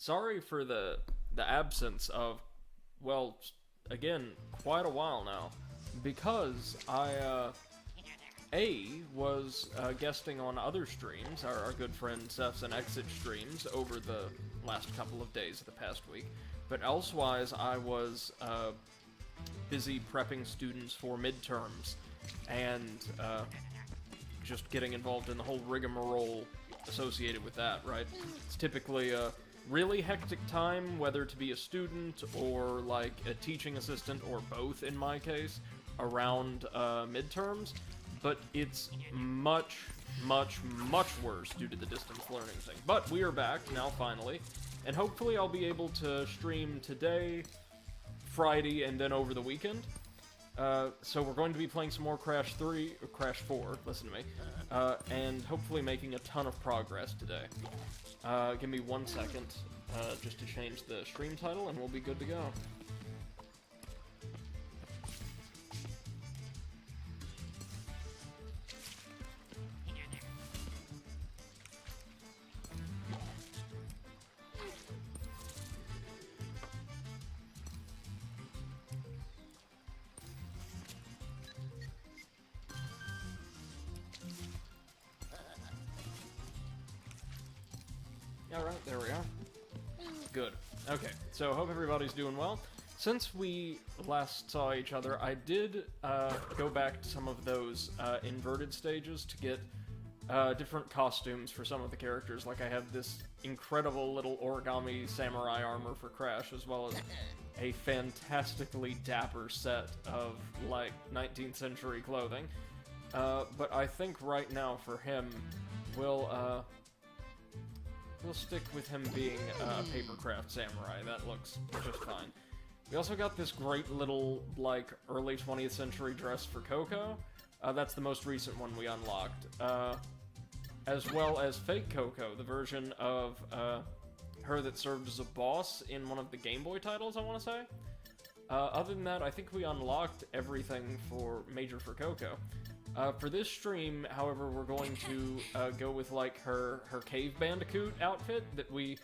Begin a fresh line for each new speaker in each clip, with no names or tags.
sorry for the absence of, well, again, quite a while now, because I was guesting on other streams, our good friend Steph's and Exit streams, over the last couple of days of the past week, but elsewise I was busy prepping students for midterms, and just getting involved in the whole rigmarole associated with that, right? It's typically a really hectic time, whether to be a student or like a teaching assistant, or both in my case, around midterms, but it's much, much, much worse due to the distance learning thing. But we are back now, finally, and hopefully I'll be able to stream today, Friday, and then over the weekend. So we're going to be playing some more Crash 3, or Crash 4, listen to me, and hopefully making a ton of progress today. Give me 1 second, just to change the stream title, and we'll be good to go. Alright, there we are. Good. Okay, so hope everybody's doing well. Since we last saw each other, I did go back to some of those inverted stages to get different costumes for some of the characters. Like I have this incredible little origami samurai armor for Crash, as well as a fantastically dapper set of, like, 19th century clothing. But I think right now for him, we'll stick with him being a papercraft samurai. That looks just fine. We also got this great little, like, early 20th century dress for Coco. That's the most recent one we unlocked. As well as Fake Coco, the version of her that served as a boss in one of the Game Boy titles, I want to say. Other than that, I think we unlocked everything for Major for Coco. For this stream, however, we're going to go with, like, her Cave Bandicoot outfit that we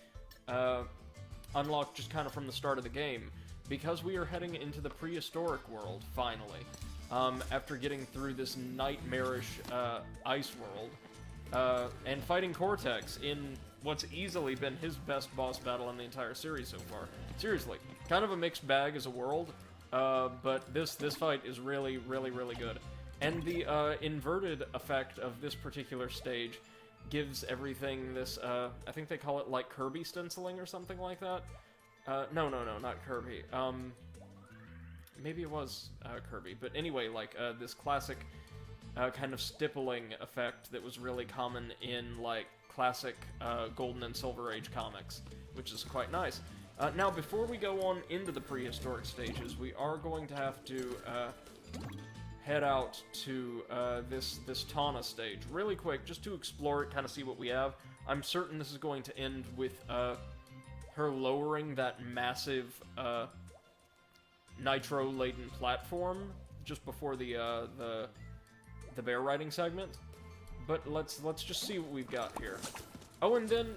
unlocked just kind of from the start of the game, because we are heading into the prehistoric world, finally. After getting through this nightmarish ice world, and fighting Cortex in what's easily been his best boss battle in the entire series so far. Seriously, kind of a mixed bag as a world, but this fight is really, really, really good. And the inverted effect of this particular stage gives everything this, I think they call it, like, Kirby stenciling or something like that. No, not Kirby. Maybe it was Kirby. But anyway, like, this classic kind of stippling effect that was really common in, like, classic Golden and Silver Age comics, which is quite nice. Now, before we go on into the prehistoric stages, we are going to have to head out to this Tawna stage really quick, just to explore it, kind of see what we have. I'm certain this is going to end with her lowering that massive nitro-laden platform just before the bear riding segment. But let's just see what we've got here. Oh, and then,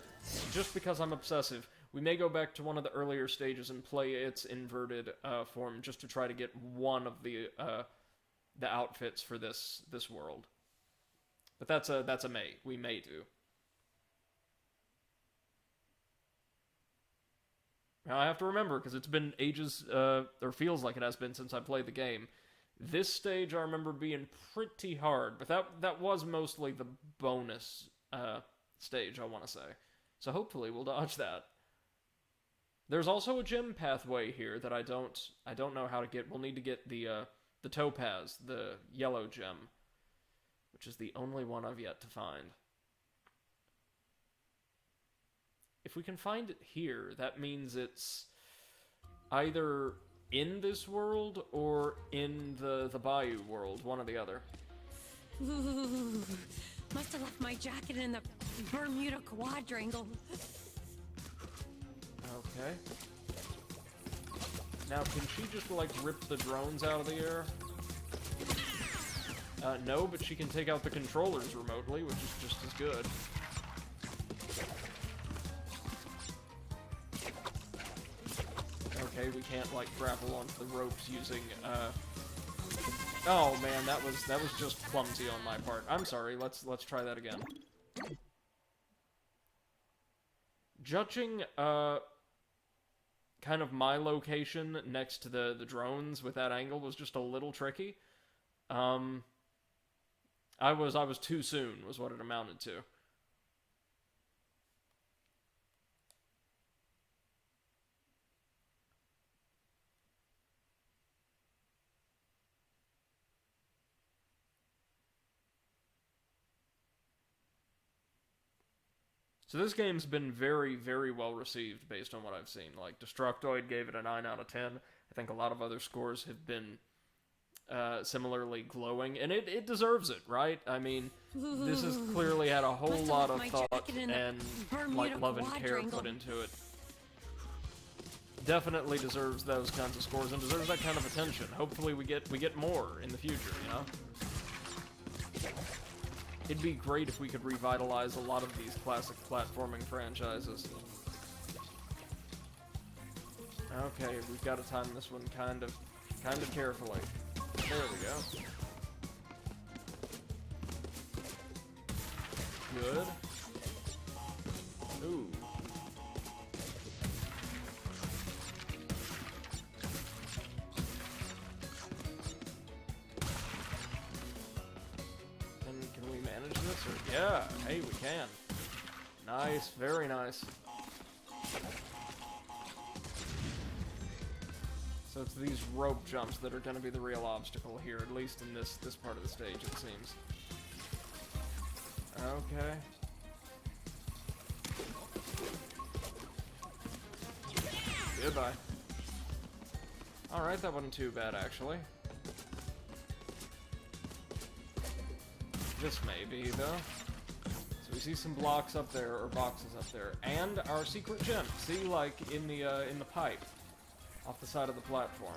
just because I'm obsessive, we may go back to one of the earlier stages and play its inverted form, just to try to get one of the outfits for this world. But that's a may. We may do. Now I have to remember, because it's been ages, or feels like it has been since I played the game. This stage I remember being pretty hard, but that was mostly the bonus stage, I want to say. So hopefully we'll dodge that. There's also a gem pathway here that I don't know how to get. We'll need to get the topaz, the yellow gem, which is the only one I've yet to find. If we can find it here, that means it's either in this world or in the Bayou world, one or the other.
Ooh, must have left my jacket in the Bermuda Quadrangle.
Okay. Now, can she just, like, rip the drones out of the air? No, but she can take out the controllers remotely, which is just as good. Okay, we can't, like, grapple onto the ropes using, Oh, man, that was just clumsy on my part. I'm sorry, let's try that again. Judging, kind of my location next to the drones with that angle was just a little tricky. I was too soon, was what it amounted to. So this game's been very, very well received based on what I've seen. Like, Destructoid gave it a 9 out of 10. I think a lot of other scores have been similarly glowing, and it deserves it, right? I mean, this has clearly had a whole lot of thought and, like, love and care put into it. Definitely deserves those kinds of scores and deserves that kind of attention. Hopefully we get more in the future, you know? It'd be great if we could revitalize a lot of these classic platforming franchises. Okay, we've got to time this one kind of carefully. There we go. Good. Ooh. Can we manage this? Or yeah, hey, we can. Nice, very nice. So it's these rope jumps that are going to be the real obstacle here, at least in this part of the stage, it seems. Okay. Goodbye. Alright, that wasn't too bad, actually. This may be, though. So we see some blocks up there, or boxes up there, and our secret gem. See, like, in the pipe. Off the side of the platform.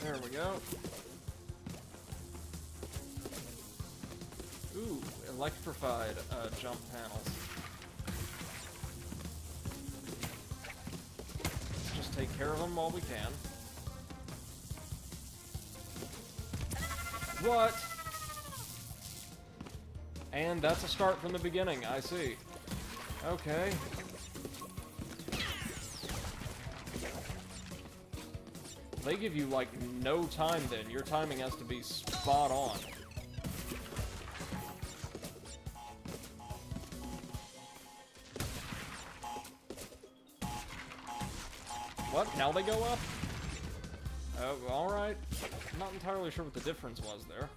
There we go. Ooh, electrified jump panels. Let's just take care of them while we can. What? And that's a start from the beginning, I see. Okay. They give you, like, no time then. Your timing has to be spot on. What? Now they go up? Oh, alright. I'm not entirely sure what the difference was there.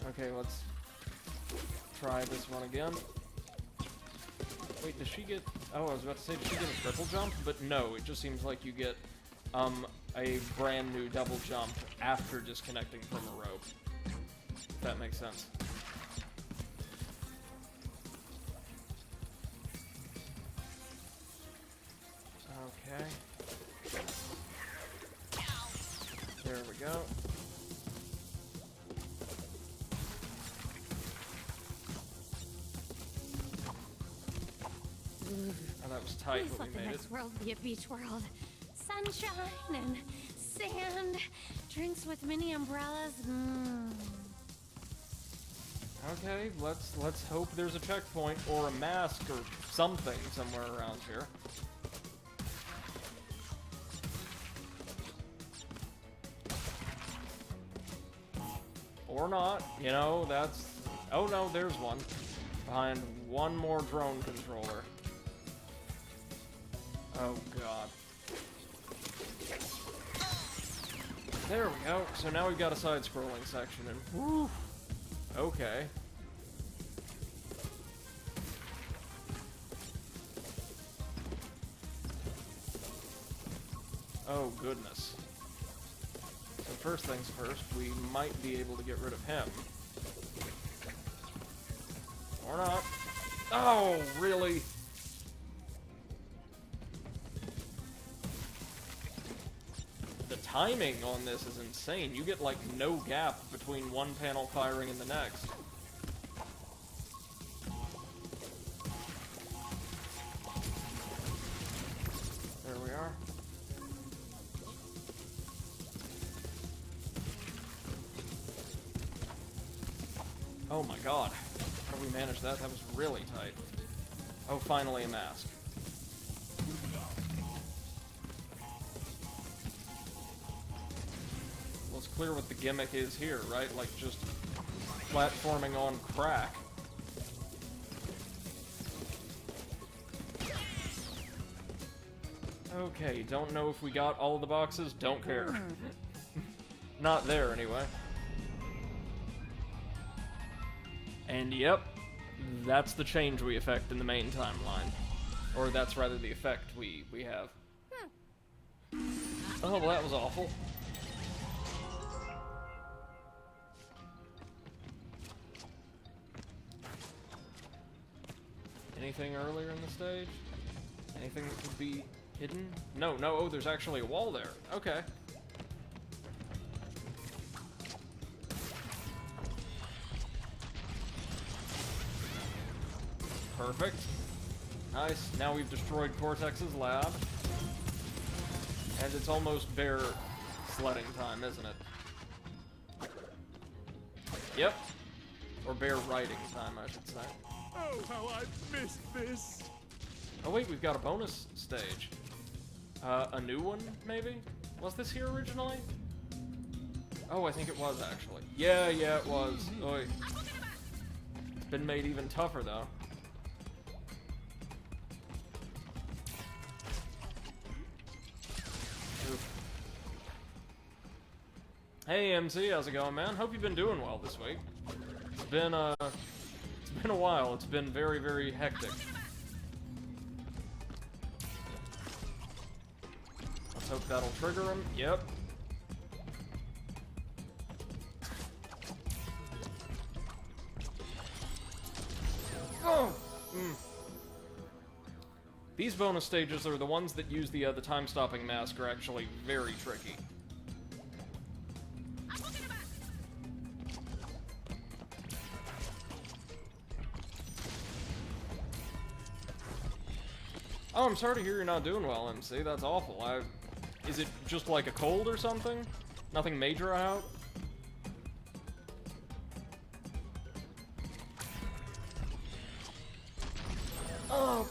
Okay, let's try this one again. Wait, does she get... Oh, I was about to say, does she get a triple jump? But no, it just seems like you get, a brand new double jump after disconnecting from a rope. If that makes sense. Okay. There we go. Oh, that was tight,
Please
but
let
we
the
made it.
next world be a beach world. Sunshine and sand, drinks with mini umbrellas.
Okay, let's hope there's a checkpoint or a mask or something somewhere around here. Or not, you know, that's... Oh no, there's one. Behind one more drone controller. Oh god. There we go. So now we've got a side-scrolling section, and whew. Okay. Oh goodness. So first things first, we might be able to get rid of him. Or not. Oh, really? The timing on this is insane. You get, like, no gap between one panel firing and the next. are. Oh my god. How did we manage that? That was really tight. Oh, finally a mask. Well, it's clear what the gimmick is here, right? Like, just platforming on crack. Okay, don't know if we got all of the boxes, don't care. Not there, anyway. And yep, that's the change we effect in the main timeline. Or that's rather the effect we have. Oh, well, that was awful. Anything earlier in the stage? Anything that could be hidden? No, oh, there's actually a wall there. Okay. Perfect. Nice. Now we've destroyed Cortex's lab. And it's almost bear sledding time, isn't it? Yep. Or bear riding time, I should say.
Oh, how I missed this!
Oh wait, we've got a bonus stage. A new one, maybe? Was this here originally? Oh, I think it was, actually. Yeah, it was. Oy. It's been made even tougher, though. Oof. Hey, MC, how's it going, man? Hope you've been doing well this week. It's been a while. It's been very, very hectic. Let's hope that'll trigger him. Yep. Oh! These bonus stages are the ones that use the time-stopping mask are actually very tricky. Oh, I'm sorry to hear you're not doing well, MC. That's awful. Is it just like a cold or something? Nothing major, I hope? Oh,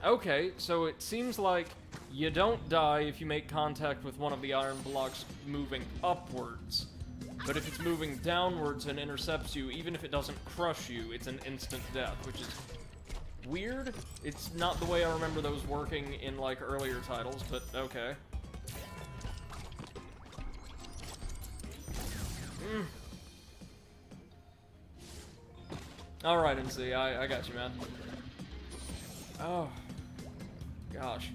Okay, so it seems like you don't die if you make contact with one of the iron blocks moving upwards. But if it's moving downwards and intercepts you, even if it doesn't crush you, it's an instant death, which is weird. It's not the way I remember those working in, like, earlier titles, but okay. Alright, MC, I got you, man. Oh. Gosh.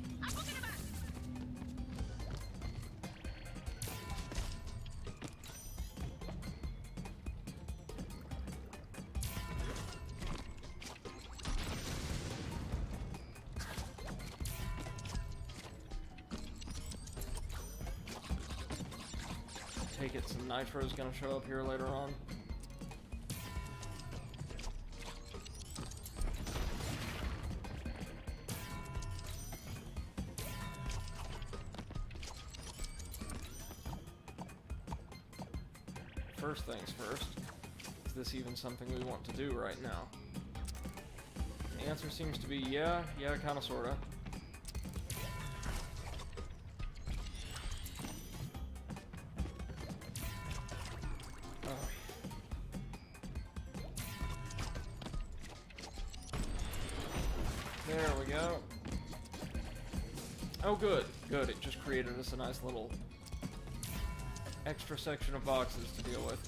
Take it, some nitro's gonna show up here later on. First things first, is this even something we want to do right now? The answer seems to be yeah, kinda sorta. Oh. There we go. Oh good, it just created us a nice little extra section of boxes to deal with.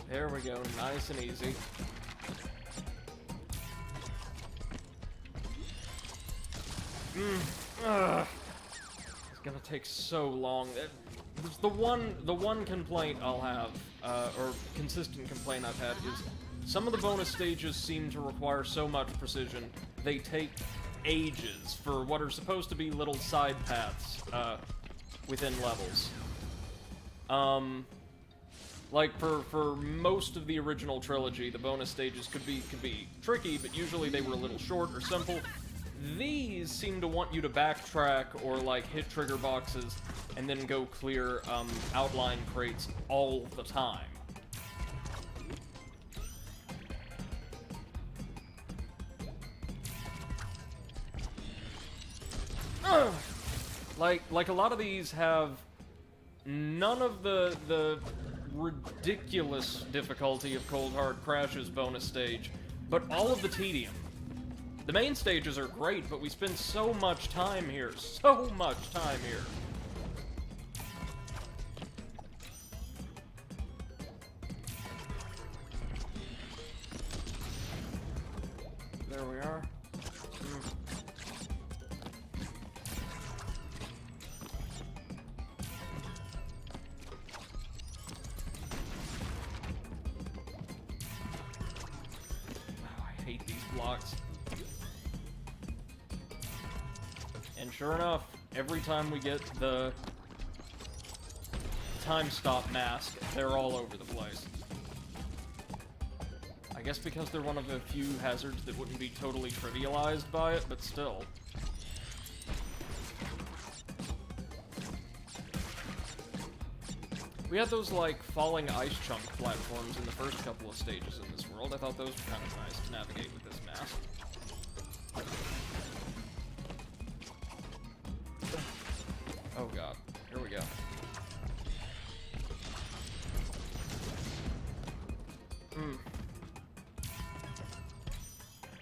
There we go, nice and easy. It's gonna take so long. The one complaint I'll have, or consistent complaint I've had, is some of the bonus stages seem to require so much precision, they take ages for what are supposed to be little side paths, within levels. Like, for most of the original trilogy, the bonus stages could be tricky, but usually they were a little short or simple. These seem to want you to backtrack or, like, hit trigger boxes and then go clear, outline crates all the time. Like a lot of these have none of the ridiculous difficulty of Cold Hard Crash's bonus stage, but all of the tedium. The main stages are great, but we spend so much time here. So much time here. There we are. I hate these blocks. And sure enough, every time we get the time stop mask, they're all over the place. I guess because they're one of the few hazards that wouldn't be totally trivialized by it, but still. We had those, like, falling ice chunk platforms in the first couple of stages in this world. I thought those were kind of nice to navigate with this mask. Oh god, here we go.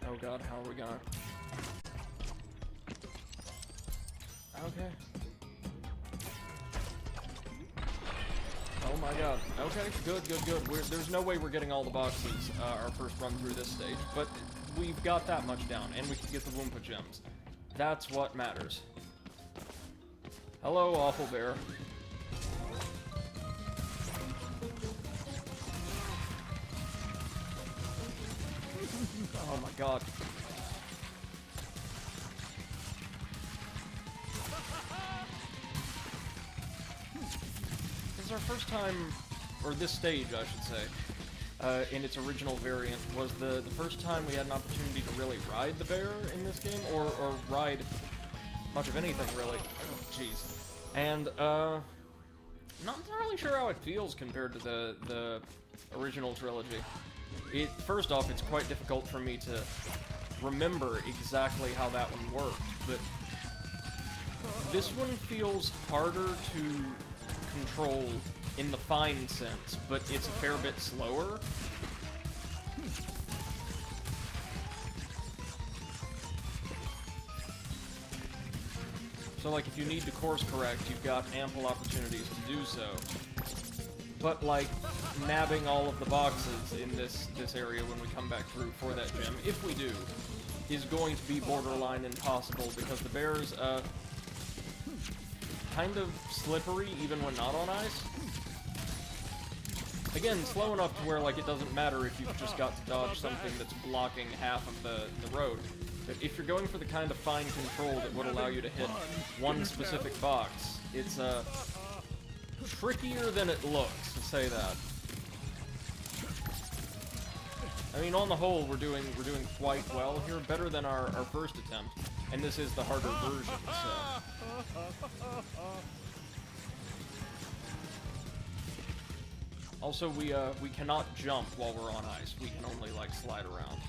Oh god, how are we gonna... Okay. Oh my god. Okay, good. There's no way we're getting all the boxes our first run through this stage, but we've got that much down, and we can get the Woompa gems. That's what matters. Hello, Awful Bear. Oh my god. This is our first time, or this stage, I should say, in its original variant, was the first time we had an opportunity to really ride the bear in this game, or ride much of anything, really. Oh, jeez. And, not entirely sure how it feels compared to the original trilogy. First off, it's quite difficult for me to remember exactly how that one worked, but this one feels harder to control in the fine sense, but it's a fair bit slower. So, like, if you need to course correct, you've got ample opportunities to do so. But, like, nabbing all of the boxes in this area when we come back through for that gem, if we do, is going to be borderline impossible, because the bear's, kind of slippery even when not on ice. Again, slow enough to where, like, it doesn't matter if you've just got to dodge something that's blocking half of the road. But if you're going for the kind of fine control that would allow you to hit one specific box, it's, trickier than it looks, to say that. I mean, on the whole, we're doing quite well here, better than our first attempt, and this is the harder version, so... Also, we cannot jump while we're on ice. We can only, like, slide around.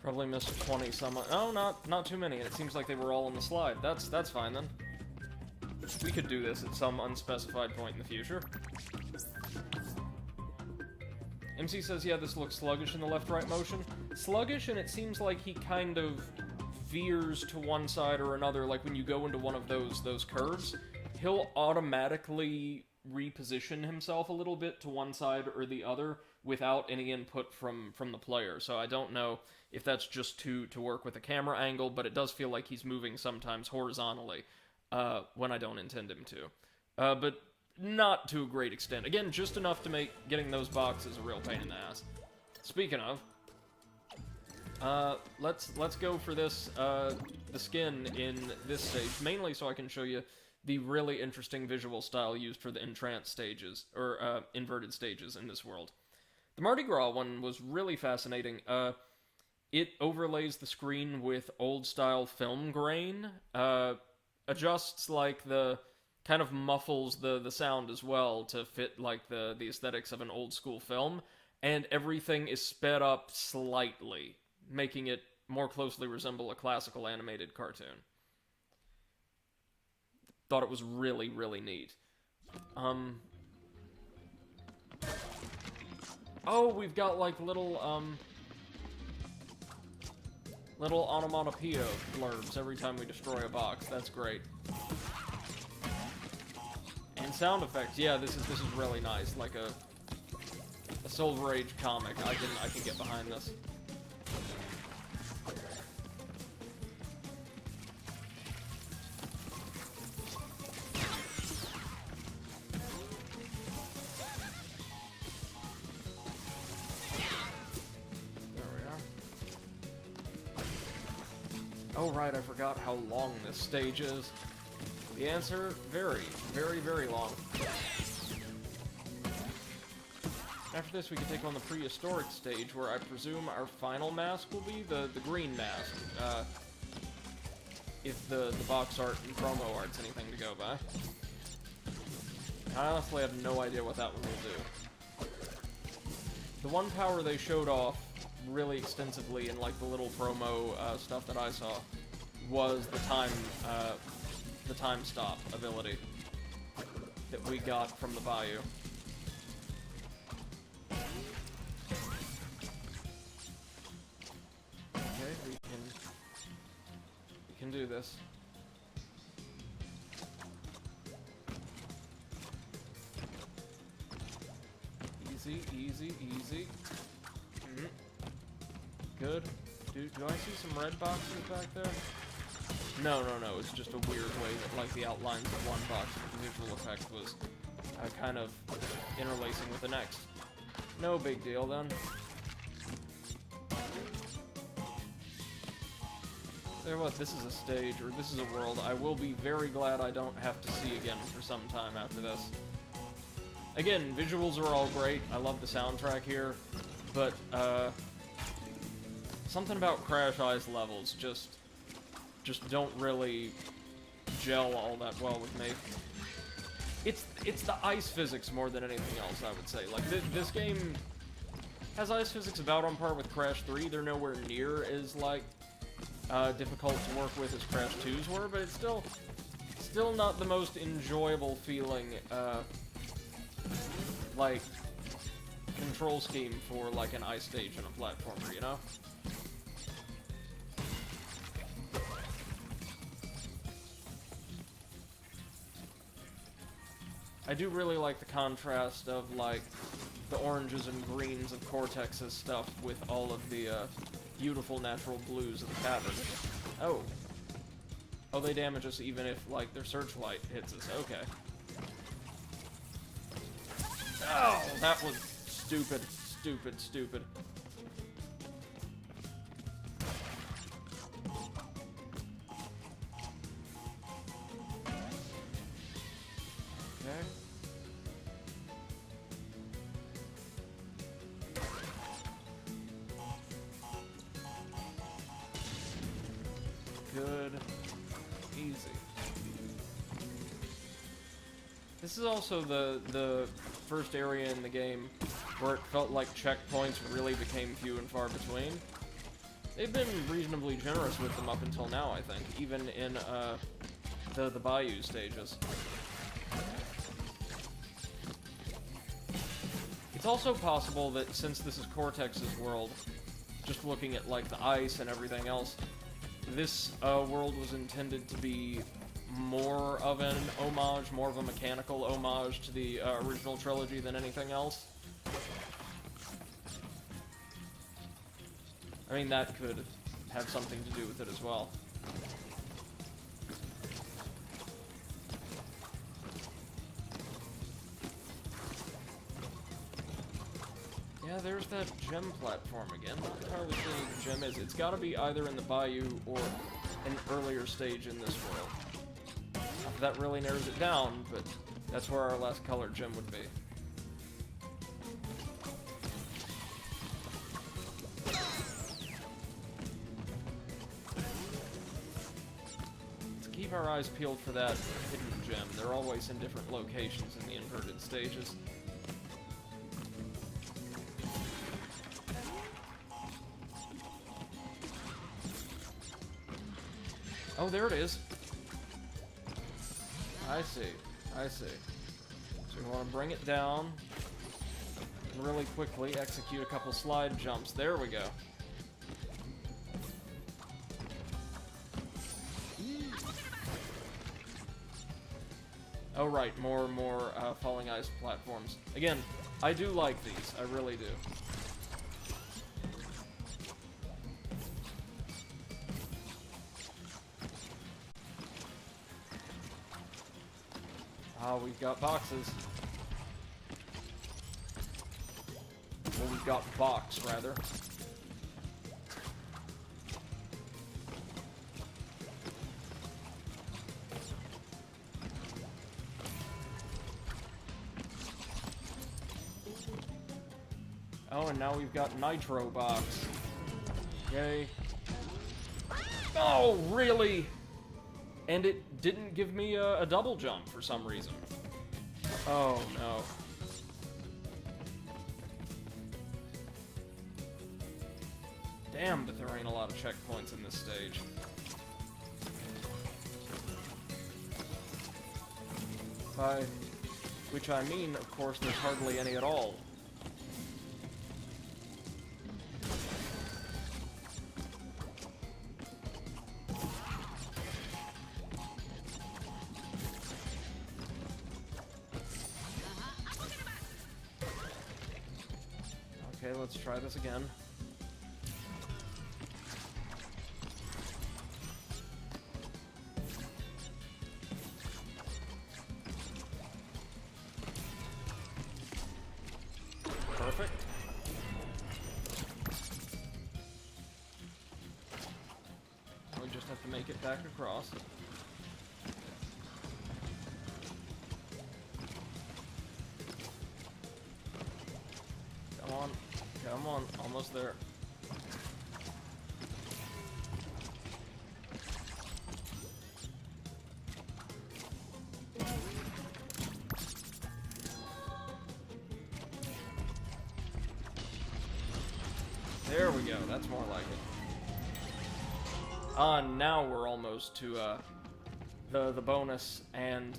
Probably missed 20 some. Oh, not too many. It seems like they were all on the slide. That's fine then. We could do this at some unspecified point in the future. MC says, yeah, this looks sluggish in the left-right motion. Sluggish, and it seems like he kind of veers to one side or another. Like when you go into one of those curves, he'll automatically reposition himself a little bit to one side or the other without any input from the player. So I don't know if that's just to work with a camera angle, but it does feel like he's moving sometimes horizontally when I don't intend him to. But not to a great extent. Again, just enough to make getting those boxes a real pain in the ass. Speaking of, let's go for this, the skin in this stage, mainly so I can show you the really interesting visual style used for the entrance stages, or, inverted stages in this world. The Mardi Gras one was really fascinating. It overlays the screen with old-style film grain, adjusts, like, kind of muffles the sound as well to fit, like, the aesthetics of an old-school film, and everything is sped up slightly, making it more closely resemble a classical animated cartoon. Thought it was really, really neat. Oh, we've got, like, little onomatopoeia blurbs every time we destroy a box. That's great. And sound effects. Yeah, this is really nice. Like a Silver Age comic. I can get behind this. Oh, right, I forgot how long this stage is. The answer, very, very, very long. After this, we can take on the prehistoric stage, where I presume our final mask will be the green mask. If the box art and promo art's anything to go by. I honestly have no idea what that one will do. The one power they showed off really extensively in, like, the little promo stuff that I saw was the time stop ability that we got from the Bayou. Okay, we can do this. Easy, easy, easy. Good. Do I see some red boxes back there? No, it's just a weird way that, like, the outlines of one box with the visual effect was kind of interlacing with the next. No big deal, then. Tell you what, this is a stage, or this is a world I will be very glad I don't have to see again for some time after this. Again, visuals are all great. I love the soundtrack here, but, something about Crash Ice levels just don't really gel all that well with me. It's the ice physics more than anything else, I would say. Like, this game has ice physics about on par with Crash 3. They're nowhere near as, like, difficult to work with as Crash 2's were, but it's still not the most enjoyable feeling, like, control scheme for, like, an ice stage and a platformer, you know? I do really like the contrast of, like, the oranges and greens of Cortex's stuff with all of the, beautiful natural blues of the cavern. Oh. Oh, they damage us even if, like, their searchlight hits us. Okay. Oh, that was stupid, stupid, stupid. Good. Easy. This is also the first area in the game where it felt like checkpoints really became few and far between. They've been reasonably generous with them up until now, I think, even in the Bayou stages. It's also possible that since this is Cortex's world, just looking at, like, the ice and everything else, this world was intended to be more of an homage, more of a mechanical homage to the original trilogy than anything else. I mean, that could have something to do with it as well. Yeah, there's that gem platform again. Not entirely sure what the gem is. It's gotta be either in the bayou or an earlier stage in this world. Not that that really narrows it down, but that's where our last colored gem would be. Let's keep our eyes peeled for that hidden gem. They're always in different locations in the inverted stages. Oh, there it is. I see. I see. So we want to bring it down and really quickly execute a couple slide jumps. There we go. Oh, right. More falling ice platforms. Again, I do like these. I really do. Ah, we've got boxes. Well, we've got box, rather. Oh, and now we've got Nitro Box. Yay. Oh, really? And it didn't give me a double jump for some reason. Oh, no. Damn, but there ain't a lot of checkpoints in this stage. By which I mean, of course, there's hardly any at all. Okay, let's try this again. Perfect. We just have to make it back across. Come on. Come on. Almost there. There we go, that's more like it. Now we're almost to, the bonus and,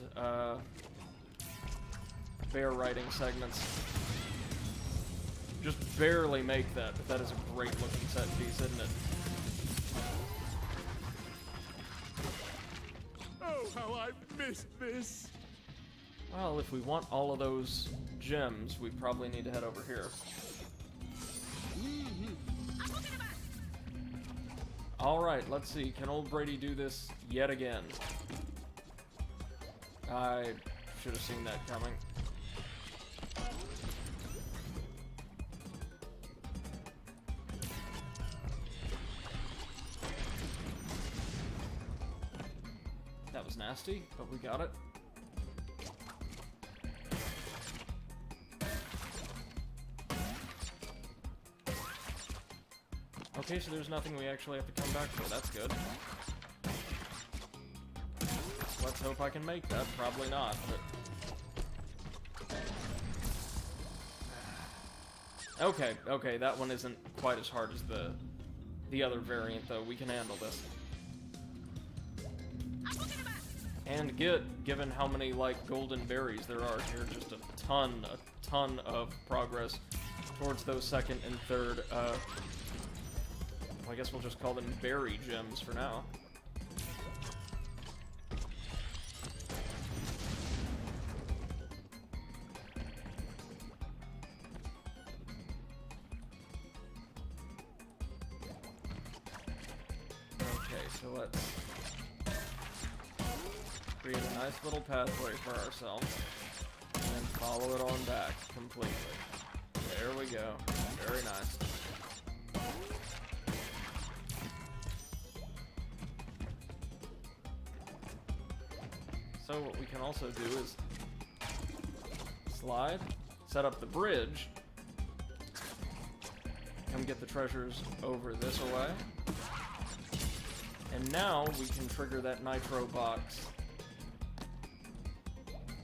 bear riding segments. Just barely make that, but that is a great looking set piece, isn't it?
Oh, how I've missed this!
Well, if we want all of those gems, we probably need to head over here. Alright, let's see. Can old Brady do this yet again? I should have seen that coming. That was nasty, but we got it. Okay, so there's nothing we actually have to come back for. That's good. Let's hope I can make that. Probably not, but... Okay, that one isn't quite as hard as the other variant, though. We can handle this. And given how many, like, golden berries there are here, just a ton of progress towards those second and third, I guess we'll just call them berry gems for now. Okay, so let's create a nice little pathway for ourselves and follow it on back completely. There we we go. Very nice. So what we can also do is slide, set up the bridge, and get the treasures over this way. And now we can trigger that nitro box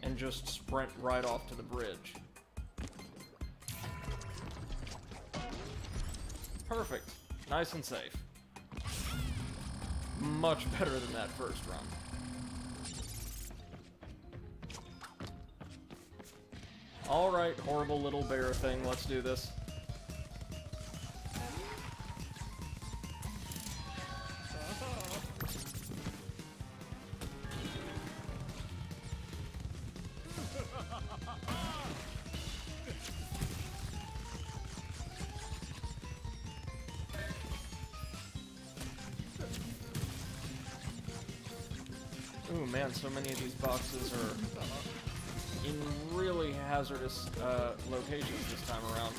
and just sprint right off to the bridge. Perfect. Nice and safe. Much better than that first run. Alright, horrible little bear thing, let's do this. Ooh man, so many of these boxes are in really hazardous locations this time around.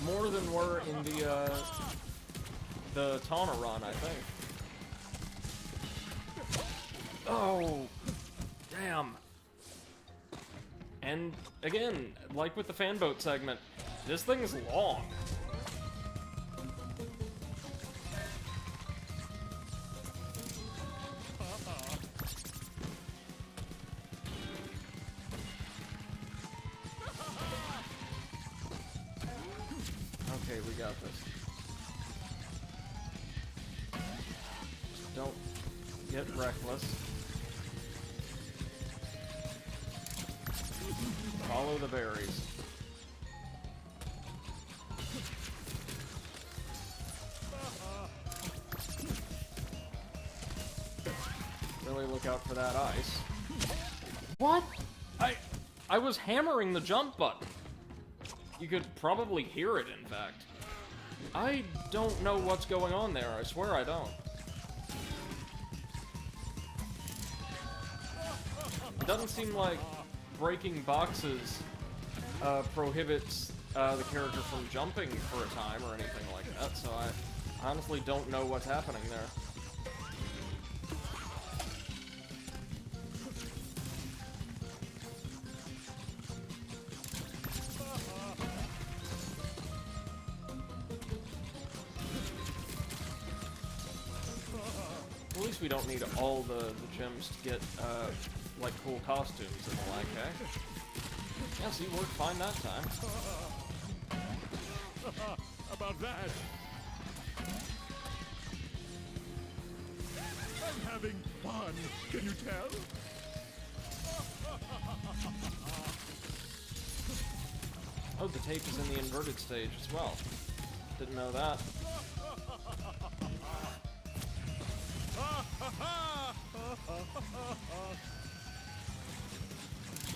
More than were in the Tawna run, I think. Oh, damn. And again, like with the fanboat segment, this thing's long. Okay, we got this. Just don't get reckless. Follow the berries. Really look out for that ice. What? I was hammering the jump button. You could probably hear it, in fact. I don't know what's going on there. I swear I don't. It doesn't seem like breaking boxes prohibits the character from jumping for a time or anything like that, so I honestly don't know what's happening there. At least we don't need all the gems to get, like, cool costumes and the like, eh? Yeah, see, worked fine that time.
About that. I'm having fun. Can you tell?
Oh, the tape is in the inverted stage as well. Didn't know that.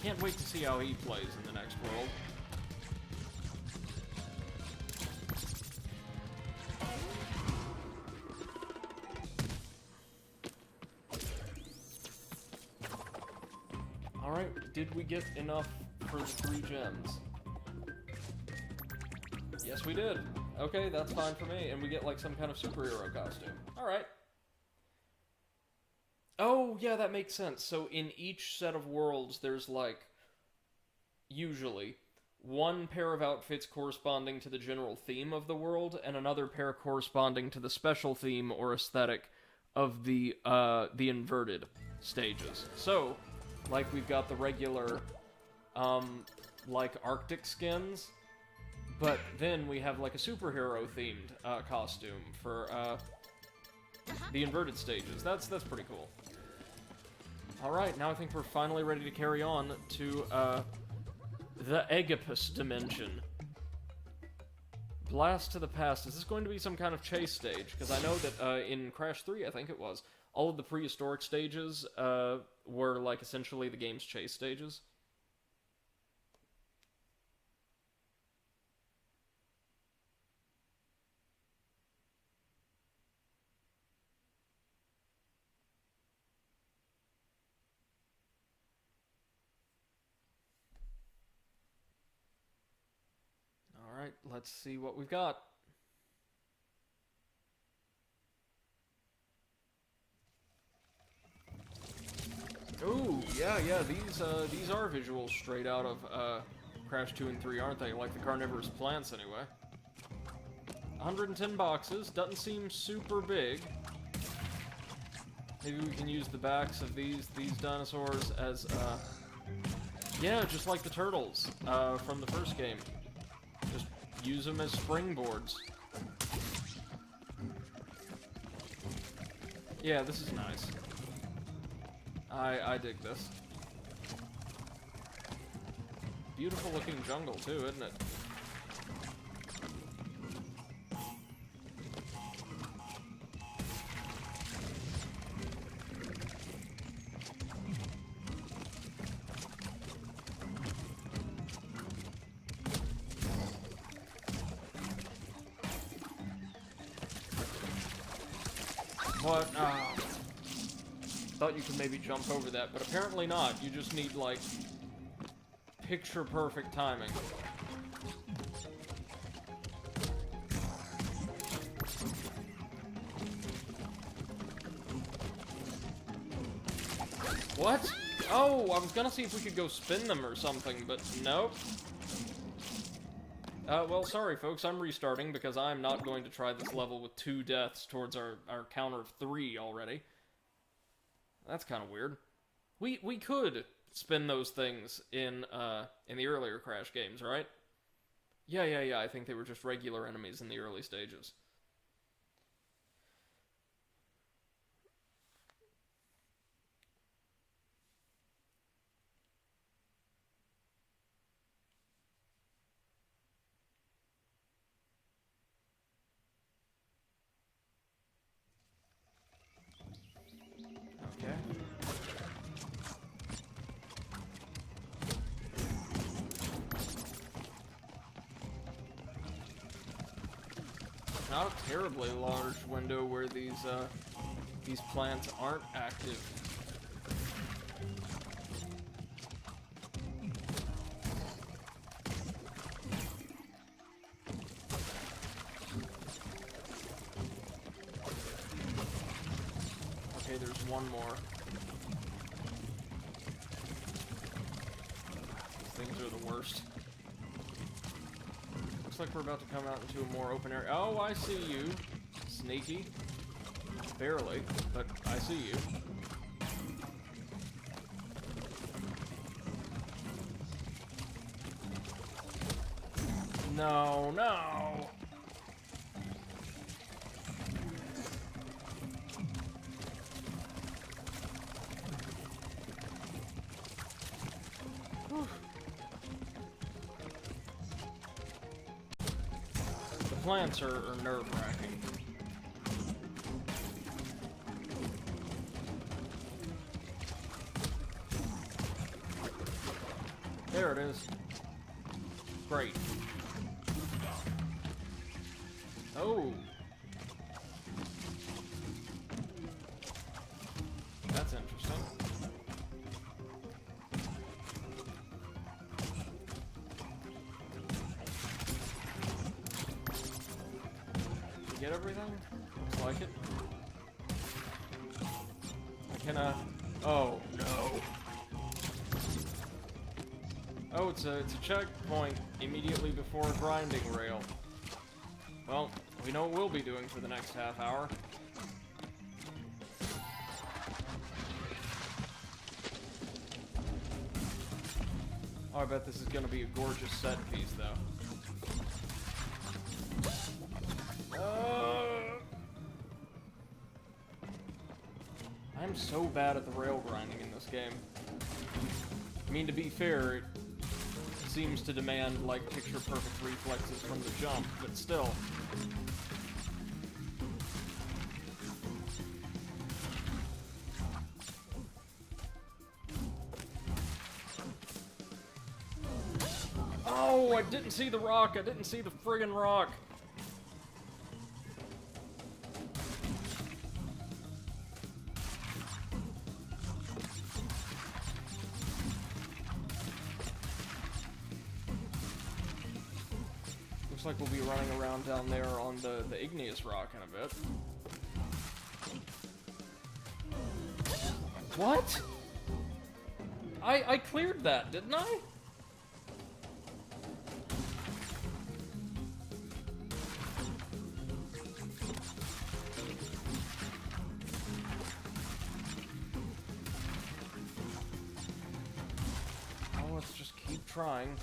Can't wait to see how he plays in the next world. Alright, did we get enough for the 3 gems? Yes, we did. Okay, that's fine for me. And we get, like, some kind of superhero costume. Alright. Oh, yeah, that makes sense. So in each set of worlds, there's, like, usually, one pair of outfits corresponding to the general theme of the world, and another pair corresponding to the special theme or aesthetic of the inverted stages. So, like, we've got the regular, like, Arctic skins, but then we have, like, a superhero-themed costume for, the inverted stages. That's pretty cool. Alright, now I think we're finally ready to carry on to, the Aegipus dimension. Blast to the past. Is this going to be some kind of chase stage? Because I know that, in Crash 3, I think it was, all of the prehistoric stages, were, like, essentially the game's chase stages. Alright, let's see what we've got. Ooh, yeah, these are visuals straight out of Crash 2 and 3, aren't they? Like the carnivorous plants, anyway. 110 boxes, doesn't seem super big. Maybe we can use the backs of these dinosaurs as, yeah, just like the turtles from the first game. Just use them as springboards. Yeah, this is nice. I dig this. Beautiful looking jungle too, isn't it? What? Thought you could maybe jump over that, but apparently not. You just need, like, picture-perfect timing. What? Oh, I was gonna see if we could go spin them or something, but nope. Well, sorry, folks, I'm restarting because I'm not going to try this level with 2 deaths towards our counter of 3 already. That's kind of weird. We could spin those things in the earlier Crash games, right? Yeah, I think they were just regular enemies in the early stages. Okay. Not a terribly large window where these plants aren't active. Okay, there's one more. These things are the worst. Looks like we're about to come out into a more open area. Oh, I see you. Sneaky. Barely, but I see you. No, no! Whew. The plants are nerve-wracking. There it is. Great. Oh. That's interesting. Did you get everything? Looks like it. I cannot. Oh no. Oh, it's a checkpoint immediately before a grinding rail. Well, we know what we'll be doing for the next half hour. Oh, I bet this is gonna be a gorgeous set piece, though. I'm so bad at the rail grinding in this game. I mean, to be fair, it seems to demand, like, picture-perfect reflexes from the jump, but still. Oh, I didn't see the rock. I didn't see the friggin' rock. looks like we'll be running around down there on the igneous rock in a bit. What? I cleared that, didn't I? Oh, let's just keep trying.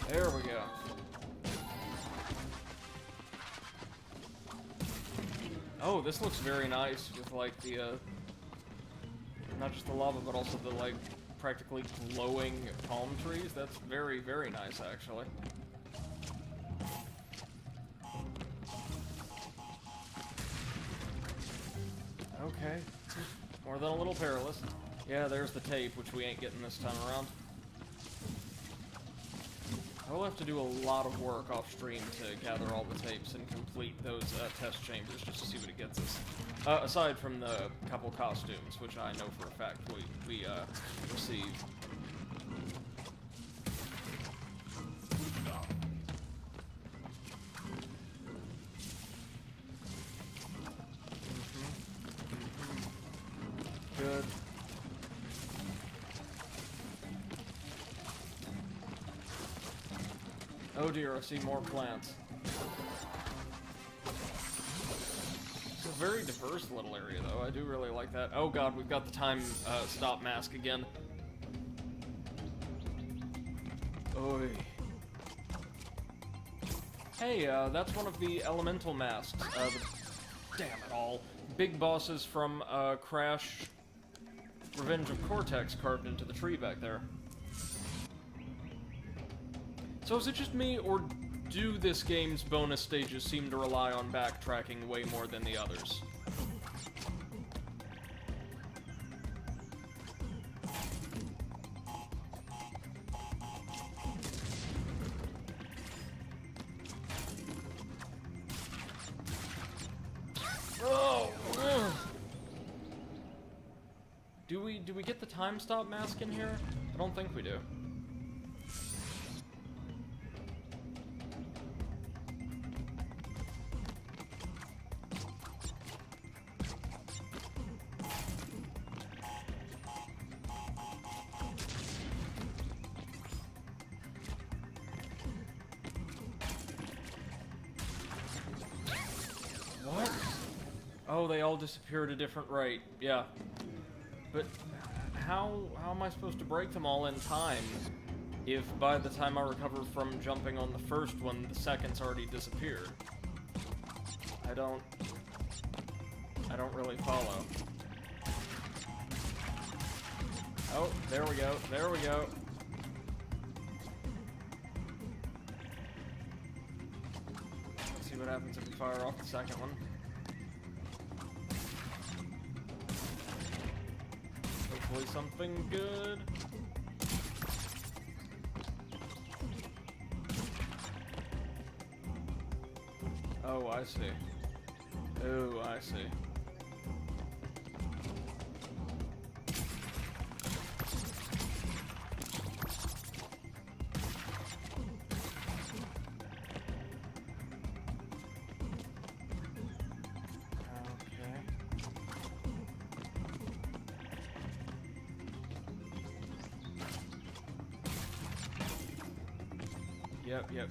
There we go. Oh, this looks very nice with like the, not just the lava, but also the like practically glowing palm trees. That's very, very nice, actually. Okay. More than a little perilous. Yeah, there's the tape, which we ain't getting this time around. I will have to do a lot of work off stream to gather all the tapes and complete those test chambers just to see what it gets us. Aside from the couple costumes, which I know for a fact we received. Good. Oh dear, I see more plants. It's a very diverse little area, though. I do really like that. Oh god, we've got the time stop mask again. Oy. Hey, that's one of the elemental masks. Damn it all. Big bosses from Crash Revenge of Cortex carved into the tree back there. So is it just me, or do this game's bonus stages seem to rely on backtracking way more than the others? Oh! Ugh. Do we get the time stop mask in here? I don't think we do. What? Oh, they all disappear at a different rate. Yeah. But how am I supposed to break them all in time if by the time I recover from jumping on the first one, the second's already disappeared? I don't really follow. Oh, there we go. There we go. Let's see what happens if we fire off the second one. Hopefully something good. Oh, I see. Oh, I see.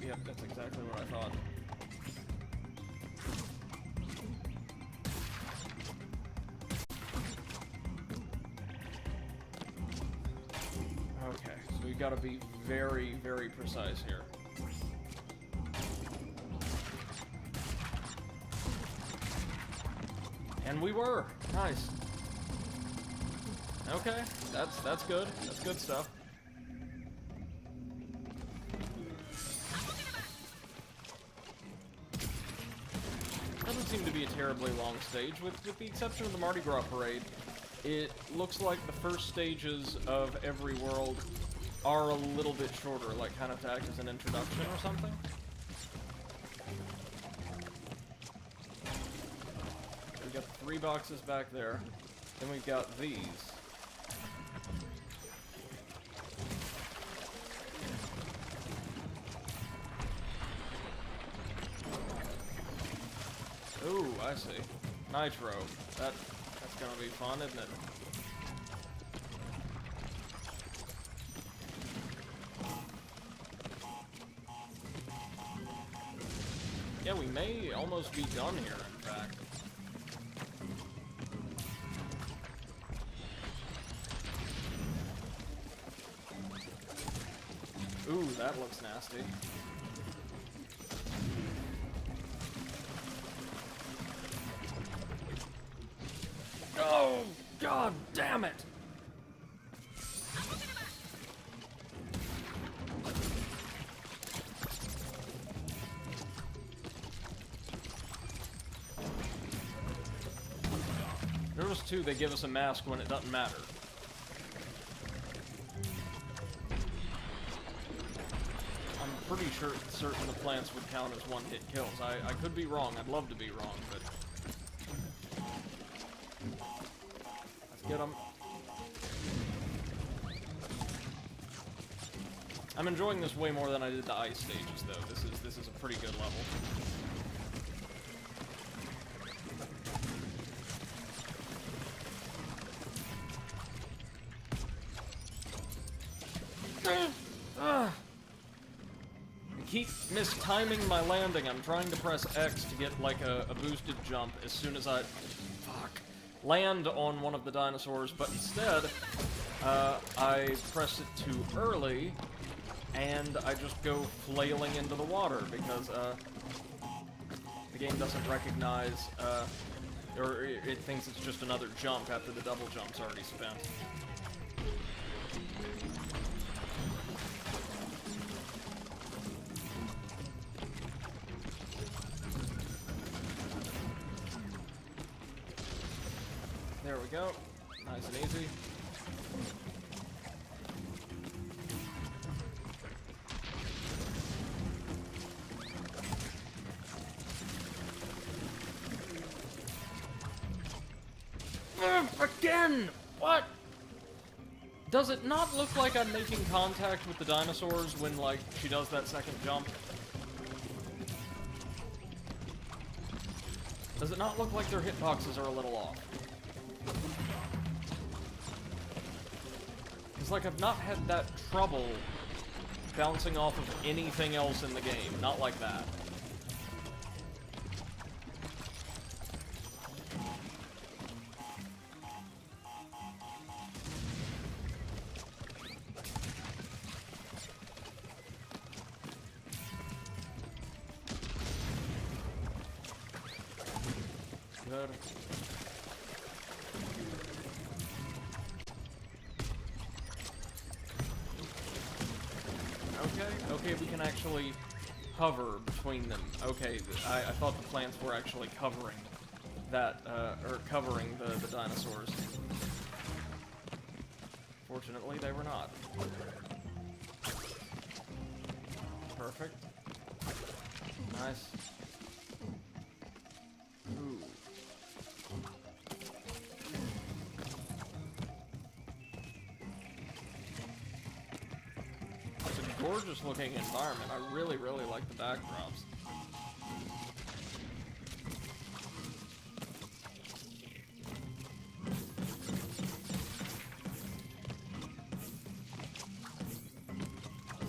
Yep, that's exactly what I thought. Okay, so we've got to be very, very precise here. And we were! Nice. Okay, that's good. That's good stuff. Doesn't seem to be a terribly long stage, with the exception of the Mardi Gras parade. It looks like the first stages of every world are a little bit shorter, like kind of to act as an introduction or something. 3 boxes back there. Then we've got these. Ooh, I see. Nitro. That's gonna be fun, isn't it? Yeah, we may almost be done here, in fact. Ooh, that looks nasty. Oh, god damn it! Notice too, they give us a mask when it doesn't matter. I'm pretty sure certain the plants would count as one-hit kills. I could be wrong. I'd love to be wrong, but let's get them. I'm enjoying this way more than I did the ice stages, though. This is a pretty good level. I keep mistiming my landing. I'm trying to press X to get like a boosted jump as soon as I land on one of the dinosaurs, but instead I press it too early and I just go flailing into the water because the game doesn't recognize or it thinks it's just another jump after the double jump's already spent. There we go. Nice and easy. Again! What? Does it not look like I'm making contact with the dinosaurs when, like, she does that second jump? Does it not look like their hitboxes are a little off? It's like I've not had that trouble bouncing off of anything else in the game. Not like that. Good. Okay, we can actually hover between them. Okay, I thought the plants were actually covering that, or covering the dinosaurs. Fortunately, they were not. Perfect. Nice. Ooh. It's a gorgeous looking environment. I really, really like the backdrops.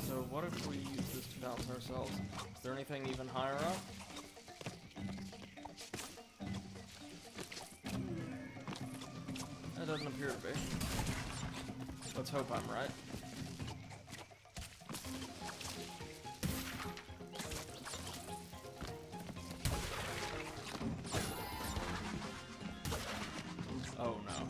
So what if we use this to bounce ourselves? Is there anything even higher up? That doesn't appear to be. Let's hope I'm right. Oh no.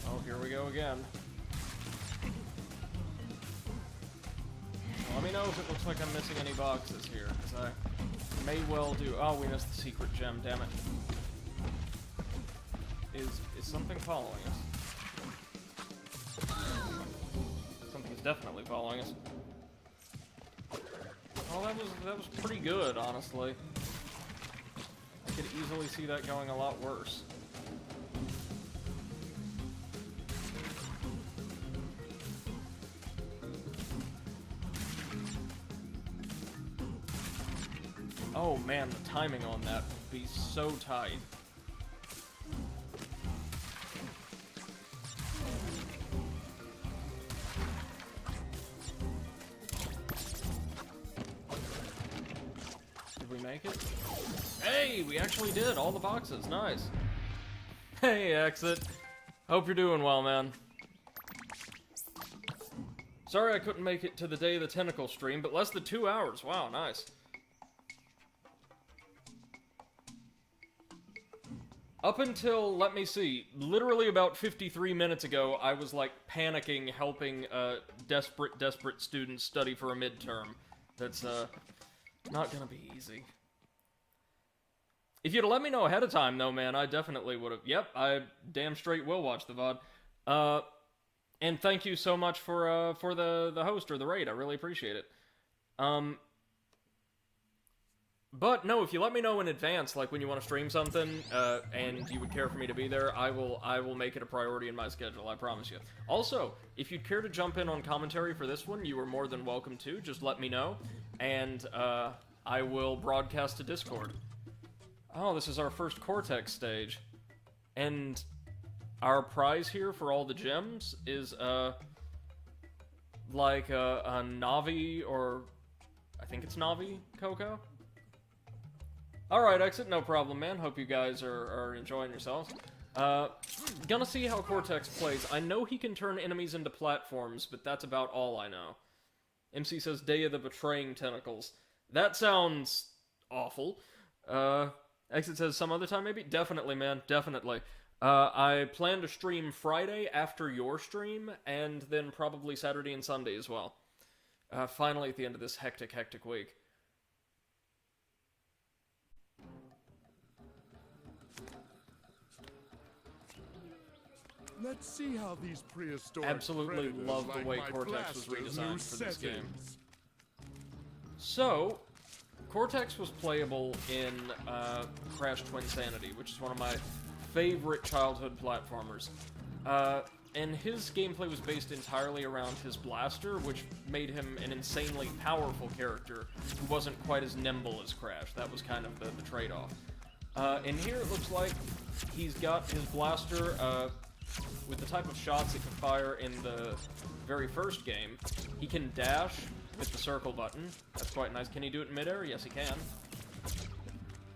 Oh, here we go again. Let me know if it looks like I'm missing any boxes here, because I may well do. Oh, we missed the secret gem, damn it. Is something following us? Something's definitely following us. Oh, that was pretty good, honestly. I could easily see that going a lot worse. Oh man, the timing on that would be so tight. Did we make it? Hey, we actually did all the boxes. Nice. Hey, Exit. Hope you're doing well, man. Sorry I couldn't make it to the Day of the Tentacle stream, but less than 2 hours. Wow, nice. Up until, let me see, literally about 53 minutes ago, I was, like, panicking, helping, desperate students study for a midterm. That's, not gonna be easy. If you'd have let me know ahead of time, though, man, I definitely would've. Yep, I damn straight will watch the VOD. And thank you so much for the host or the raid. I really appreciate it. But no, if you let me know in advance, like when you want to stream something, and you would care for me to be there, I will make it a priority in my schedule, I promise you. Also, if you'd care to jump in on commentary for this one, you are more than welcome to. Just let me know, and I will broadcast to Discord. Oh, this is our first Cortex stage. And our prize here for all the gems is, like a Navi, or I think it's Navi Coco? Alright, Exit, no problem, man. Hope you guys are enjoying yourselves. Gonna see how Cortex plays. I know he can turn enemies into platforms, but that's about all I know. MC says, Day of the Betraying Tentacles. That sounds awful. Exit says, some other time maybe? Definitely, man, definitely. I plan to stream Friday after your stream, and then probably Saturday and Sunday as well. Finally at the end of this hectic week.
Let's see how these prehistoric
Absolutely
predators
love
like
the way
my
Cortex was
blasters'
redesigned
new
for this game.
settings.
So, Cortex was playable in Crash Twinsanity, which is one of my favorite childhood platformers. And his gameplay was based entirely around his blaster, which made him an insanely powerful character who wasn't quite as nimble as Crash. That was kind of the trade-off. And here it looks like he's got his blaster with the type of shots it can fire in the very first game. He can dash with the circle button. That's quite nice. Can he do it in midair? Yes, he can.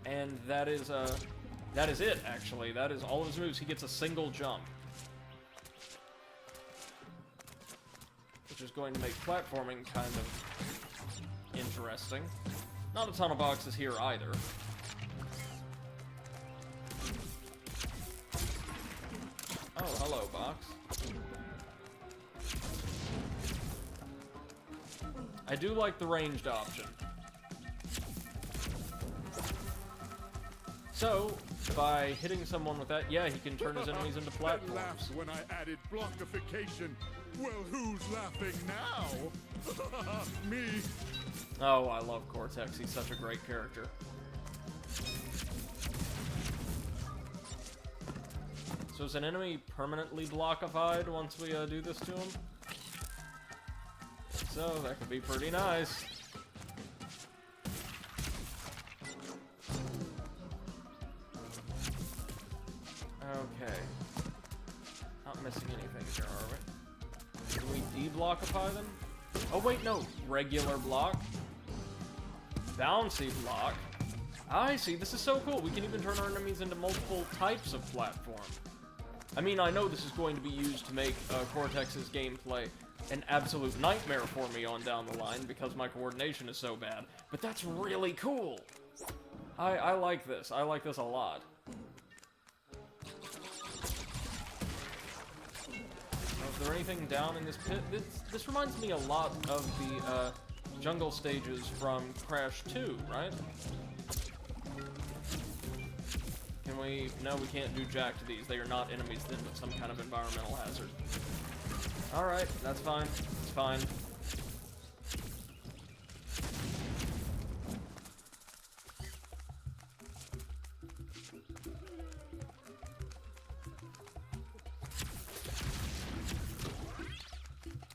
And that is it, actually. That is all of his moves. He gets a single jump, which is going to make platforming kind of interesting. Not a ton of boxes here either. Oh, hello, box. I do like the ranged option. So, by hitting someone with that, yeah, he can turn his enemies into platforms.
Laughs when I added blockification. Well, who's laughing now? Me.
Oh, I love Cortex. He's such a great character. So is an enemy permanently blockified once we do this to him? So, that could be pretty nice. Okay. Not missing anything here, are we? Can we de-blockify them? Oh wait, no. Regular block. Bouncy block. I see, this is so cool. We can even turn our enemies into multiple types of platform. I mean, I know this is going to be used to make Cortex's gameplay an absolute nightmare for me on down the line because my coordination is so bad. But that's really cool. I like this. I like this a lot. Is there anything down in this pit? This reminds me a lot of the jungle stages from Crash 2, right? Can we... No, we can't do jack to these. They are not enemies then, but some kind of environmental hazard. Alright, that's fine. It's fine.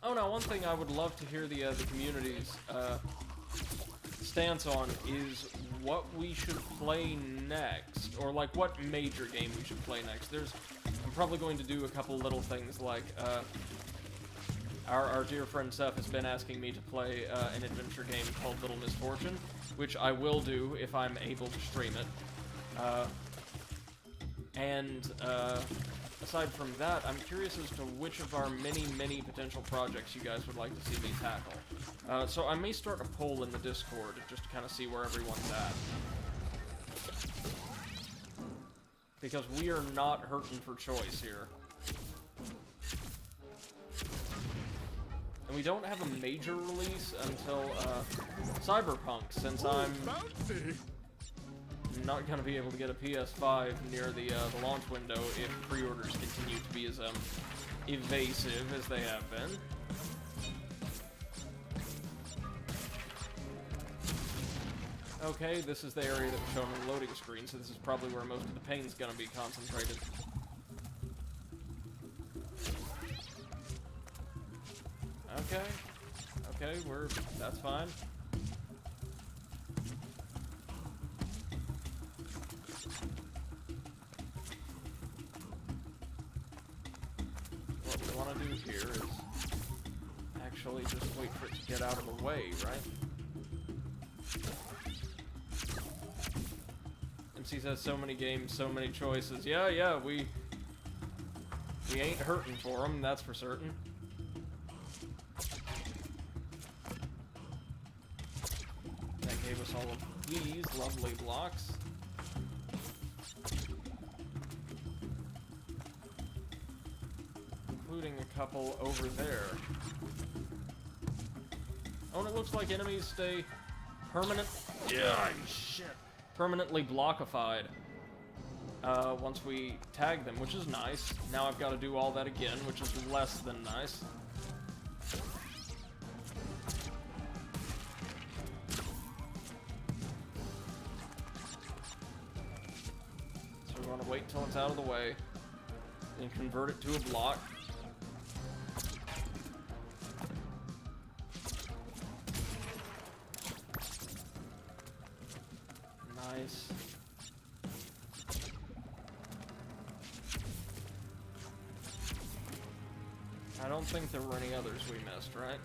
Oh, now one thing I would love to hear the community's stance on is what we should play next, or like what major game we should play next. I'm probably going to do a couple little things like our dear friend Seth has been asking me to play an adventure game called Little Misfortune, which I will do if I'm able to stream it. Aside from that, I'm curious as to which of our many potential projects you guys would like to see me tackle. So I may start a poll in the Discord just to kind of see where everyone's at. Because we are not hurting for choice here. And we don't have a major release until Cyberpunk, since I'm not going to be able to get a PS5 near the launch window if pre-orders continue to be as evasive as they have been. Okay, this is the area that was shown on the loading screen, so this is probably where most of the pain's going to be concentrated. Okay, that's fine. What we want to do here is actually just wait for it to get out of the way, right? MC says so many games, so many choices. Yeah, we ain't hurting for them, that's for certain. That gave us all of these lovely blocks. Including a couple over there. Oh, and it looks like enemies stay permanently blockified once we tag them, which is nice. Now I've got to do all that again, which is less than nice. So we want to wait till it's out of the way, and convert it to a block. Nice. I don't think there were any others we missed, right?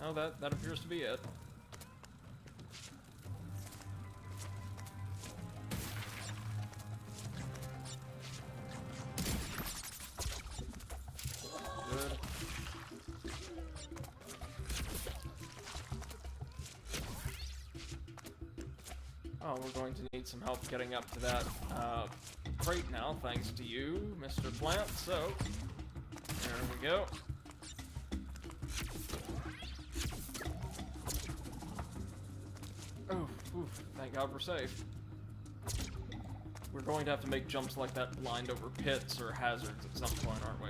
No, that appears to be it. Good. Oh, we're going to need some help getting up to that crate now, thanks to you, Mr. Plant. So, there we go. Oof, thank God we're safe. We're going to have to make jumps like that blind over pits or hazards at some point, aren't we?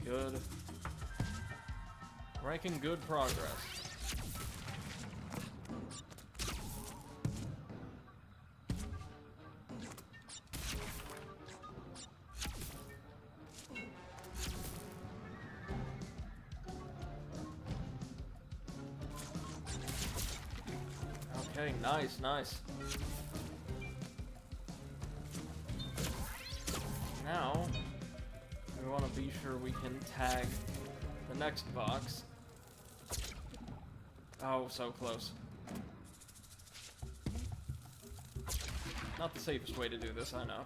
Good. We're making good progress. Okay, nice. Now, we want to be sure we can tag the next box. Oh, so close. Not the safest way to do this, I know.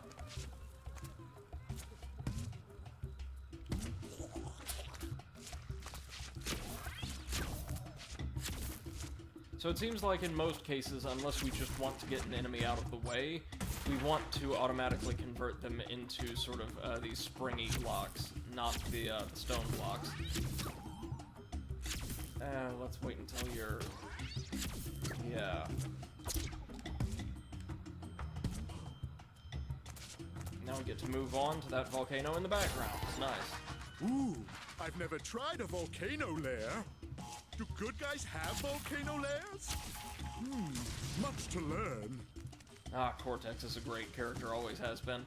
So it seems like in most cases, unless we just want to get an enemy out of the way, we want to automatically convert them into sort of these springy blocks, not the stone blocks. let's wait until you're... Yeah. Now we get to move on to that volcano in the background. Nice.
Ooh, I've never tried a volcano lair. Do good guys have volcano lairs? Much to learn.
Ah, Cortex is a great character, always has been.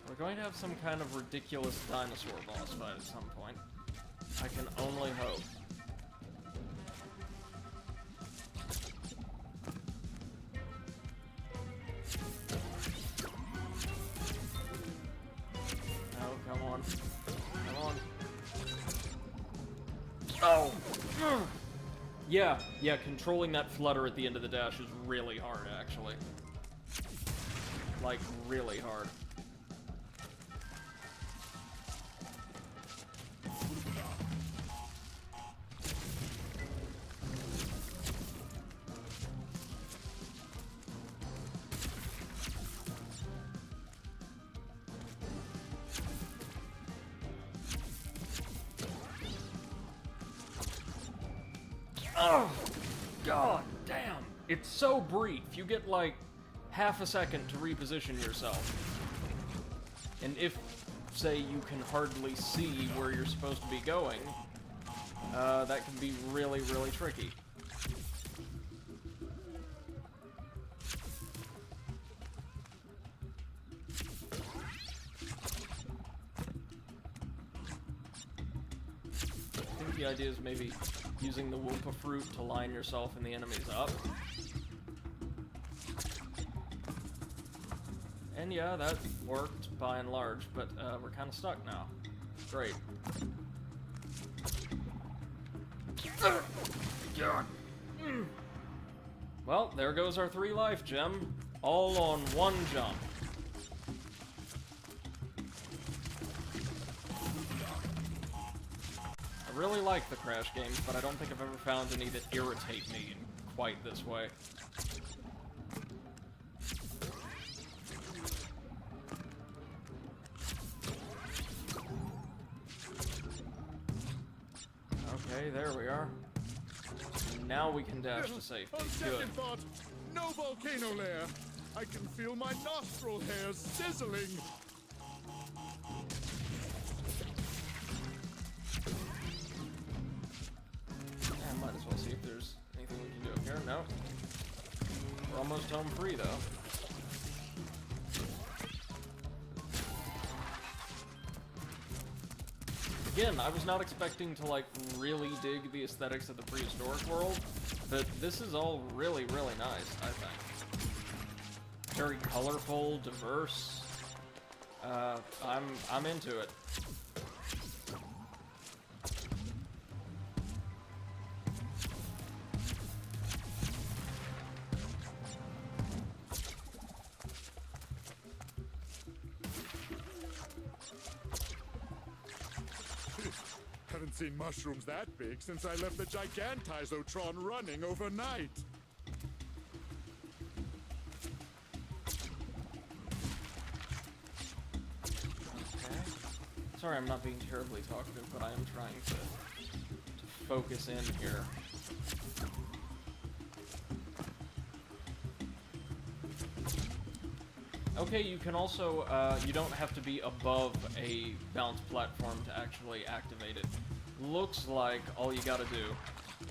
We're going to have some kind of ridiculous dinosaur boss fight at some point. I can only hope. Oh, come on. Come on. Oh! Yeah, controlling that flutter at the end of the dash is really hard, actually. Like, really hard. Oh, god damn. It's so brief. You get like half a second to reposition yourself. And if, say, you can hardly see where you're supposed to be going, that can be really, really tricky. I think the idea is maybe using the Wumpa fruit to line yourself and the enemies up. And yeah, that worked by and large, but we're kind of stuck now. Great. Well, there goes our 3 life gem, all on one jump. I really like the Crash games, but I don't think I've ever found any that irritate me in quite this way. Okay, there we are. Now we can dash to safety.
On
Good.
second thought, no volcano lair. I can feel my nostril hairs sizzling.
Yeah, might as well see if there's anything we can do up here. No. We're almost home free, though. Again, I was not expecting to, like, really dig the aesthetics of the prehistoric world, but this is all really, really nice, I think. Very colorful, diverse. I'm into it.
Haven't seen mushrooms that big since I left the Gigantizotron running overnight.
Okay. Sorry, I'm not being terribly talkative, but I am trying to focus in here. Okay, you can also, you don't have to be above a bounce platform to actually activate it. Looks like all you gotta do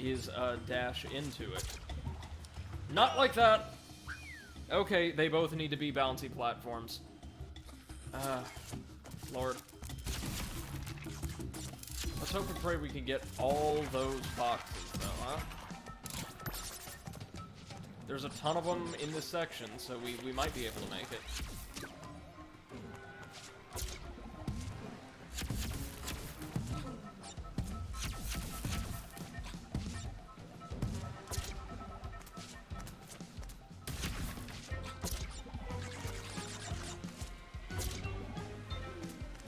is dash into it. Not like that! Okay, they both need to be bouncy platforms. Lord. Let's hope and pray we can get all those boxes, though, huh? There's a ton of them in this section, so we might be able to make it.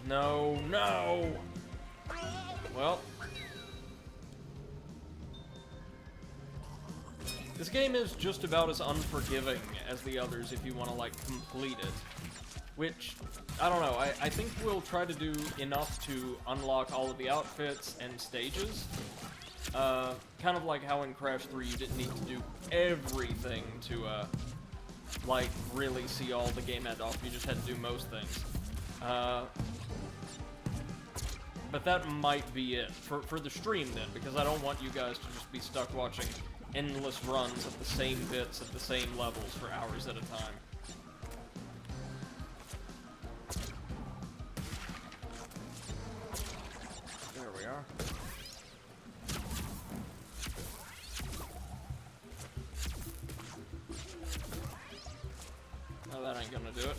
No, no! Well. This game is just about as unforgiving as the others if you want to, like, complete it. Which, I don't know, I think we'll try to do enough to unlock all of the outfits and stages. Kind of like how in Crash 3 you didn't need to do everything to, like, really see all the game end off. You just had to do most things. But that might be it for the stream then, because I don't want you guys to just be stuck watching endless runs of the same bits at the same levels for hours at a time. There we are. No, that ain't gonna do it.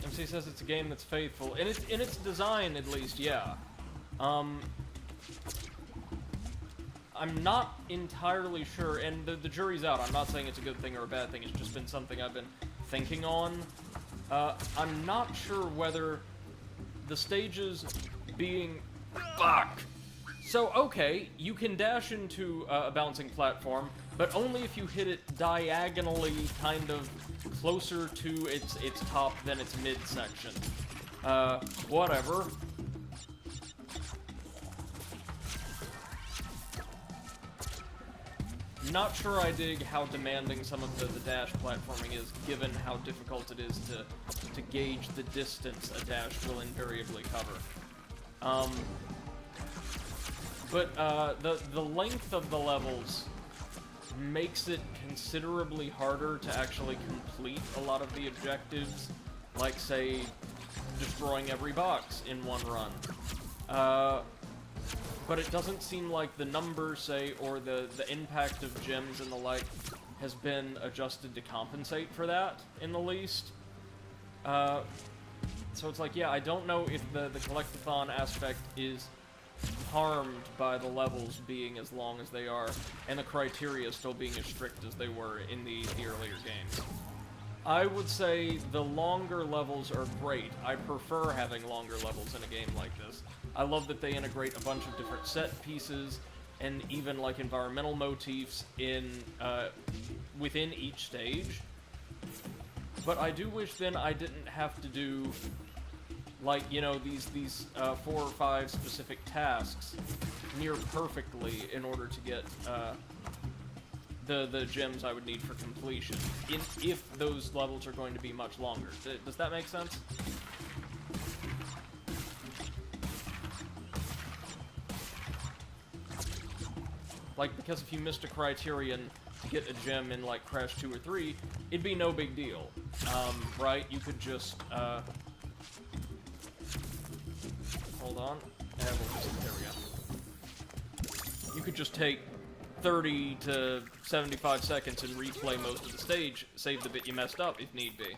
MC says it's a game that's faithful. In its design, at least, yeah. I'm not entirely sure, and the jury's out. I'm not saying it's a good thing or a bad thing. It's just been something I've been thinking on. I'm not sure whether the stages being... Fuck! So, okay, you can dash into a bouncing platform, but only if you hit it diagonally, kind of closer to its top than its midsection. Whatever. Not sure I dig how demanding some of the dash platforming is, given how difficult it is to gauge the distance a dash will invariably cover. But the length of the levels makes it considerably harder to actually complete a lot of the objectives, like, say, destroying every box in one run. But it doesn't seem like the numbers, say, or the impact of gems and the like has been adjusted to compensate for that, in the least. So it's like, yeah, I don't know if the collectathon aspect is harmed by the levels being as long as they are, and the criteria still being as strict as they were in the earlier games. I would say the longer levels are great. I prefer having longer levels in a game like this. I love that they integrate a bunch of different set pieces and even like environmental motifs in within each stage. But I do wish then I didn't have to do, like, you know, these 4 or 5 specific tasks near perfectly in order to get the gems I would need for completion, if those levels are going to be much longer. Does that make sense? Like, because if you missed a criterion to get a gem in, like, Crash 2 or 3, it'd be no big deal, right? You could just, hold on, and we'll just, there we go. You could just take 30 to 75 seconds and replay most of the stage, save the bit you messed up if need be.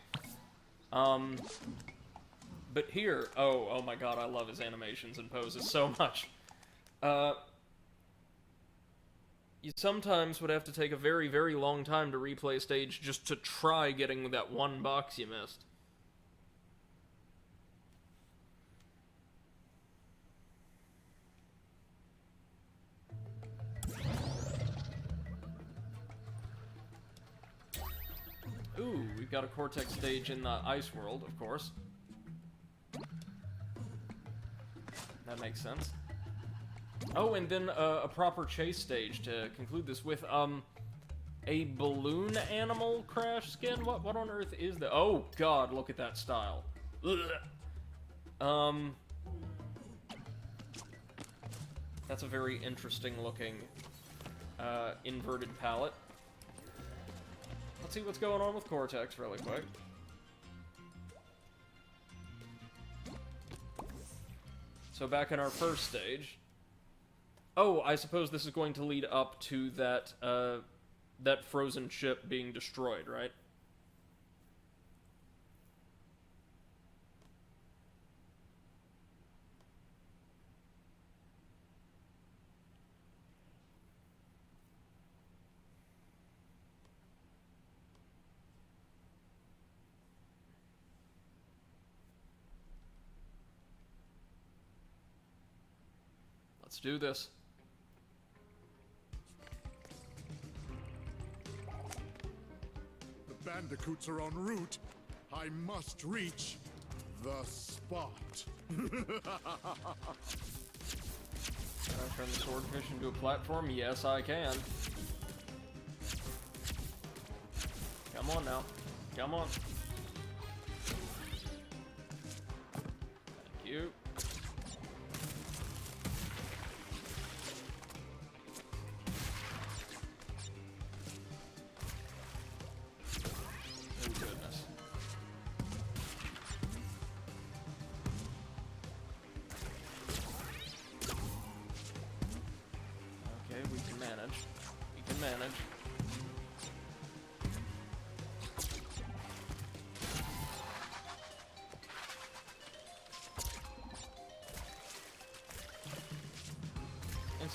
But here, oh my god, I love his animations and poses so much. You sometimes would have to take a very, very long time to replay a stage just to try getting that one box you missed. Ooh, we've got a Cortex stage in the ice world, of course. That makes sense. Oh, and then a proper chase stage to conclude this with, a balloon animal crash skin? What on earth is that? Oh, God, look at that style. Ugh. That's a very interesting looking, inverted palette. Let's see what's going on with Cortex really quick. So back in our first stage. Oh, I suppose this is going to lead up to that, that frozen ship being destroyed, right? Let's do this.
bandicoots are en route, I must reach the spot.
Can I turn the swordfish into a platform? Yes, I can. Come on now. Come on. Thank you. Oh, goodness. Okay, we can manage. We can manage.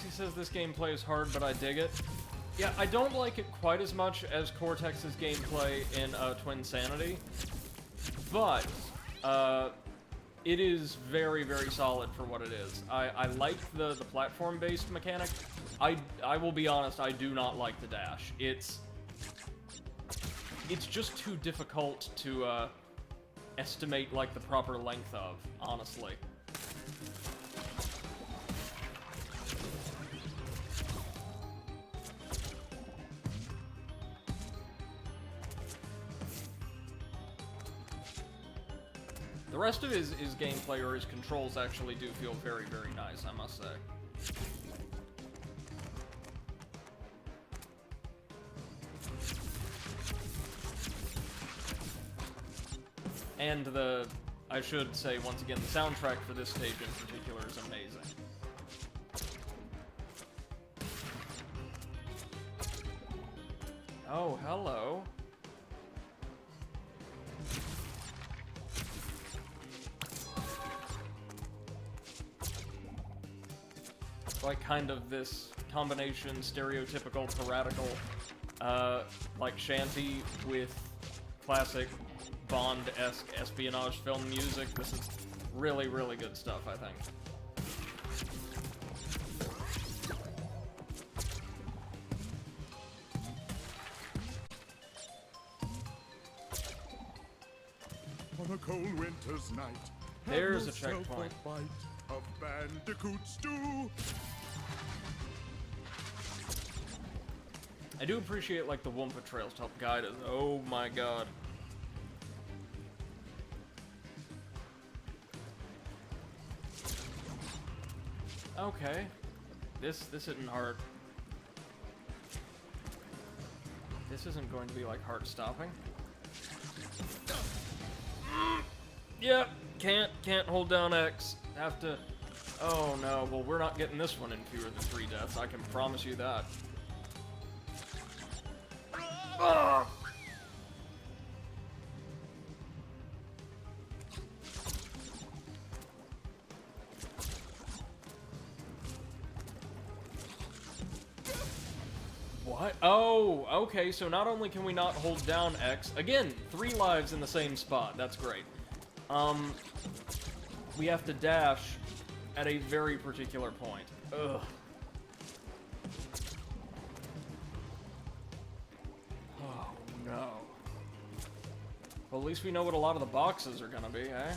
He says this gameplay is hard, but I dig it. Yeah, I don't like it quite as much as Cortex's gameplay in Twin Sanity, but it is very, very solid for what it is. I like the platform-based mechanic. I will be honest, I do not like the dash. It's just too difficult to estimate like the proper length of, honestly. The rest of his gameplay or his controls actually do feel very, very nice, I must say. And I should say once again, the soundtrack for this stage in particular is amazing. Oh, hello. Like kind of this combination, stereotypical, piratical, like shanty with classic Bond-esque espionage film music. This is really, really good stuff, I think.
On a cold winter's night,
There's
have
a
yourself
checkpoint.
A bite of Bandicoot stew.
I do appreciate, like, the Wumpa trails to help guide us. Oh my god. Okay. This isn't hard. This isn't going to be, like, hard stopping. Yep, can't hold down X. Have to... Oh no, well we're not getting this one in fewer than 3 deaths, I can promise you that. Ugh. What? Oh, okay, so not only can we not hold down X, again, 3 lives in the same spot, that's great. We have to dash at a very particular point. Ugh. Oh, no. Well, at least we know what a lot of the boxes are gonna be, eh?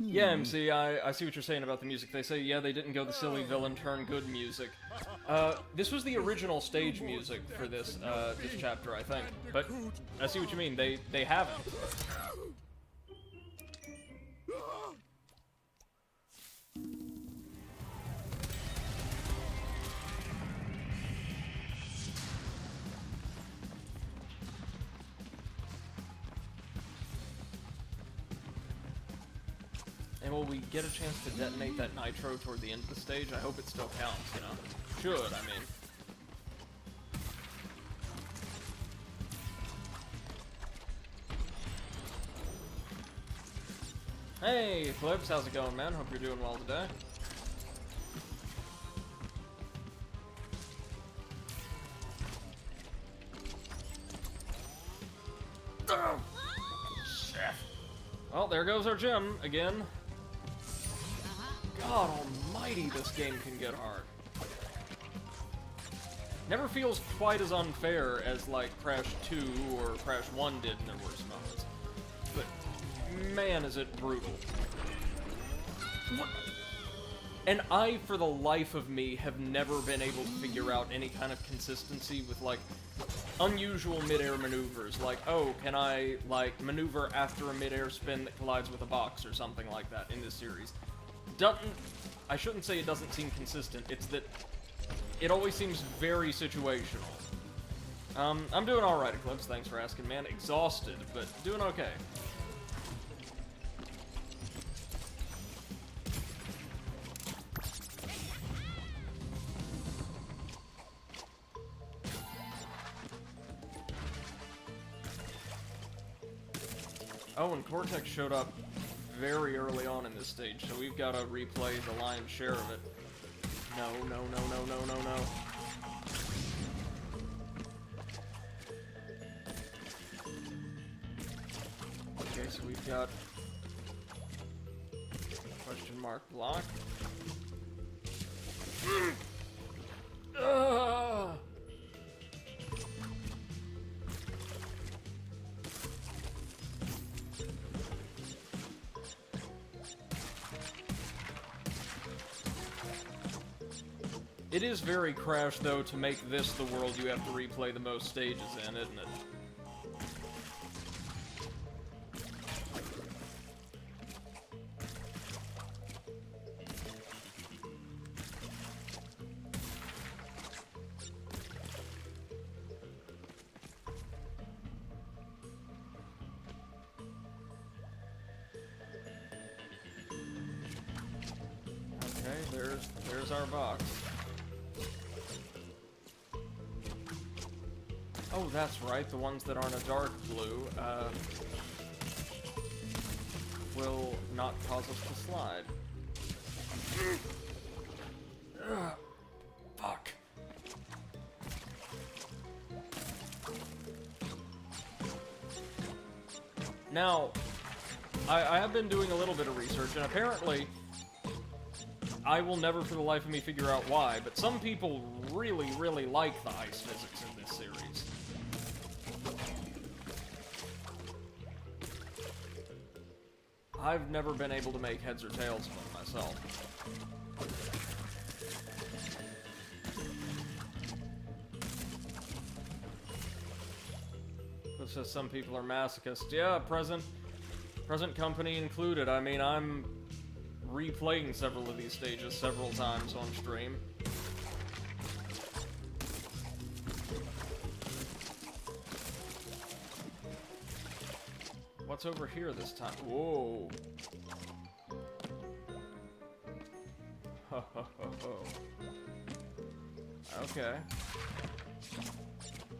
Yeah, MC, I see what you're saying about the music. They say, yeah, they didn't go the silly villain turn good music. This was the original stage music for this, this chapter, I think. But I see what you mean, they haven't. And will we get a chance to detonate that nitro toward the end of the stage? I hope it still counts, you know? Should, I mean. Hey, Flips, how's it going, man? Hope you're doing well today. Oh, shit. Well, there goes our gem, again. God almighty, this game can get hard. Never feels quite as unfair as, like, Crash 2 or Crash 1 did in their worst moments. But, man, is it brutal. What? And I, for the life of me, have never been able to figure out any kind of consistency with, like, unusual mid-air maneuvers. Like, oh, can I, like, maneuver after a mid-air spin that collides with a box or something like that in this series? I shouldn't say it doesn't seem consistent, it's that it always seems very situational. I'm doing alright, Eclipse, thanks for asking, man. Exhausted, but doing okay. Oh, and Cortex showed up very early on in this stage, so we've got to replay the lion's share of it. No, no, no, no, no, no, no. Okay, so we've got question mark block. It is very Crash, though, to make this the world you have to replay the most stages in, isn't it? Okay, there's our box. Oh, that's right, the ones that aren't a dark blue, will not cause us to slide. Fuck. Now, I have been doing a little bit of research, and apparently, I will never for the life of me figure out why, but some people really, really like the ice physics in this series. I've never been able to make heads or tails of them myself. It says some people are masochists. Yeah, present company included. I mean, I'm replaying several of these stages several times on stream. What's over here this time? Whoa. Ho ho ho ho. Okay.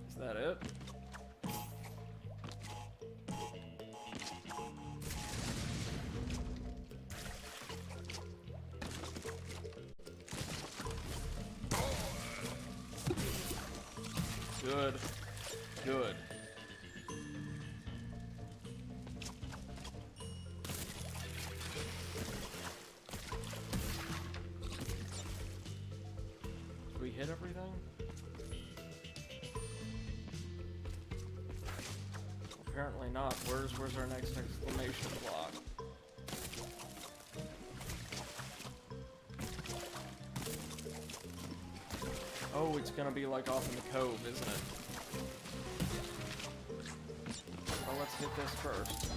Is that it? Good. Good. Did we hit everything? Apparently not. Where's our next exclamation block? Oh, it's gonna be like off in the cove, isn't it? Well, let's hit this first.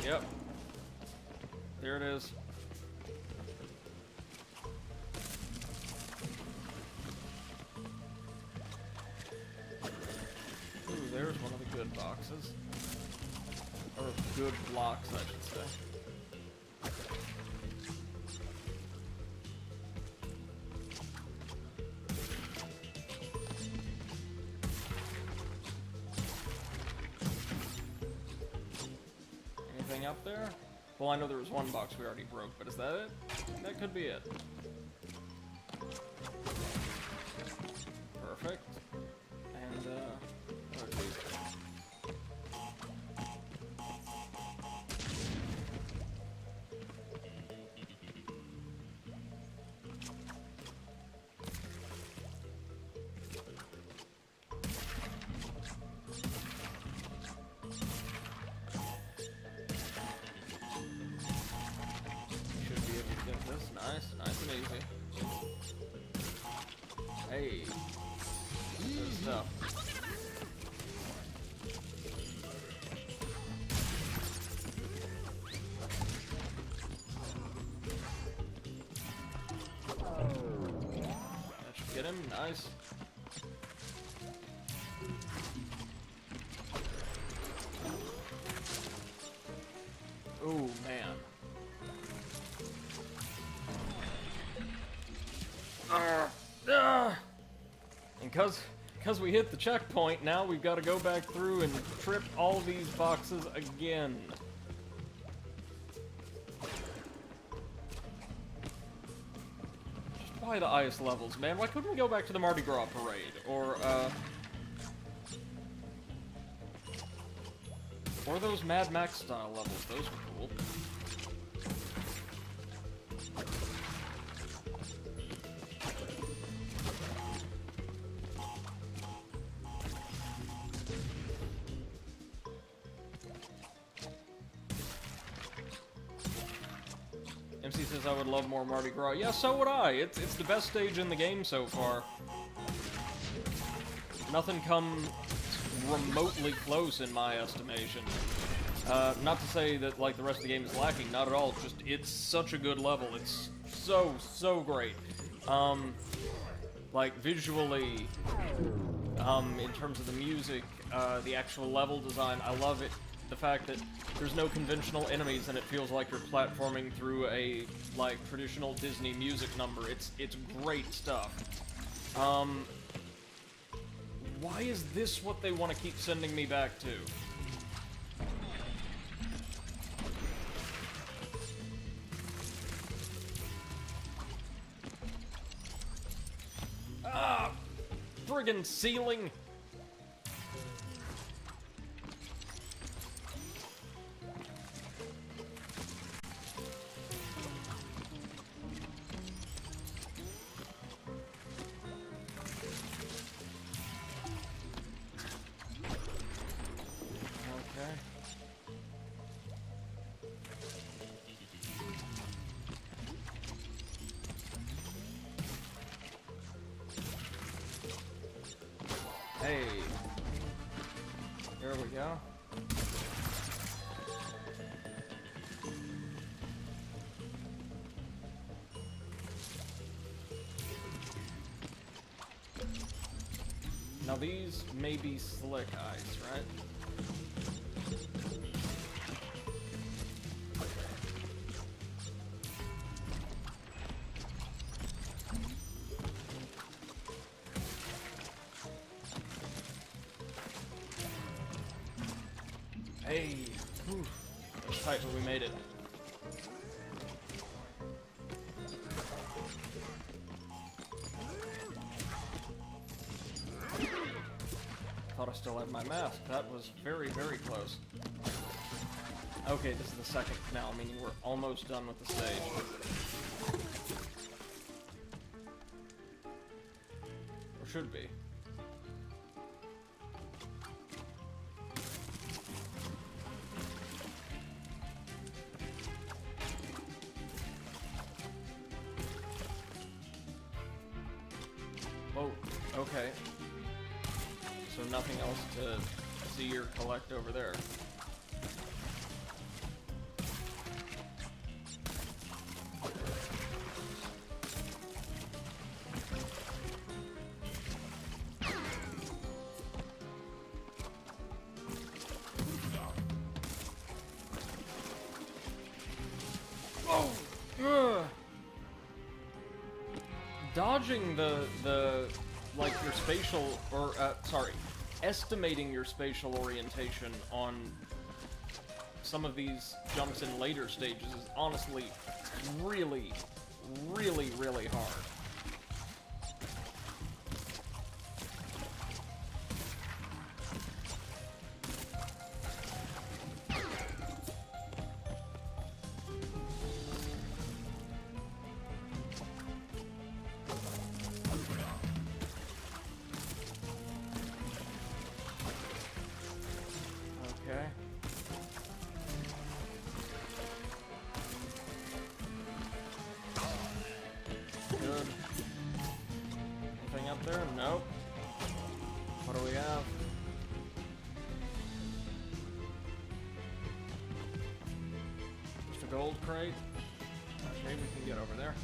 Yep. There it is. Ooh, there's one of the good boxes. Or good blocks, I should say. Anything up there? Well, I know there was one box we already broke, but is that it? That could be it. Perfect. And, oh, geez. Hey. Good stuff. That should get him. Nice. Oh, man. And because we hit the checkpoint, now we've got to go back through and trip all these boxes again. Just why the ice levels, man? Why couldn't we go back to the Mardi Gras parade? Or those Mad Max style levels, those were cool. MC says I would love more Mardi Gras. Yeah, so would I. It's the best stage in the game so far. Nothing comes remotely close in my estimation. Not to say that like the rest of the game is lacking, not at all. Just it's such a good level. It's so great. Like visually, in terms of the music, the actual level design, I love it. The fact that there's no conventional enemies and it feels like you're platforming through a like traditional Disney music number. It's great stuff. Why is this what they want to keep sending me back to? Ah! Friggin' ceiling! Hey, there we go. Now these may be slick ice, right? Hey, whew. That was tight, but we made it. Thought I still had my mask. That was very, very close. Okay, this is the second canal, meaning we're almost done with the stage. Or should be. Oh, okay. So nothing else to see or collect over there. Oh! Ugh. Dodging the like your spatial, or sorry, estimating your spatial orientation on some of these jumps in later stages is honestly really, really, really hard. Okay. Good. Nope. What do we have? Just a gold crate. Okay, we can get over there.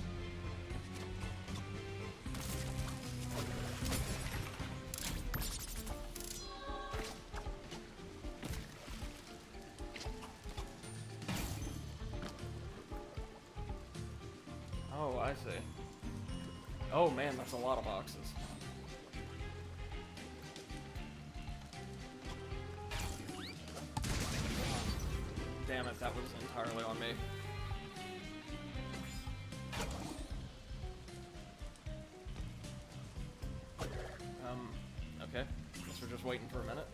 Oh, I see. Oh man, that's a lot of boxes. Damn it, that was entirely on me. Okay. Guess we're just waiting for a minute.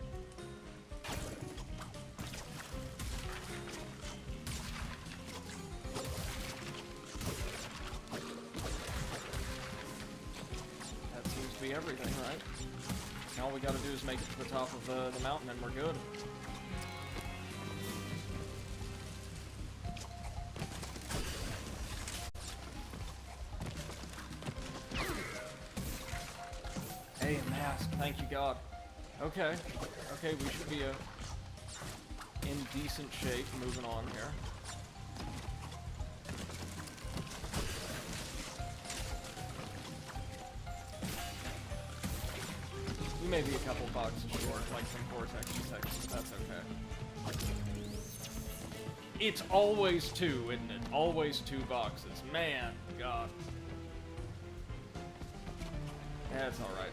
That seems to be everything, right? All we gotta do is make it to the top of the mountain and we're good. Hey, a mask. Thank you, God. Okay. Okay, we should be in decent shape moving on here. We may be a couple boxes short, like some vortex sections, but that's okay. It's always two, isn't it? Always two boxes. Man, God. Yeah, it's alright.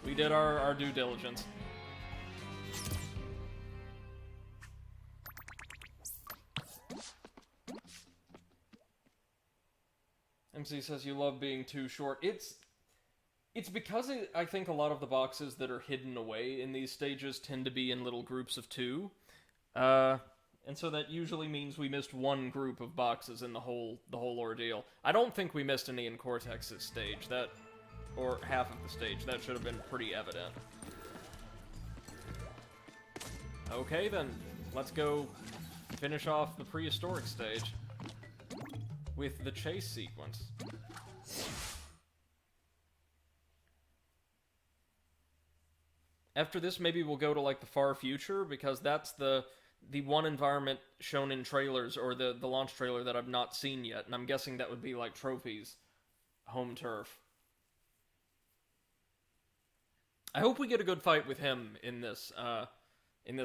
We did our due diligence. MC says you love being too short. It's because I think a lot of the boxes that are hidden away in these stages tend to be in little groups of two. And so that usually means we missed one group of boxes in the whole ordeal. I don't think we missed any in Cortex's stage, or half of the stage. That should have been pretty evident. Okay then, let's go finish off the prehistoric stage with the chase sequence. After this, maybe we'll go to, like, the far future, because that's the one environment shown in trailers, or the launch trailer that I've not seen yet, and I'm guessing that would be, like, Trophy's home turf. I hope we get a good fight with him in this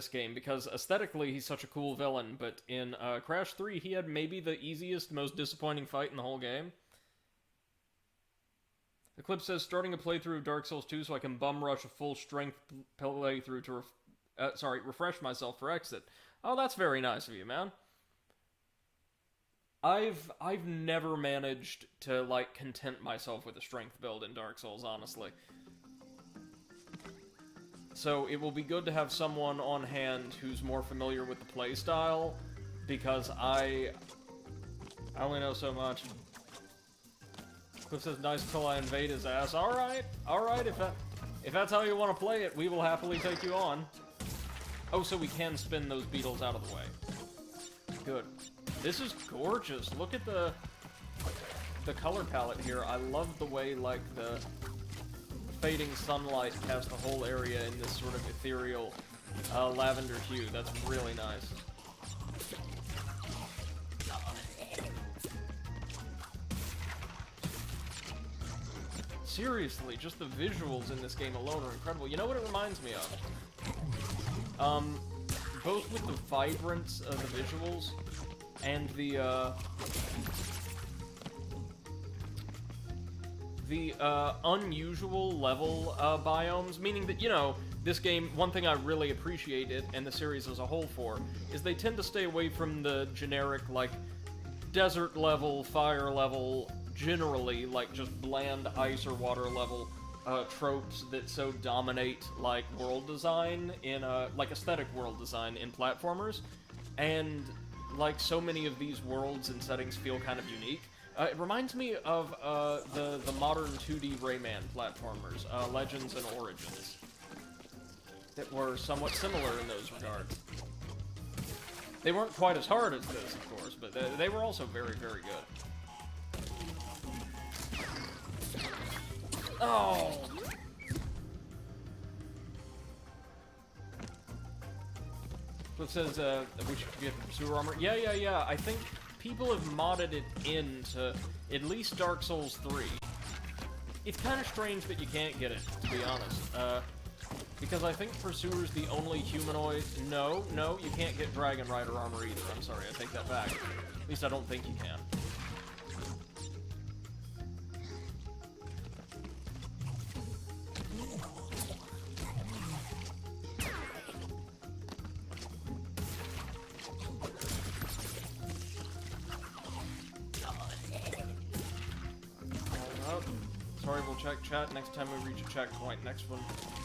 game, because aesthetically he's such a cool villain, but in Crash 3 he had maybe the easiest, most disappointing fight in the whole game. The clip says, starting a playthrough of Dark Souls 2 so I can bum rush a full strength playthrough to refresh myself for exit. Oh, that's very nice of you, man. I've never managed to, like, content myself with a strength build in Dark Souls, honestly. So it will be good to have someone on hand who's more familiar with the playstyle, because I only know so much. Cliff says, nice till I invade his ass. Alright, if that's how you want to play it, we will happily take you on. Oh, so we can spin those beetles out of the way. Good. This is gorgeous. Look at the color palette here. I love the way, like, the fading sunlight casts the whole area in this sort of ethereal lavender hue. That's really nice. Seriously, just the visuals in this game alone are incredible. You know what it reminds me of? Both with the vibrance of the visuals and the unusual level biomes, meaning that, you know, this game, one thing I really appreciate it, and the series as a whole for, is they tend to stay away from the generic, like, desert level, fire level, generally, like, just bland ice or water level tropes that so dominate, like, world design in, like, aesthetic world design in platformers, and, like, so many of these worlds and settings feel kind of unique. It reminds me of the modern 2D Rayman platformers, Legends and Origins, that were somewhat similar in those regards. They weren't quite as hard as this, of course, but they were also very, very good. Oh! So it says, we should get the sewer armor. Yeah. I think people have modded it into at least Dark Souls 3. It's kind of strange that you can't get it, to be honest. Because I think Pursuer's the only humanoid... No, you can't get Dragon Rider armor either. I'm sorry, I take that back. At least I don't think you can. Sorry, we'll check chat next time we reach a checkpoint. Next one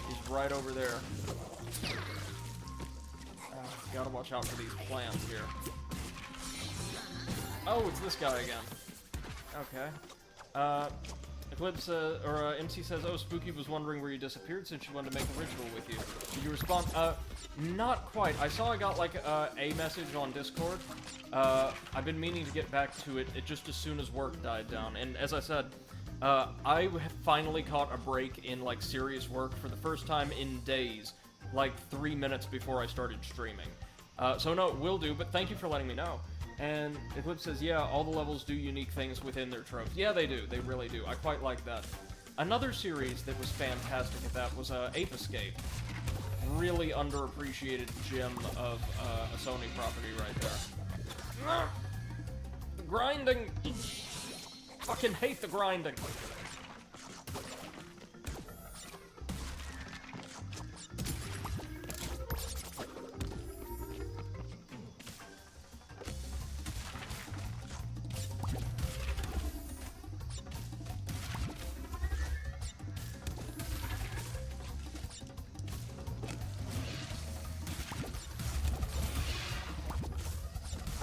is right over there. Gotta watch out for these plants here. Oh, it's this guy again. Okay. Eclipse, MC says, oh, Spooky was wondering where you disappeared since she wanted to make a ritual with you. Did you respond? Not quite. I saw I got, like, a message on Discord. I've been meaning to get back to it just as soon as work died down. And as I said, I finally caught a break in, like, serious work for the first time in days, like 3 minutes before I started streaming. So no, will do, but thank you for letting me know. And Eclipse says, yeah, all the levels do unique things within their tropes. Yeah, they do. They really do. I quite like that. Another series that was fantastic at that was Ape Escape. Really underappreciated gem of a Sony property right there. The grinding! Fucking hate the grinding.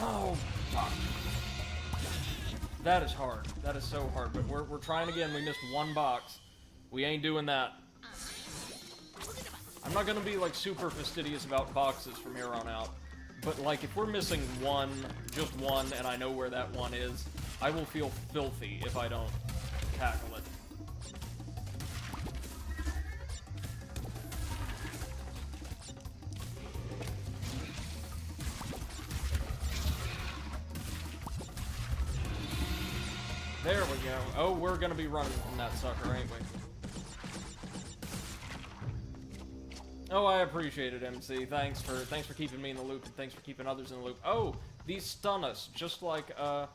Oh, fuck. That is hard. That is so hard, but we're trying again. We missed one box. We ain't doing that. I'm not gonna be, like, super fastidious about boxes from here on out, but, like, if we're missing one, just one, and I know where that one is, I will feel filthy if I don't tackle it. There we go. Oh, we're gonna be running from that sucker, ain't we? Oh, I appreciate it, MC. Thanks for keeping me in the loop, and thanks for keeping others in the loop. Oh, these stun us, just like, I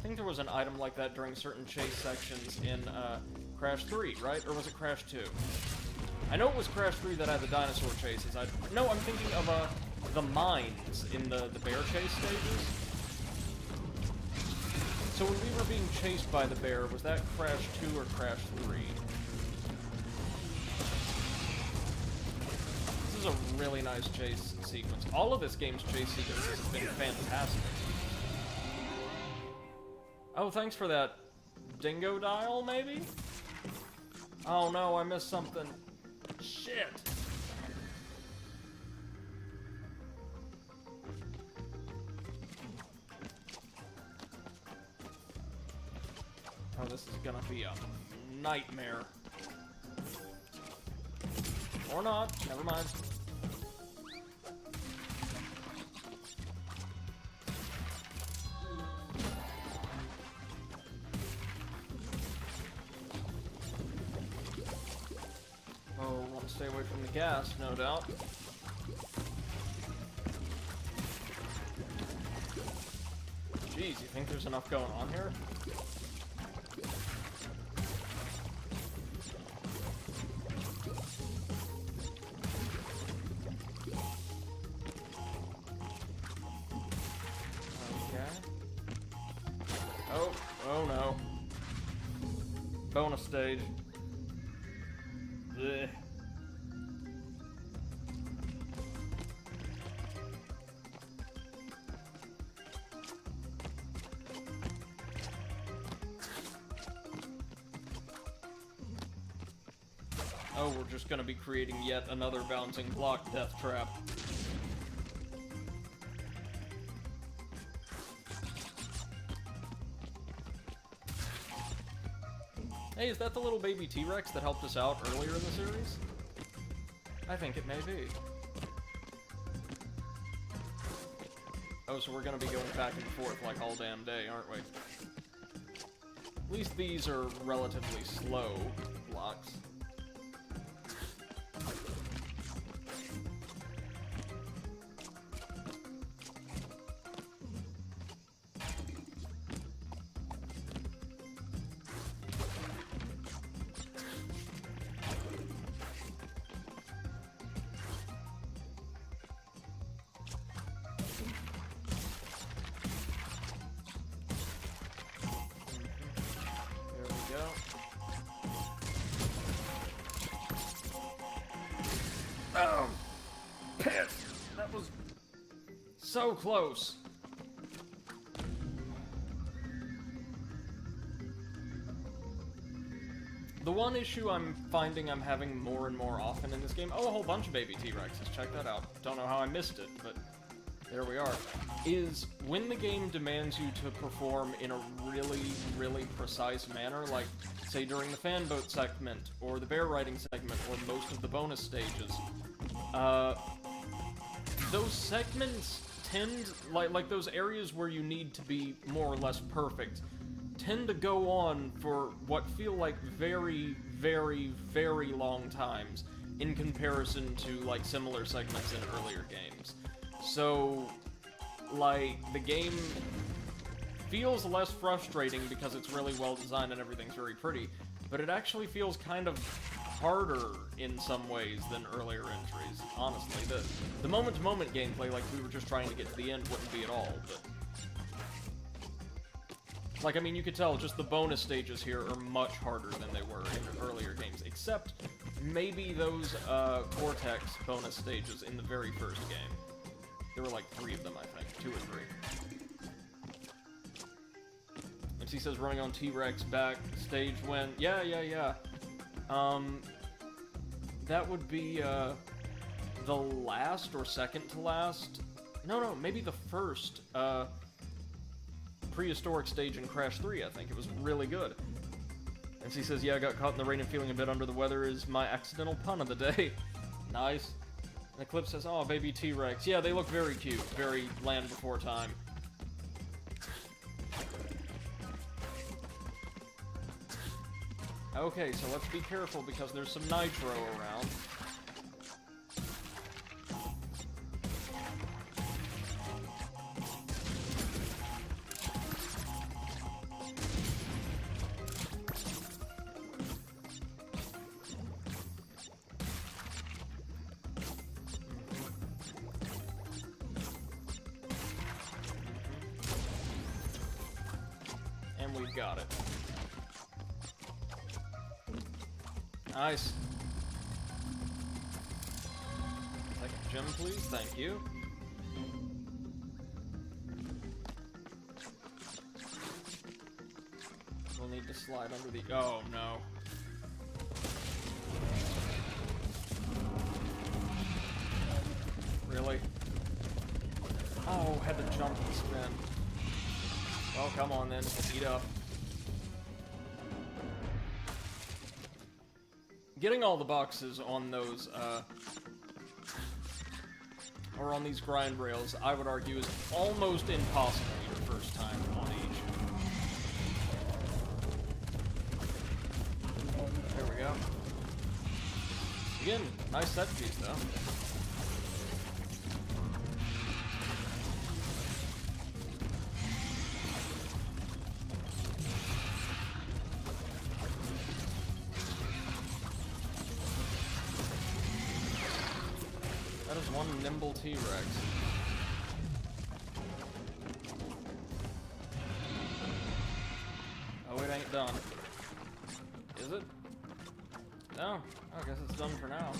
think there was an item like that during certain chase sections in, Crash 3, right? Or was it Crash 2? I know it was Crash 3 that had the dinosaur chases. No, I'm thinking of, the mines in the bear chase stages. So when we were being chased by the bear, was that Crash 2 or Crash 3? This is a really nice chase sequence. All of this game's chase sequences have been fantastic. Oh, thanks for that dingo dial, maybe? Oh no, I missed something. Shit! Oh, this is gonna be a nightmare. Or not, never mind. Oh, want to stay away from the gas, no doubt. Jeez, you think there's enough going on here? Oh no. Bonus stage. Blech. Oh, we're just gonna be creating yet another bouncing block death trap. Hey, is that the little baby T-Rex that helped us out earlier in the series? I think it may be. Oh, so we're gonna be going back and forth like all damn day, aren't we? At least these are relatively slow blocks. Oh! Piss! That was so close. The one issue I'm finding I'm having more and more often in this game, oh, a whole bunch of baby T-Rexes, check that out. Don't know how I missed it, but there we are, is when the game demands you to perform in a really, really precise manner, like, say, during the fan boat segment, or the bear riding segment, or most of the bonus stages, those segments tend, like those areas where you need to be more or less perfect, tend to go on for what feel like very, very, very long times in comparison to, like, similar segments in earlier games. So, like, the game feels less frustrating because it's really well designed and everything's very pretty, but it actually feels kind of harder in some ways than earlier entries, honestly. The moment-to-moment gameplay, like we were just trying to get to the end, wouldn't be at all, but... Like, I mean, you could tell just the bonus stages here are much harder than they were in earlier games, except maybe those, Cortex bonus stages in the very first game. There were like 3 of them, I think. 2 or 3. MC says running on T-Rex backstage when... Yeah. That would be, the last or second to last... No, maybe the first, prehistoric stage in Crash 3, I think. It was really good. MC says, yeah, I got caught in the rain and feeling a bit under the weather is my accidental pun of the day. Nice. And Eclipse says, oh, baby T-Rex. Yeah, they look very cute. Very Land Before Time. Okay, so let's be careful because there's some nitro around. And we've got it. Nice. Second gem, please. Thank you. We'll need to slide under the... Oh, no. Really? Oh, had to jump and spin. Well, come on then. Eat up. Getting all the boxes on those, or on these grind rails, I would argue is almost impossible your first time on each. There we go. Again, nice set piece, though. That is one nimble T-Rex. Oh, it ain't done. Is it? No. I guess it's done for now.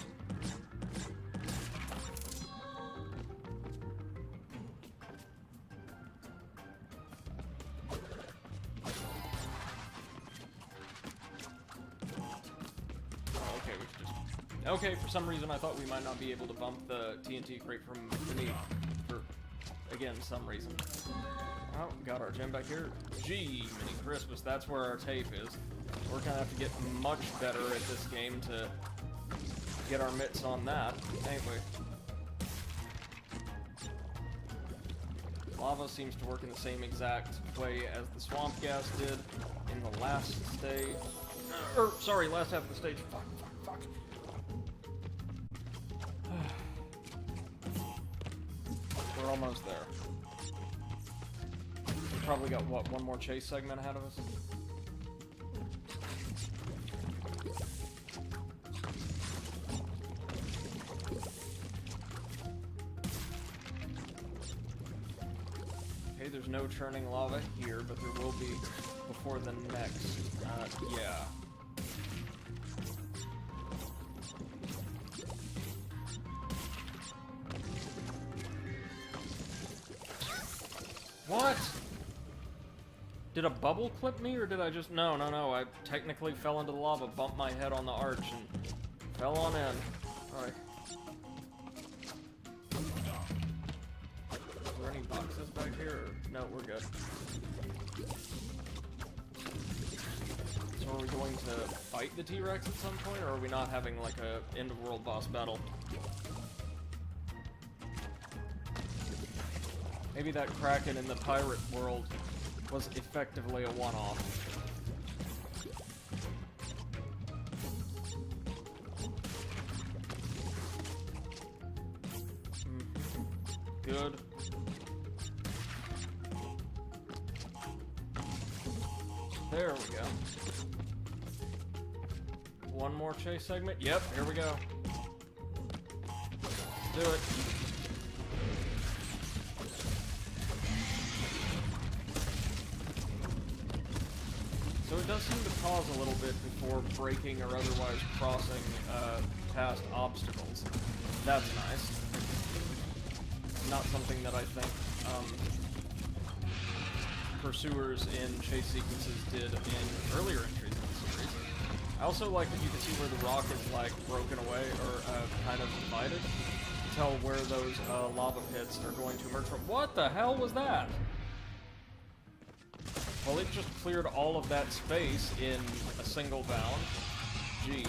Okay, for some reason I thought we might not be able to bump the TNT crate from beneath. For, again, some reason. Oh, got our gem back here. Gee, Mini Christmas, that's where our tape is. We're gonna have to get much better at this game to get our mitts on that, ain't we? Lava seems to work in the same exact way as the swamp gas did in the last stage. Sorry, last half of the stage. Fuck. We're almost there. We probably got, what, one more chase segment ahead of us? Okay, there's no churning lava here, but there will be before the next, yeah. What? Did a bubble clip me, or did I just... No, I technically fell into the lava, bumped my head on the arch, and fell on in. Alright. Is there any boxes back here? Or... No, we're good. So are we going to fight the T-Rex at some point, or are we not having, like, a end-of-world boss battle? Maybe that Kraken in the pirate world was effectively a one-off. Good. There we go. One more chase segment. Yep, here we go. Let's do it. So it does seem to pause a little bit before breaking or otherwise crossing past obstacles. That's nice. Not something that I think pursuers in chase sequences did in earlier entries in the series. I also like that you can see where the rock is like broken away or kind of divided. Tell where those lava pits are going to emerge from. What the hell was that? Well, it just cleared all of that space in a single bound. Jeez.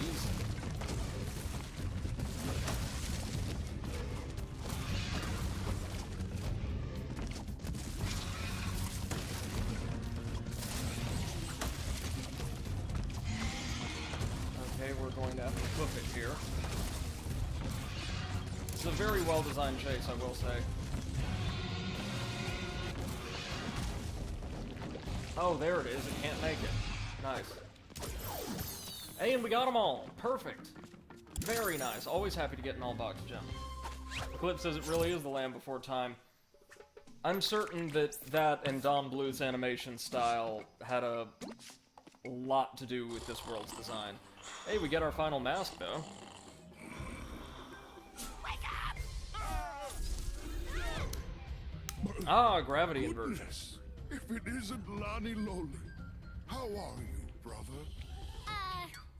Okay, we're going to have to hoof it here. It's a very well-designed chase, I will say. Oh, there it is. It can't make it. Nice. Hey, and we got them all. Perfect. Very nice. Always happy to get an all-box gem. Clip says it really is the Land Before Time. I'm certain that that and Don Bluth's animation style had a lot to do with this world's design. Hey, we get our final mask, though.
Wake up!
Ah, gravity inversion.
Goodness. If it isn't Lani Loli. How are you, brother?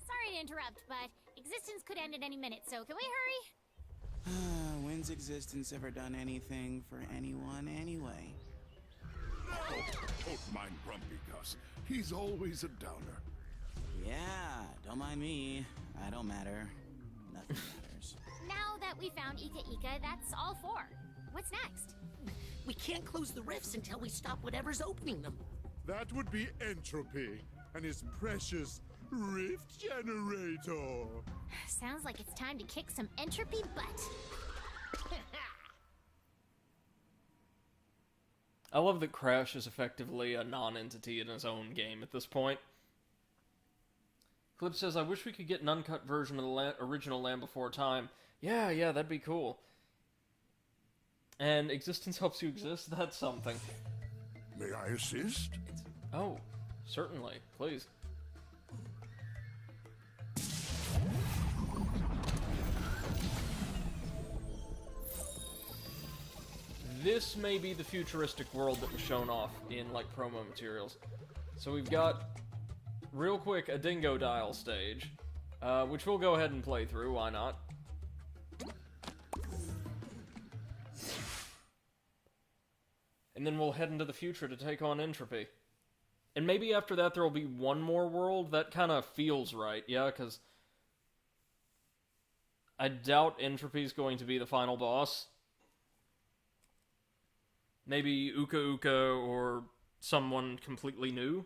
Sorry to interrupt, but existence could end at any minute, so can we hurry?
When's existence ever done anything for anyone anyway?
Don't mind Grumpy Gus. He's always a downer.
Yeah, don't mind me. I don't matter. Nothing matters.
Now that we found Ika Ika, that's all four. What's next?
We can't close the rifts until we stop whatever's opening them.
That would be Entropy and his precious rift generator.
Sounds like it's time to kick some entropy butt.
I love that Crash is effectively a non-entity in his own game at this point. Clip says, I wish we could get an uncut version of the original Land Before Time. Yeah, that'd be cool. And existence helps you exist? That's something.
May I assist?
Oh, certainly. Please. This may be the futuristic world that was shown off in, like, promo materials. So we've got, real quick, a Dingo Dial stage, which we'll go ahead and play through, why not? And then we'll head into the future to take on Entropy. And maybe after that there will be one more world. That kind of feels right, yeah, because I doubt Entropy's going to be the final boss. Maybe Uka Uka or someone completely new.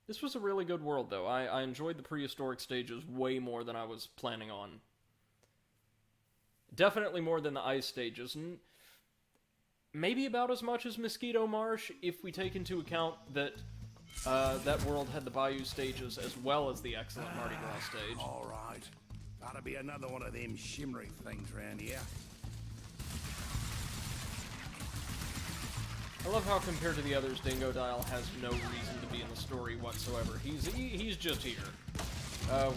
This was a really good world, though. I enjoyed the prehistoric stages way more than I was planning on. Definitely more than the ice stages, and maybe about as much as Mosquito Marsh, if we take into account that that world had the Bayou stages as well as the excellent Mardi Gras stage.
All right. Gotta be another one of them shimmery things around here.
I love how, compared to the others, Dingo Dial has no reason to be in the story whatsoever. He's just here.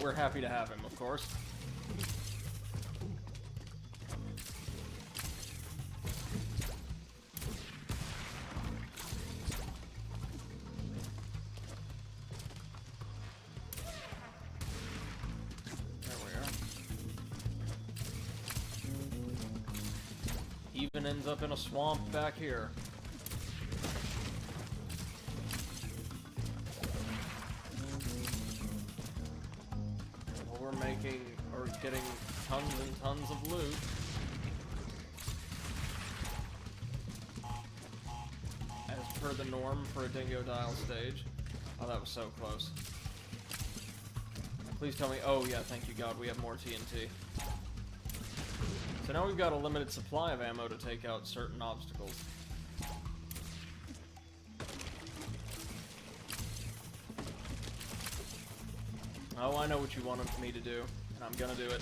We're happy to have him, of course. There we are. Even ends up in a swamp back here. Getting tons and tons of loot. As per the norm for a Dingo Dial stage. Oh, that was so close. Please tell me. Oh, yeah, thank you, God, we have more TNT. So now we've got a limited supply of ammo to take out certain obstacles. Oh, I know what you wanted me to do. And I'm gonna do it.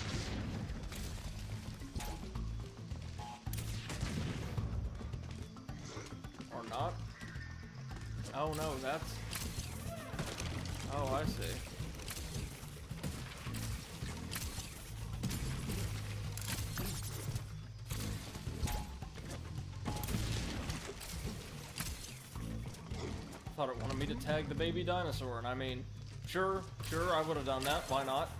Or not. Oh no, that's... Oh, I see. Thought it wanted me to tag the baby dinosaur, and I mean, sure, I would have done that, why not?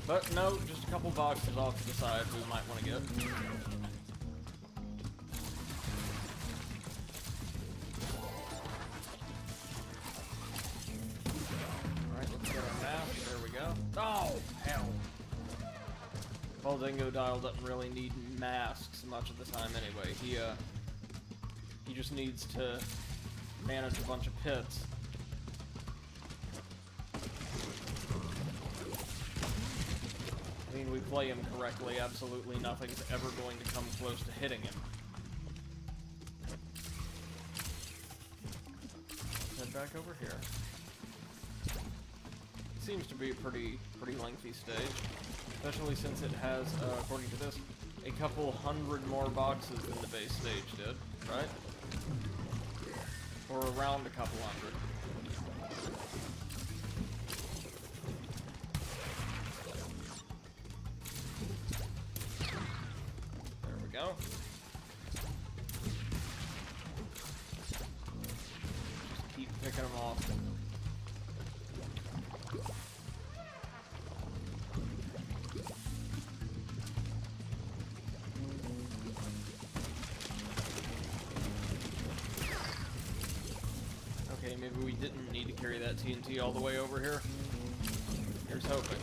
But no, just a couple boxes off to the side we might want to get. Alright, let's get our map. There we go. Oh, hell! Well, Dingo Dial doesn't really need masks much of the time anyway. He just needs to manage a bunch of pits. I mean, we play him correctly, absolutely nothing's ever going to come close to hitting him. Head back over here. It seems to be a pretty lengthy stage, especially since it has, according to this, a couple hundred more boxes than the base stage did, right? Or around a couple hundred. Go. Just keep picking them off. Okay, maybe we didn't need to carry that TNT all the way over here. Here's hoping.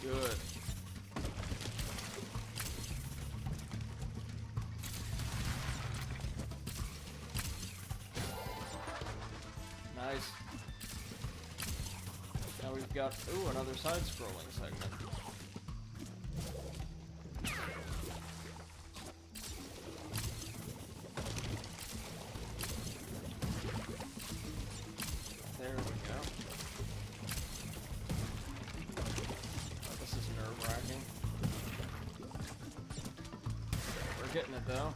Good. Nice. Now we've got, ooh, another side-scrolling segment. There we go. Nerve-wracking. We're getting it though.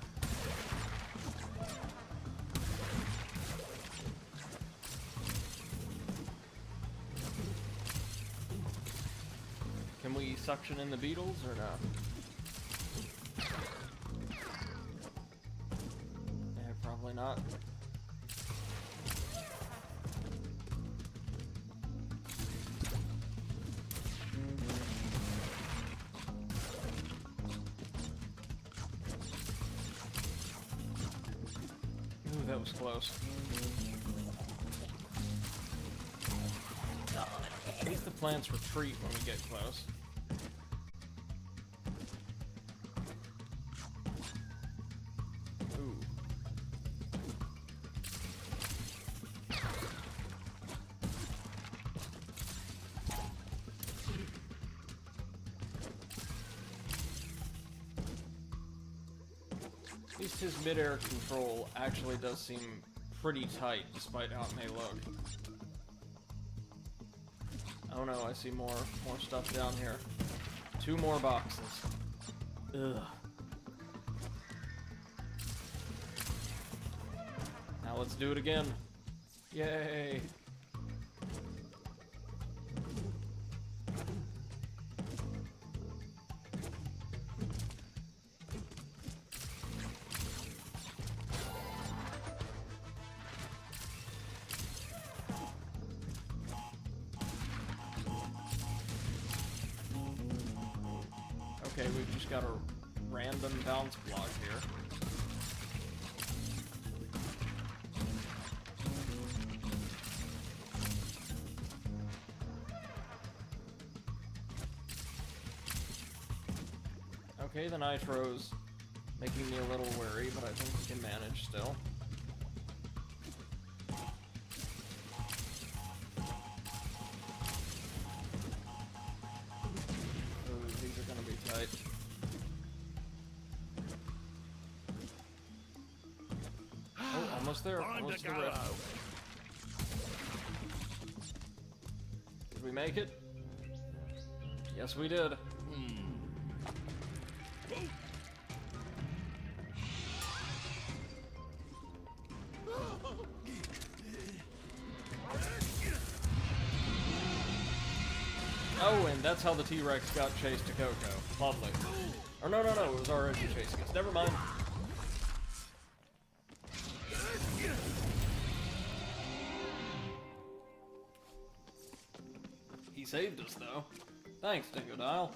Can we suction in the beetles or no? Ooh, that was close. At least the plants retreat when we get close. Ooh. At least his mid-air control actually does seem pretty tight, despite how it may look. Oh no, I see more stuff down here. 2 more boxes. Ugh. Now let's do it again. Yay! Okay, we've just got a random bounce block here. Okay, the nitro's making me a little wary, but I think we can manage still. These are gonna be tight. Oh, almost there. Almost to the rift. Did we make it? Yes, we did. Oh, and that's how the T-Rex got chased to Coco. Lovely. Or no, it was already chasing us. Never mind. He saved us, though. Thanks, Dingodile.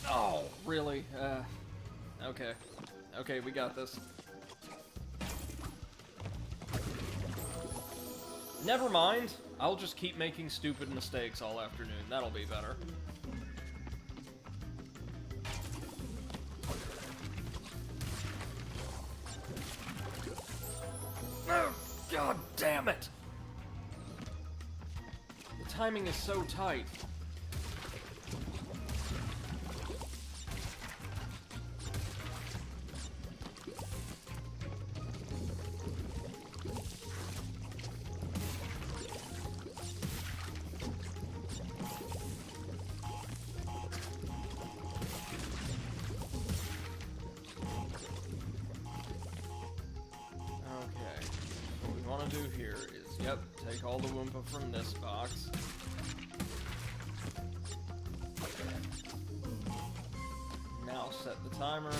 Oh, really? Okay. Okay, we got this. Never mind. I'll just keep making stupid mistakes all afternoon. That'll be better. Oh, God damn it! The timing is so tight. Do here is, yep, take all the Wumpa from this box. Now set the timer.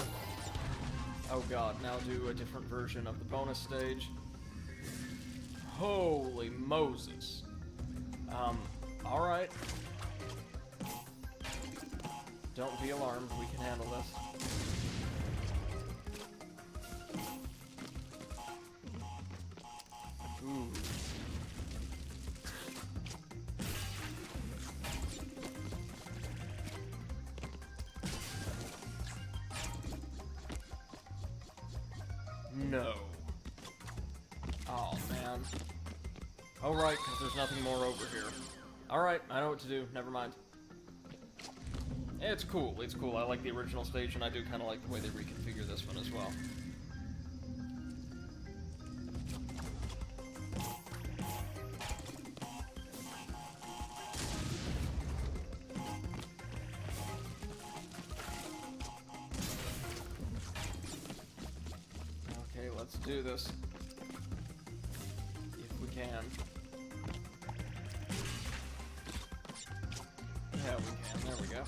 Oh god, now do a different version of the bonus stage. Holy Moses. Alright. Don't be alarmed, we can handle this. Ooh. No. Oh, man. Oh, right, because there's nothing more over here. Alright, I know what to do. Never mind. It's cool. It's cool. I like the original stage, and I do kind of like the way they reconfigure this one as well. Let's do this. If we can. we can. There we go.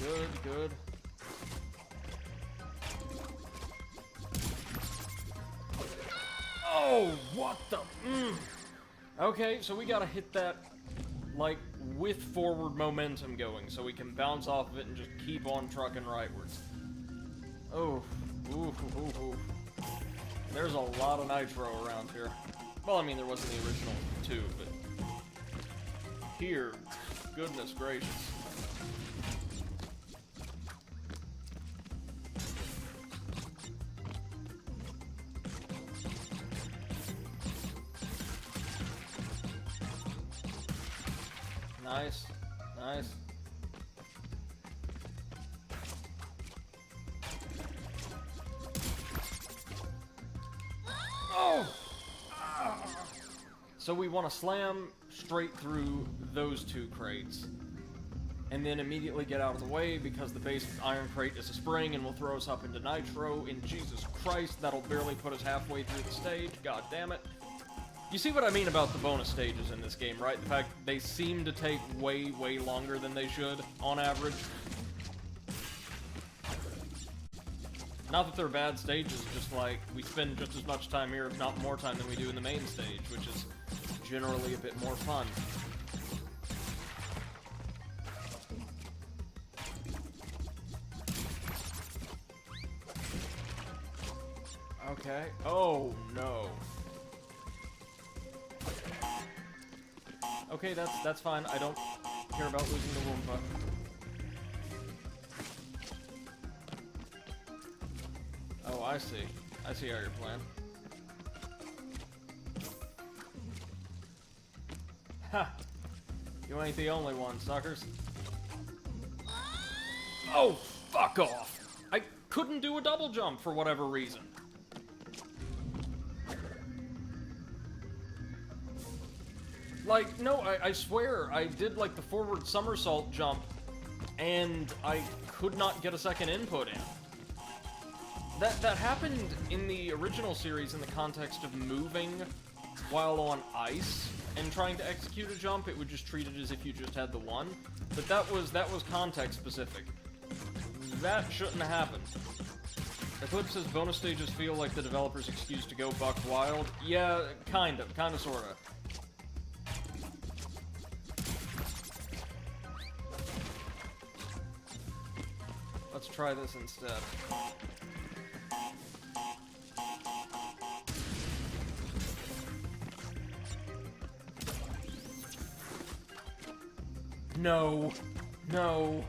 Good, good. Oh, what the? Okay, so we gotta hit that, like, with forward momentum going, so we can bounce off of it and just keep on trucking rightwards. Oh, ooh. There's a lot of nitro around here. Well, I mean, there was in the original, too, but here, goodness gracious. Nice, nice. Oh! So we want to slam straight through those two crates. And then immediately get out of the way because the base iron crate is a spring and will throw us up into nitro. In Jesus Christ, that'll barely put us halfway through the stage. God damn it. You see what I mean about the bonus stages in this game, right? The fact they seem to take way, way longer than they should, on average. Not that they're bad stages, just like, we spend just as much time here, if not more time, than we do in the main stage, which is generally a bit more fun. Okay. Oh, no. Okay, that's fine. I don't care about losing the Roomba. Oh, I see. I see how you're playing. Ha! You ain't the only one, suckers. Oh, fuck off! I couldn't do a double jump for whatever reason. Like, no, I swear, I did, like, the forward somersault jump, and I could not get a second input in. That happened in the original series in the context of moving while on ice and trying to execute a jump. It would just treat it as if you just had the one. But that was context specific. That shouldn't have happened. Eclipse says bonus stages feel like the developer's excuse to go buck wild. Yeah, kinda, sorta. Let's try this instead. No. No.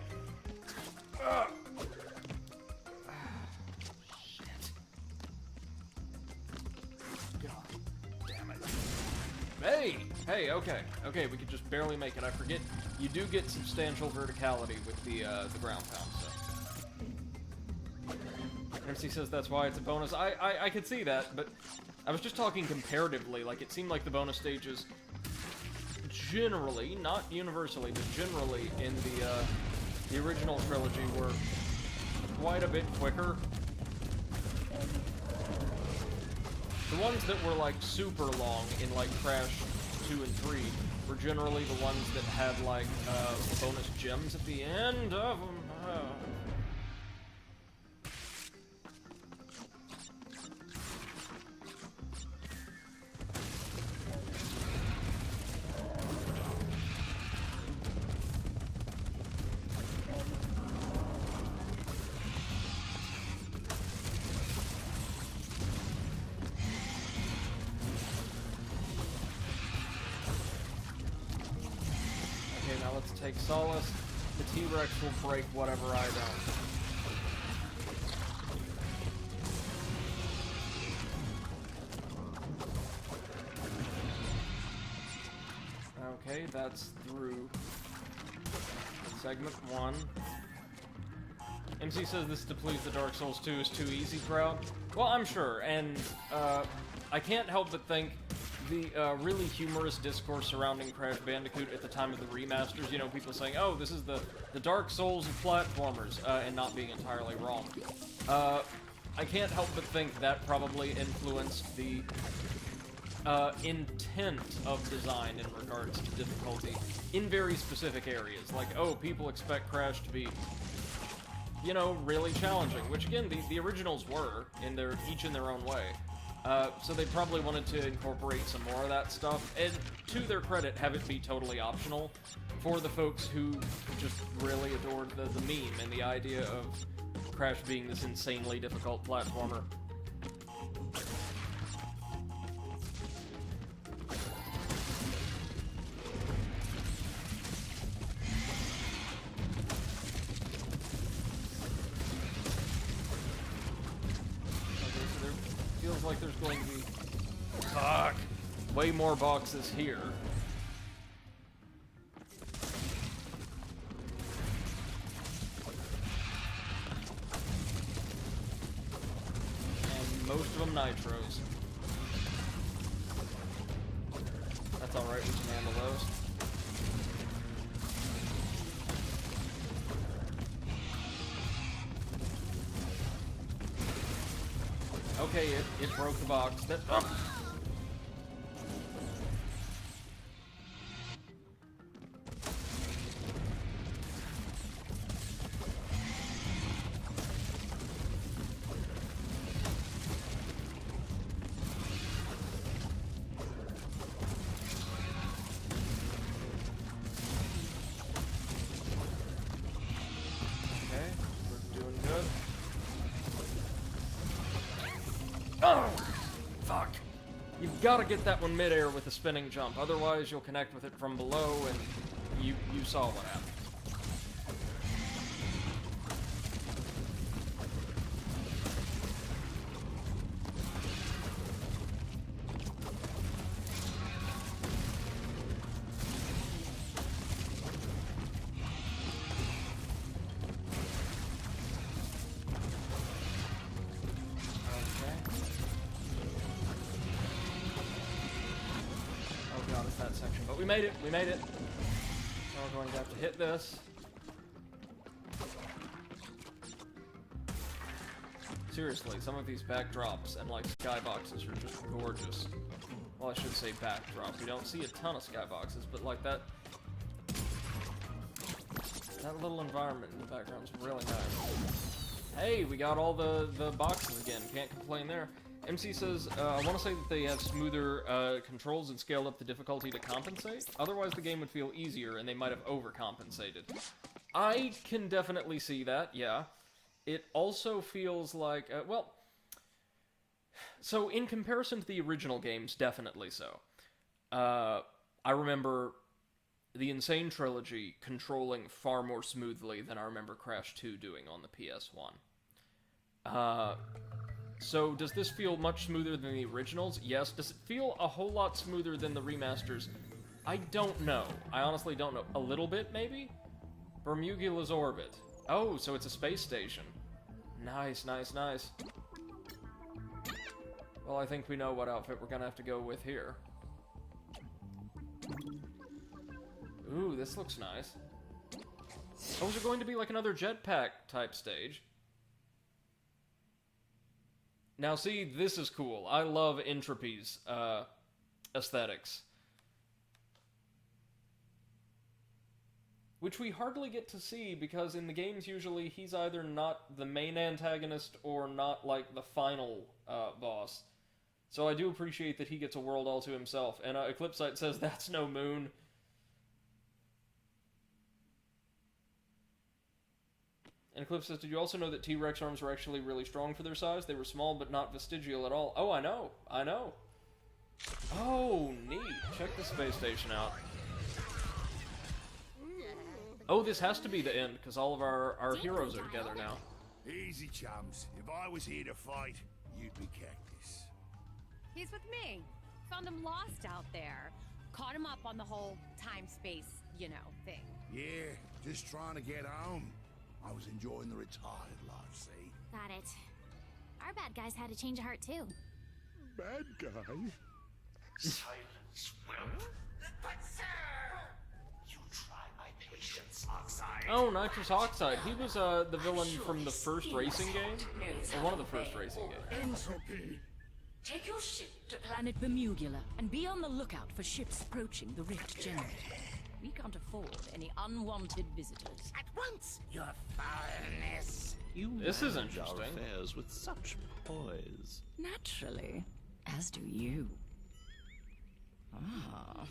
Shit. God damn it. Hey! Hey, okay. Okay, we could just barely make it. I forget you do get substantial verticality with the ground pound, so. MC says that's why it's a bonus. I could see that, but I was just talking comparatively. Like, it seemed like the bonus stages generally, not universally, but generally in the original trilogy were quite a bit quicker. The ones that were, like, super long in, like, Crash 2 and 3 were generally the ones that had, like, bonus gems at the end of them. Take solace. The T-Rex will break whatever I don't. Okay, that's through segment 1. MC says this to please the Dark Souls 2 is too easy crowd. Well, I'm sure, and I can't help but think the really humorous discourse surrounding Crash Bandicoot at the time of the remasters, you know, people saying, oh, this is the Dark Souls of platformers, and not being entirely wrong. I can't help but think that probably influenced the intent of design in regards to difficulty in very specific areas. Like, oh, people expect Crash to be, you know, really challenging, which again, the originals were, each in their own way. So they probably wanted to incorporate some more of that stuff, and to their credit, have it be totally optional for the folks who just really adored the meme and the idea of Crash being this insanely difficult platformer. Feels like there's going to be way more boxes here. And most of them nitros. That's alright, we can handle those. Okay, it broke the box. That. Okay, we're doing good. Oh, fuck. You've got to get that one midair with a spinning jump, otherwise you'll connect with it from below, and you saw what happened. That section, but we made it, we made it. Now we're going to have to hit this. Seriously, some of these backdrops and like skyboxes are just gorgeous. Well, I should say backdrop. We don't see a ton of skyboxes, but like that little environment in the background is really nice. Hey, we got all the boxes again. Can't complain there. MC says, I want to say that they have smoother controls and scaled up the difficulty to compensate. Otherwise, the game would feel easier, and they might have overcompensated. I can definitely see that, yeah. It also feels like, well... So, in comparison to the original games, definitely so. I remember the Insane Trilogy controlling far more smoothly than I remember Crash 2 doing on the PS1. So, does this feel much smoother than the originals? Yes. Does it feel a whole lot smoother than the remasters? I don't know. I honestly don't know. A little bit, maybe? Bermugula's Orbit. Oh, so it's a space station. Nice, nice, nice. Well, I think we know what outfit we're gonna have to go with here. Ooh, this looks nice. Oh, is it going to be like another jetpack type stage? Now see, this is cool. I love Entropy's aesthetics. Which we hardly get to see, because in the games usually he's either not the main antagonist or not, like, the final boss. So I do appreciate that he gets a world all to himself. And Eclipsite says, that's no moon. And Eclipse says, did you also know that T-Rex arms were actually really strong for their size? They were small but not vestigial at all. Oh, I know. I know. Oh, neat. Check the space station out. Oh, this has to be the end, because all of our heroes are together now.
Easy, chums. If I was here to fight, you'd be Cactus.
He's with me. Found him lost out there. Caught him up on the whole time-space, you know, thing.
Yeah, just trying to get home. I was enjoying the retired life, see?
Got it. Our bad guys had to change a heart too.
Bad guy?
Silence, whelp. But sir, you try my patience, Oxide.
Oh, Nitrous Oxide. He was the villain from the first racing game? Or one of the first racing games.
Entropy!
Take your ship to planet Bermugula and be on the lookout for ships approaching the Rift Generator. We can't afford any unwanted visitors.
At once, your foulness.
You
This is
manage our
interesting.
affairs with such poise.
Naturally, as do you. Ah.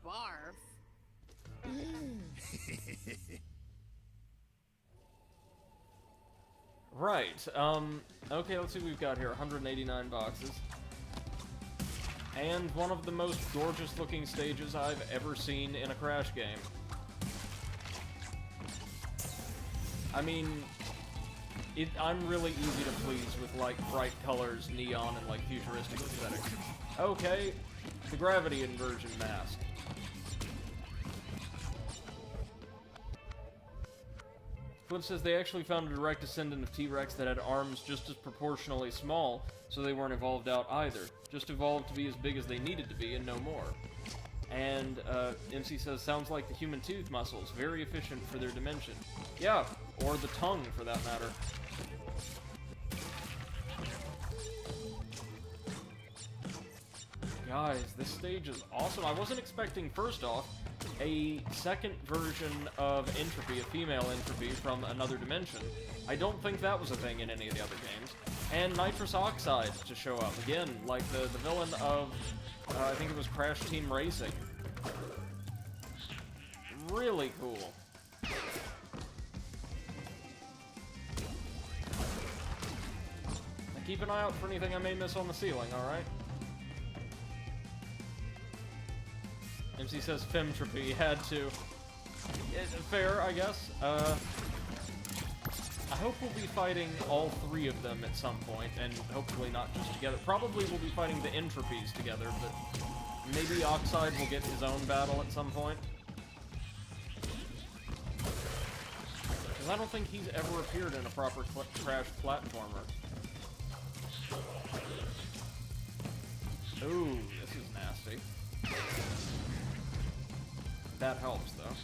Barf.
Right, okay, let's see what we've got here. 189 boxes. And one of the most gorgeous looking stages I've ever seen in a Crash game. I mean, I'm really easy to please with, like, bright colors, neon, and, like, futuristic aesthetics. Okay, the gravity inversion mask. Flip says they actually found a direct descendant of T-Rex that had arms just as proportionally small, so they weren't evolved out either. Just evolved to be as big as they needed to be and no more. And, MC says, sounds like the human tooth muscles, very efficient for their dimension. Yeah, or the tongue, for that matter. Guys, this stage is awesome. I wasn't expecting, first off, a second version of Entropy, a female Entropy from another dimension. I don't think that was a thing in any of the other games. And Nitrous Oxide to show up, again, like the villain of, I think it was Crash Team Racing. Really cool. Now keep an eye out for anything I may miss on the ceiling, alright? MC says Femtropy had to. Fair, I guess. I hope we'll be fighting all three of them at some point, and hopefully not just together. Probably we'll be fighting the Entropies together, but maybe Oxide will get his own battle at some point. Because I don't think he's ever appeared in a proper Crash platformer. Ooh, this is nasty. That helps, though.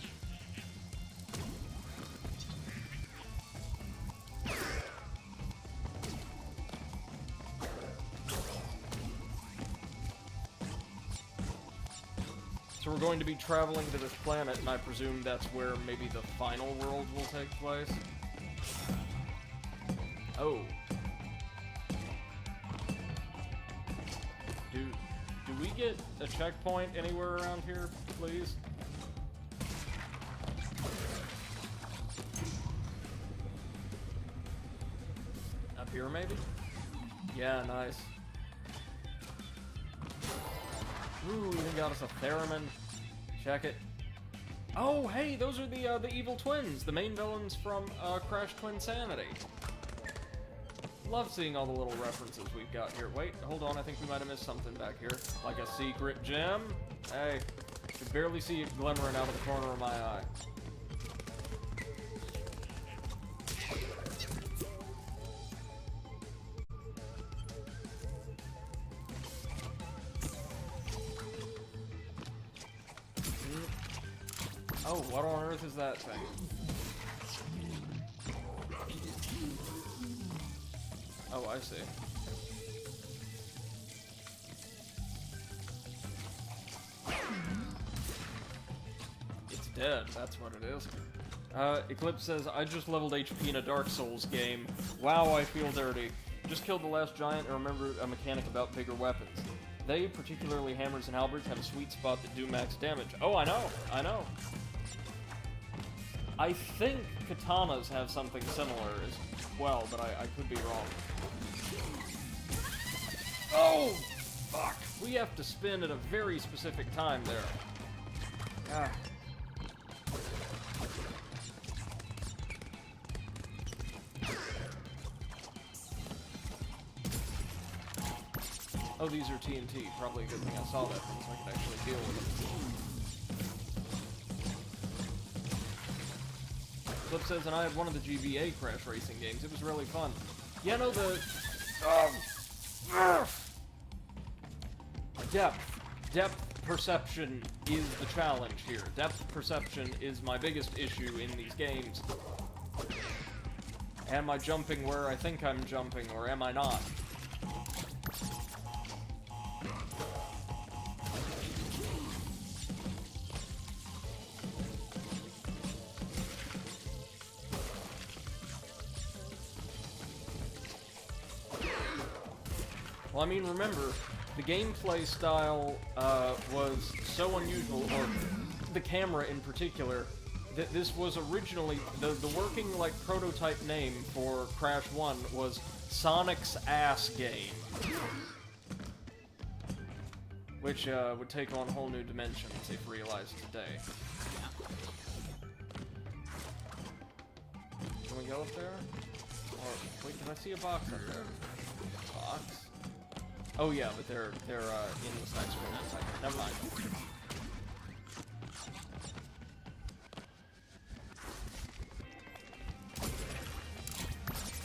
So we're going to be traveling to this planet, and I presume that's where maybe the final world will take place. Oh. Do we get a checkpoint anywhere around here, please? Up here, maybe? Yeah, nice. Ooh, they got us a theremin. Check it. Oh, hey, those are the evil twins, the main villains from Crash Twinsanity. Love seeing all the little references we've got here. Wait, hold on, I think we might have missed something back here. Like a secret gem? Hey, I can barely see it glimmering out of the corner of my eye. Oh, what on earth is that thing? Oh, I see. It's dead, that's what it is. Eclipse says, I just leveled HP in a Dark Souls game. Wow, I feel dirty. Just killed the last giant and remembered a mechanic about bigger weapons. They, particularly hammers and halberds, have a sweet spot that do max damage. Oh, I know, I know. I think katanas have something similar as well, but I could be wrong. Oh! Fuck! We have to spin at a very specific time there. Ah. Oh, these are TNT. Probably a good thing I saw that one so I could actually deal with them. Flip says, and I had one of the GBA Crash Racing games. It was really fun. Yeah, no, the... Depth perception is the challenge here. Depth perception is my biggest issue in these games. Am I jumping where I think I'm jumping, or am I not? Well, I mean, remember, the gameplay style was so unusual, or the camera in particular, that this was originally, the working, like, prototype name for Crash 1 was Sonic's Ass Game. Which would take on whole new dimensions if realized today. Can we go up there? Or, wait, did I see a box up there? Box? Oh yeah, but they're in this next one. That's like, never mind.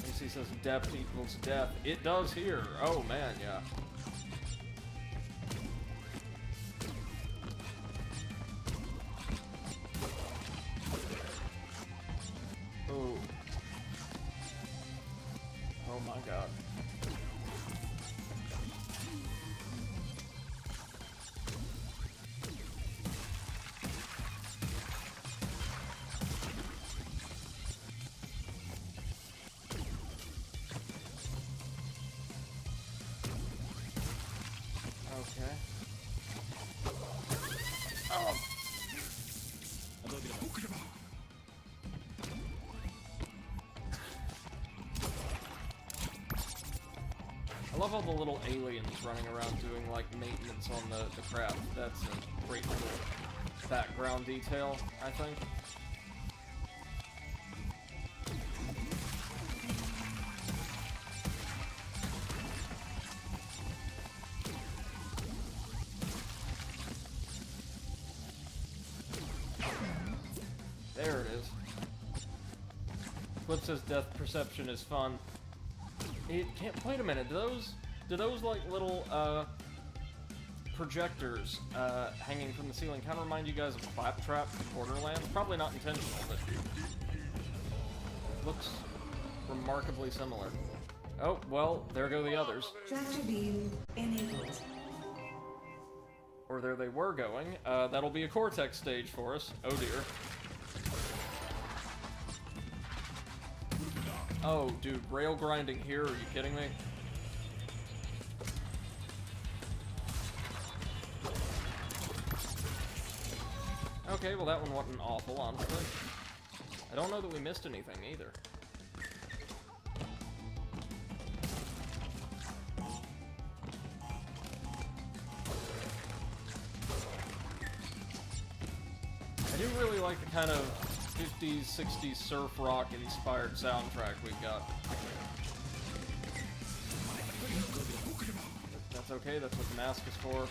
AC says depth equals death. It does here. Oh man, yeah. Oh. Oh my god. Okay. Oh. I love all the little aliens running around doing, like, maintenance on the craft. That's a great little background detail, I think. There it is. Flip says death perception is fun. It can't. Wait a minute. Do those like little projectors hanging from the ceiling kind of remind you guys of Claptrap from Borderlands? Probably not intentional, but looks remarkably similar. Oh well, there go the others.
Tractor beam enabled.
Or there they were going. That'll be a Cortex stage for us. Oh dear. Oh, dude, rail grinding here? Are you kidding me? Okay, well that one wasn't awful, honestly. I don't know that we missed anything either. I do really like the kind of 50s, 60s surf rock inspired soundtrack we got. That's okay, that's what the mask is for.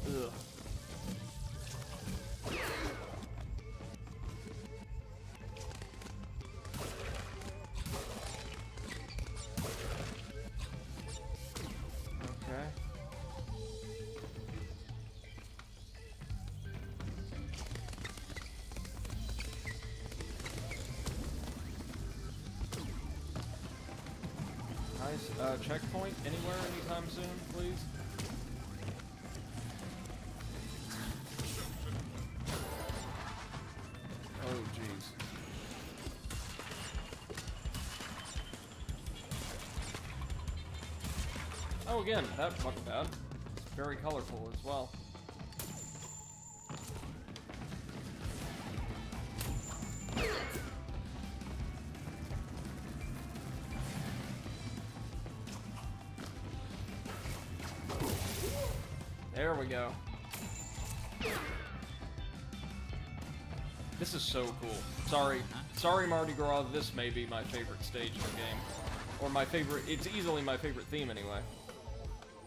Ugh. Nice. Checkpoint anywhere anytime soon, please? Oh, jeez. Oh, again, that wasn't bad. It's very colorful as well. There we go. This is so cool. Sorry Mardi Gras, this may be my favorite stage in the game. Or my favorite, it's easily my favorite theme anyway.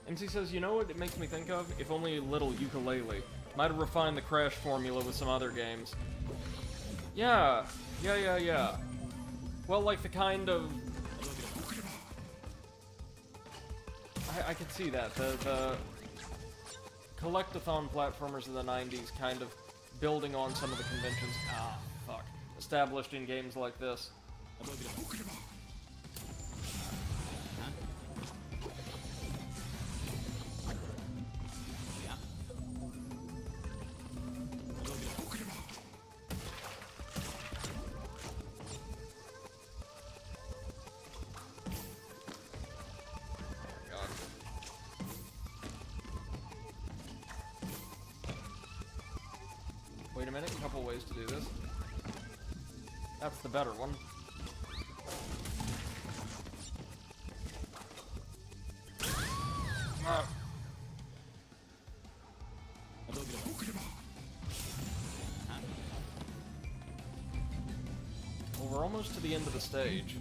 MC says, you know what it makes me think of? If only a little ukulele. Might have refined the Crash formula with some other games. Yeah. Well, like the kind of... I can see that. The collectathon platformers of the 90s kind of building on some of the conventions, established in games like this. Wait a minute, a couple ways to do this. That's the better one. Well, we're almost to the end of the stage.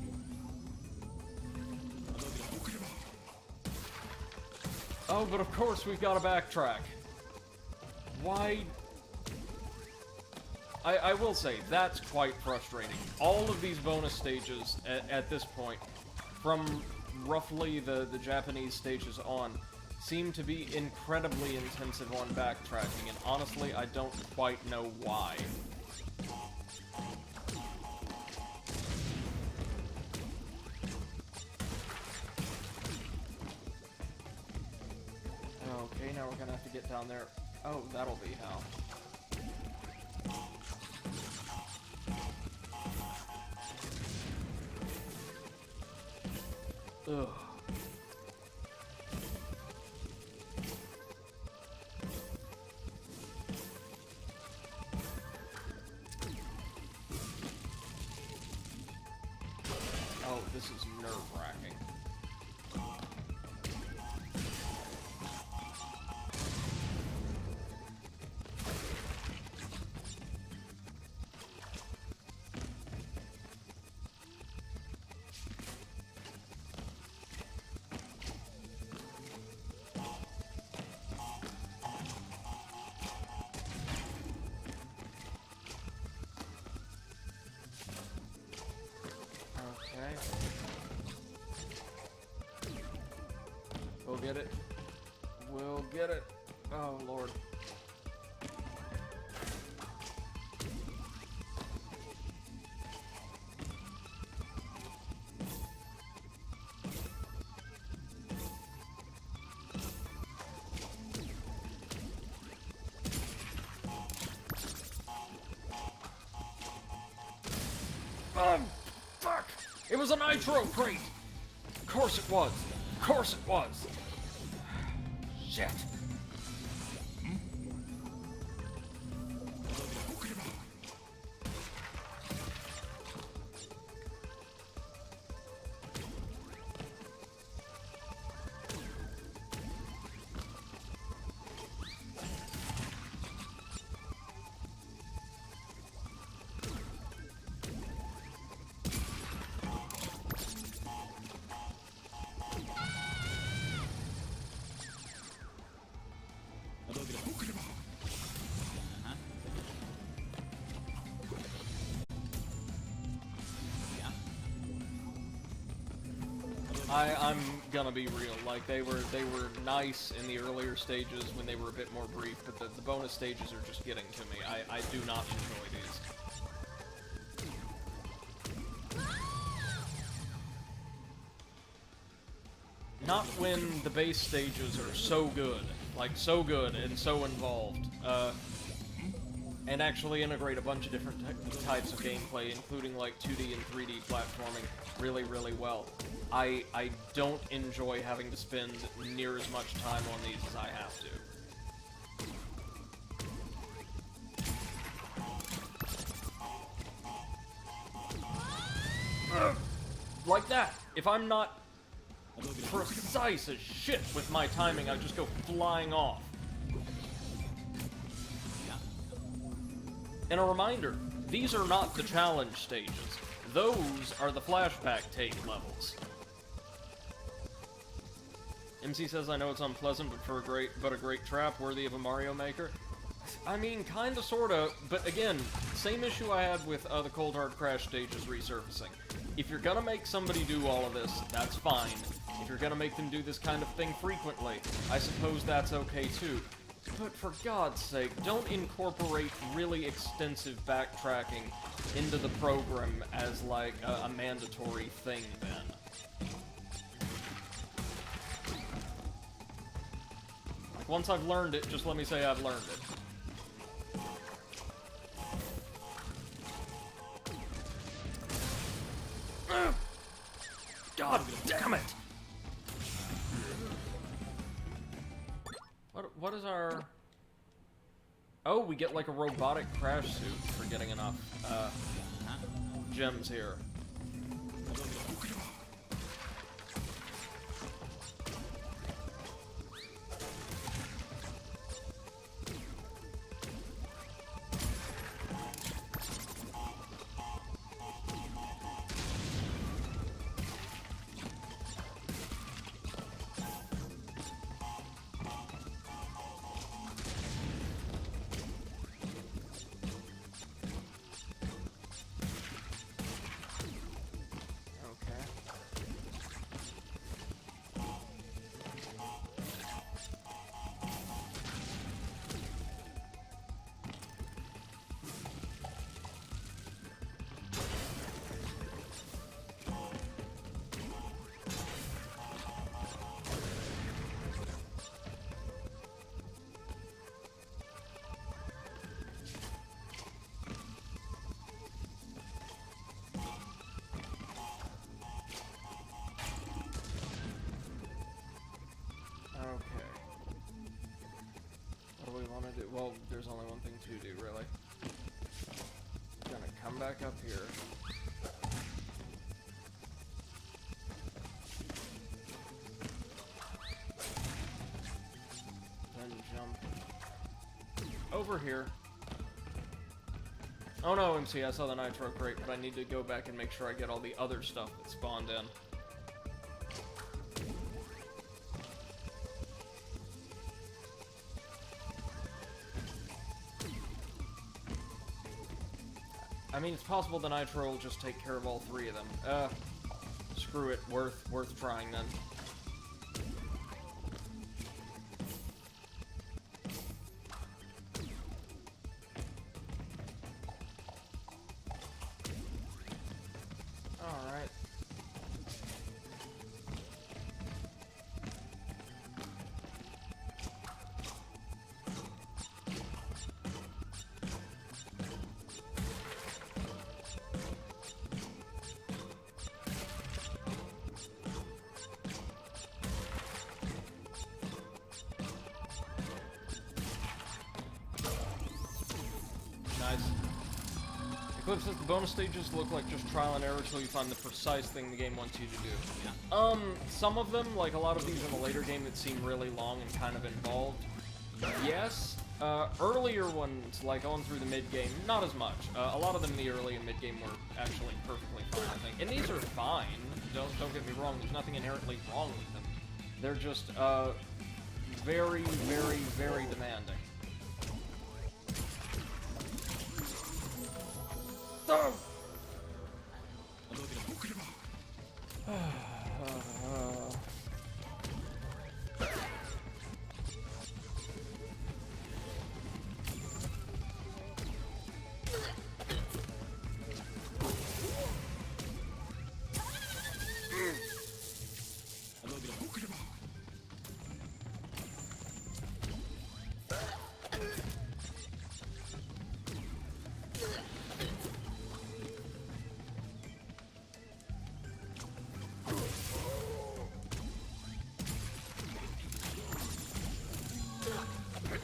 Oh, but of course we've got to backtrack. Why? I will say, that's quite frustrating. All of these bonus stages at this point, from roughly the Japanese stages on, seem to be incredibly intensive on backtracking, and honestly, I don't quite know why. Okay, now we're gonna have to get down there. Oh, that'll be how. Ugh. Oh, this is nerve-wracking. Okay. We'll get it. We'll get it. Oh, Lord. Fuck! It was a nitro crate! Of course it was! Of course it was! Shit! I'm gonna be real, like, they were nice in the earlier stages when they were a bit more brief, but the bonus stages are just getting to me. I do not enjoy these. Not when the base stages are so good, like, so good and so involved, and actually integrate a bunch of different types of gameplay, including, like, 2D and 3D platforming really, really well. I don't enjoy having to spend near as much time on these as I have to. Like that! If I'm not precise as shit with my timing, I just go flying off. And a reminder, these are not the challenge stages. Those are the flashback tape levels. MC says, I know it's unpleasant, but a great trap worthy of a Mario Maker. I mean, kinda, sorta, but again, same issue I had with the Cold Hard Crash stages resurfacing. If you're gonna make somebody do all of this, that's fine. If you're gonna make them do this kind of thing frequently, I suppose that's okay too. But for God's sake, don't incorporate really extensive backtracking into the program as, like, a mandatory thing, then. Like, once I've learned it, just let me say I've learned it. God damn it! What is our... Oh, we get like a robotic crash suit for getting enough gems here. Well, there's only one thing to do, really. Gonna come back up here. Then jump over here. Oh no, MC, I saw the nitro crate, but I need to go back and make sure I get all the other stuff that spawned in. I mean, it's possible the nitro will just take care of all three of them. Screw it. Worth trying then. Alright. Nice. Eclipse says the bonus stages look like just trial and error until you find the precise thing the game wants you to do. Yeah. Some of them, like a lot of these in the later game that seem really long and kind of involved, yes. Earlier ones, like on through the mid-game, not as much. A lot of them in the early and mid-game were actually perfectly fine, I think. And these are fine, don't get me wrong, there's nothing inherently wrong with them. They're just, very, very, very demanding. Oh!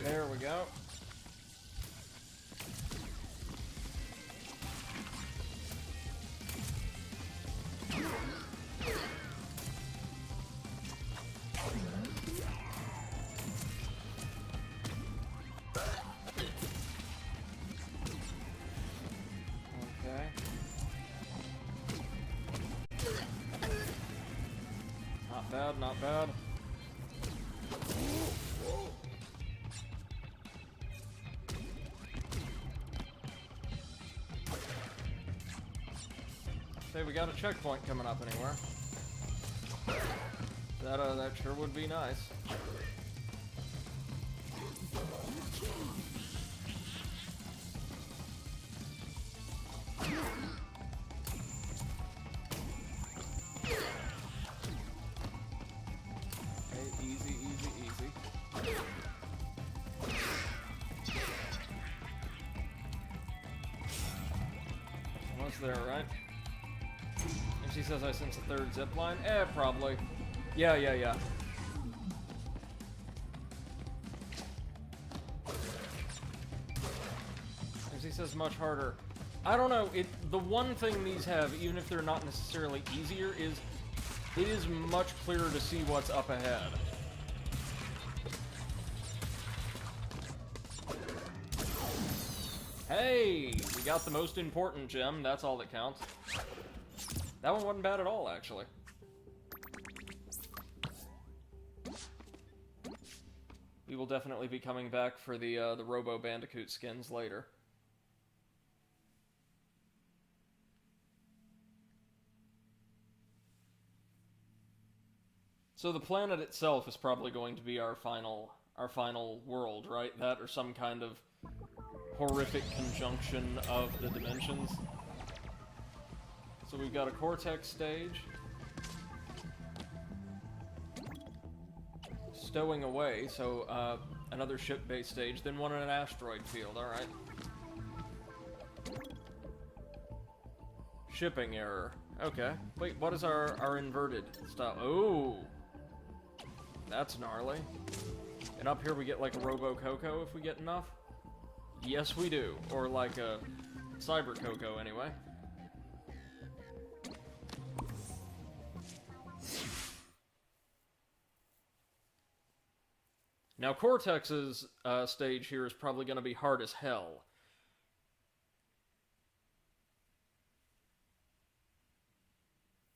There we go. Okay. Not bad, not bad. Say we got a checkpoint coming up anywhere. That sure would be nice. Okay, easy, easy, easy. Almost there, right? And she says I sense a third zip line? Probably. Yeah. And she says much harder. I don't know, the one thing these have, even if they're not necessarily easier, is it is much clearer to see what's up ahead. Hey! We got the most important gem, that's all that counts. That one wasn't bad at all, actually. We will definitely be coming back for the Robo Bandicoot skins later. So the planet itself is probably going to be our final world, right? That or some kind of horrific conjunction of the dimensions. So we've got a Cortex stage. Stowing away, so another ship-based stage, then one in an asteroid field, alright. Shipping error. Okay. Wait, what is our inverted style? Oh! That's gnarly. And up here we get like a Robo Coco if we get enough? Yes, we do. Or like a Cyber Coco, anyway. Now, Cortex's stage here is probably going to be hard as hell.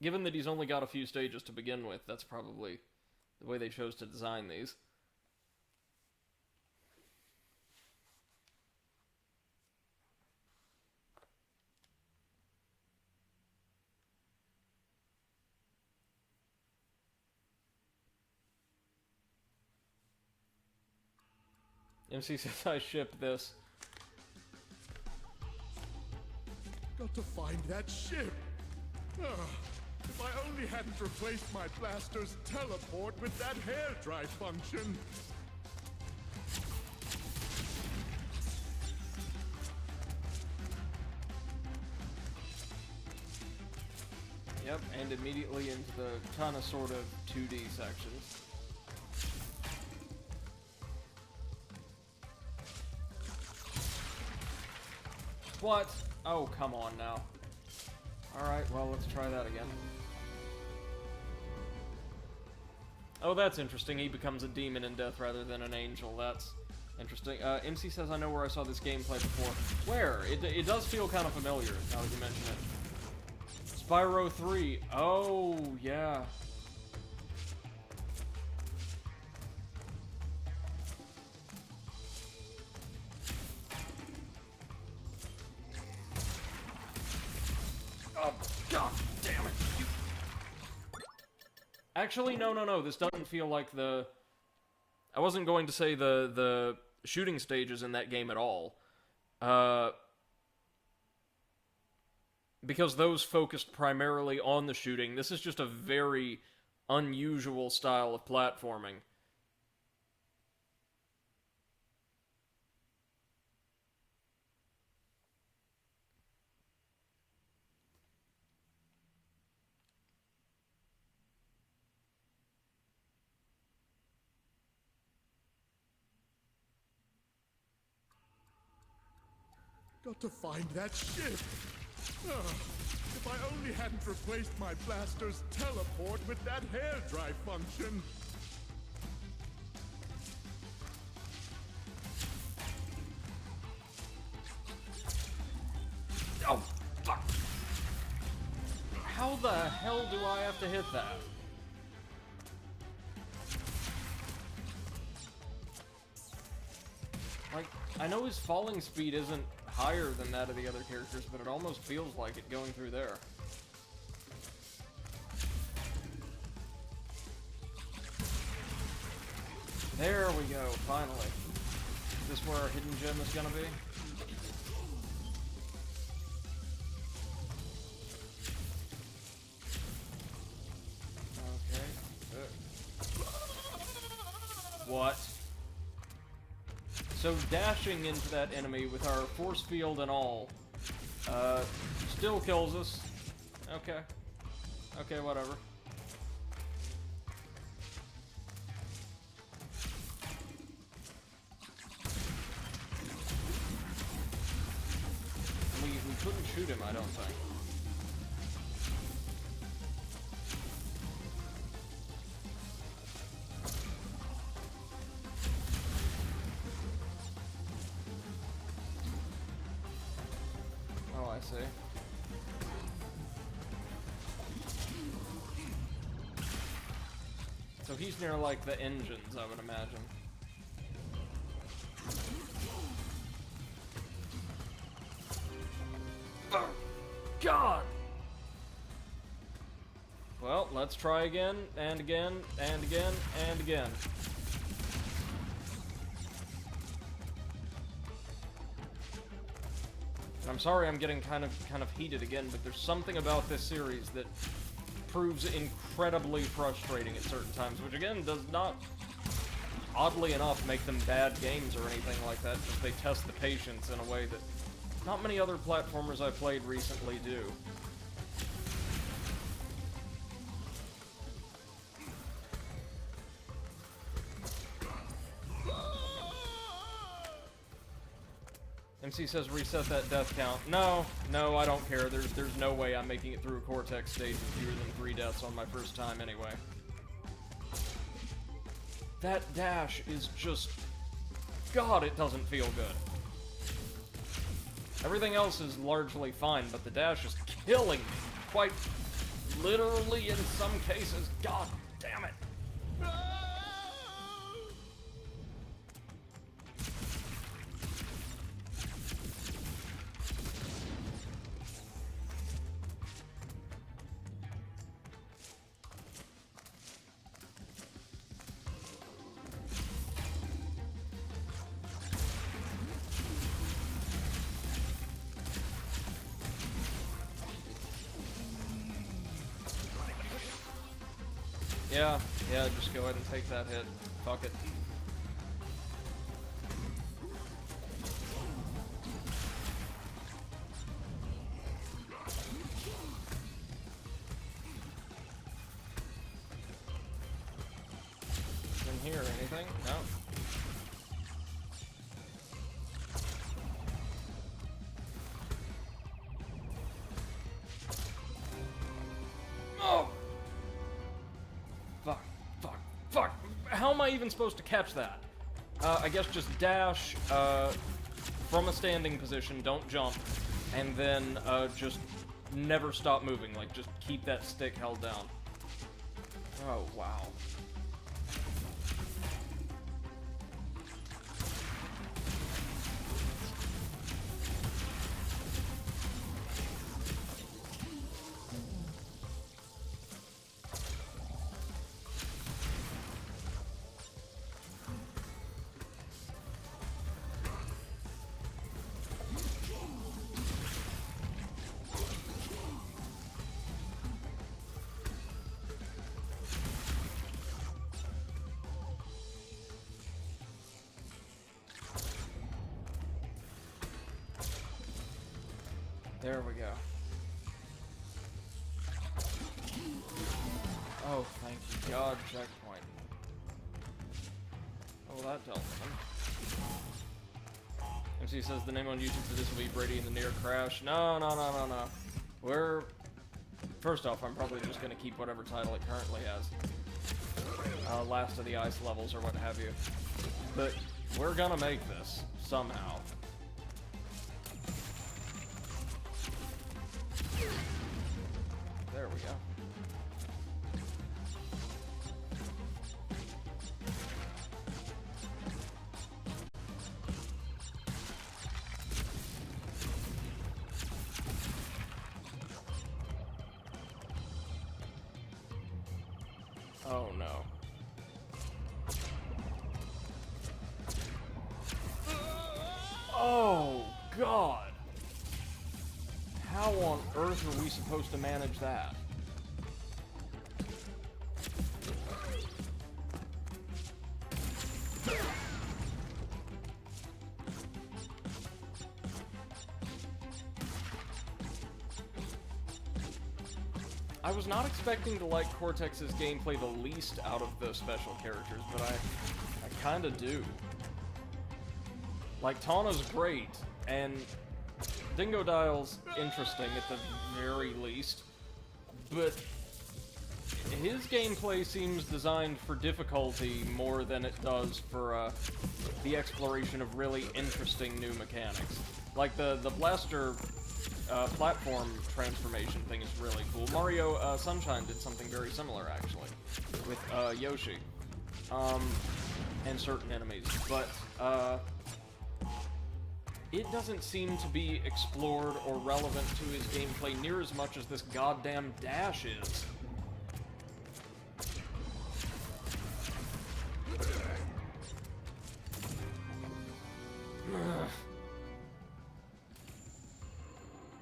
Given that he's only got a few stages to begin with, that's probably the way they chose to design these. MC says I ship this.
Got to find that ship. If I only hadn't replaced my blaster's teleport with that hair dry function.
Yep, and immediately into the kind of sort of 2D sections. What? Oh, come on now. Alright, well, let's try that again. Oh, that's interesting. He becomes a demon in death rather than an angel. That's interesting. MC says I know where I saw this gameplay before. Where? It does feel kind of familiar, now that you mention it. Spyro 3. Oh, yeah. Oh, god damn it. Actually, no. This doesn't feel like the... I wasn't going to say the shooting stages in that game at all. Because those focused primarily on the shooting. This is just a very unusual style of platforming.
Got to find that ship. If I only hadn't replaced my blaster's teleport with that hair dry function.
Oh, fuck. How the hell do I have to hit that? Like, I know his falling speed isn't higher than that of the other characters, but it almost feels like it going through there. There we go, finally. Is this where our hidden gem is gonna be? Okay. What? So dashing into that enemy with our force field and all, still kills us. Okay. Okay, whatever. We couldn't shoot him, I don't think. Oh, I see. So he's near, like, the engines, I would imagine. Oh, God! Well, let's try again, and again, and again, and again. And I'm sorry I'm getting kind of heated again, but there's something about this series that proves incredibly frustrating at certain times, which again does not, oddly enough, make them bad games or anything like that, just they test the patience in a way that not many other platformers I've played recently do. MC says reset that death count. No, I don't care. There's no way I'm making it through a Cortex stage with fewer than 3 deaths on my first time anyway. That dash is just... God, it doesn't feel good. Everything else is largely fine, but the dash is killing me. Quite literally in some cases. God damn it. Yeah, just go ahead and take that hit. Fuck it. In here, anything? No. Oh! Fuck! How am I even supposed to catch that? I guess just dash from a standing position, don't jump, and then just never stop moving. Like, just keep that stick held down. Oh, wow. There we go. Oh, thank you God, checkpoint. Oh, that dealt with him. MC says the name on YouTube for this will be Brady in the Near Crash. No. We're... First off, I'm probably just gonna keep whatever title it currently has. Last of the Ice levels or what have you. But we're gonna make this, somehow. There we go. Oh no. Oh, God. How on earth are we supposed to manage that? I was not expecting to like Cortex's gameplay the least out of the special characters, but I kinda do. Like, Tawna's great, and Dingo Dial's interesting at the very least, but his gameplay seems designed for difficulty more than it does for the exploration of really interesting new mechanics. Like, the blaster platform transformation thing is really cool. Mario Sunshine did something very similar, actually, with Yoshi, and certain enemies, but it doesn't seem to be explored or relevant to his gameplay near as much as this goddamn dash is.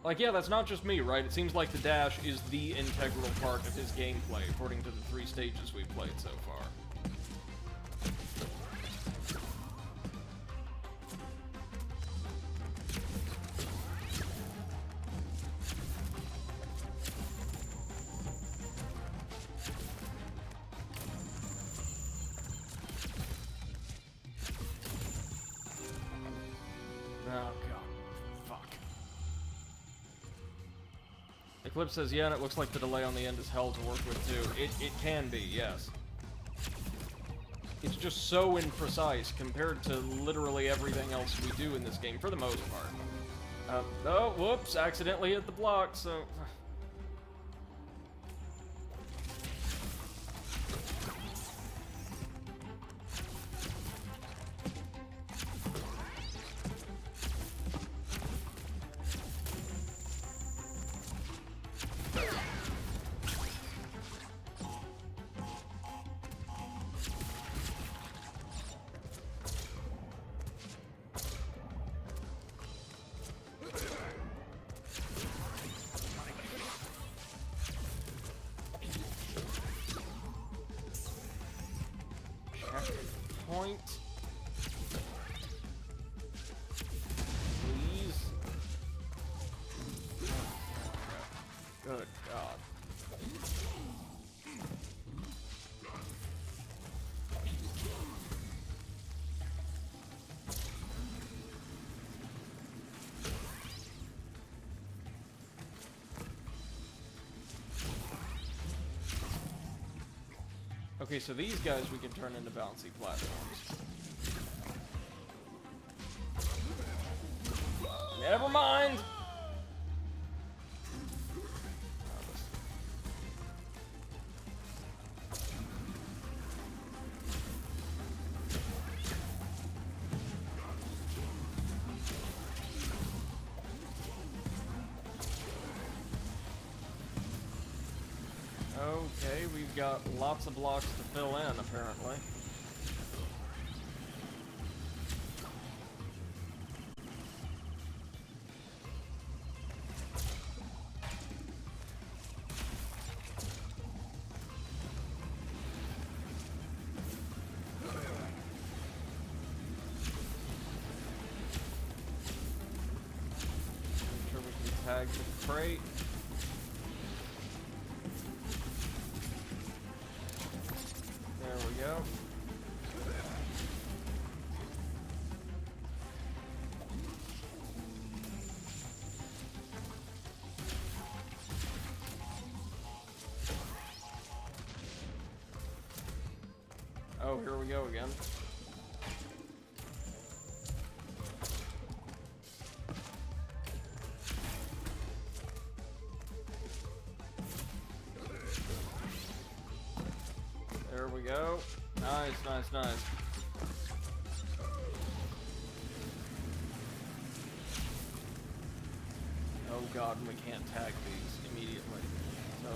Like, yeah, that's not just me, right? It seems like the dash is the integral part of his gameplay, according to the 3 stages we've played so far. Oh, God. Fuck. Eclipse says, yeah, and it looks like the delay on the end is hell to work with, too. It can be, yes. It's just so imprecise compared to literally everything else we do in this game, for the most part. Oh, whoops, accidentally hit the block, so... Point. Please. Good God. Okay, so these guys we can turn into bouncy platforms. Never mind! Okay, we've got lots of blocks to fill in, apparently. Make sure we can tag the crate. There we go. Oh, here we go again. There we go. Nice, nice, nice. Oh God, and we can't tag these immediately. So,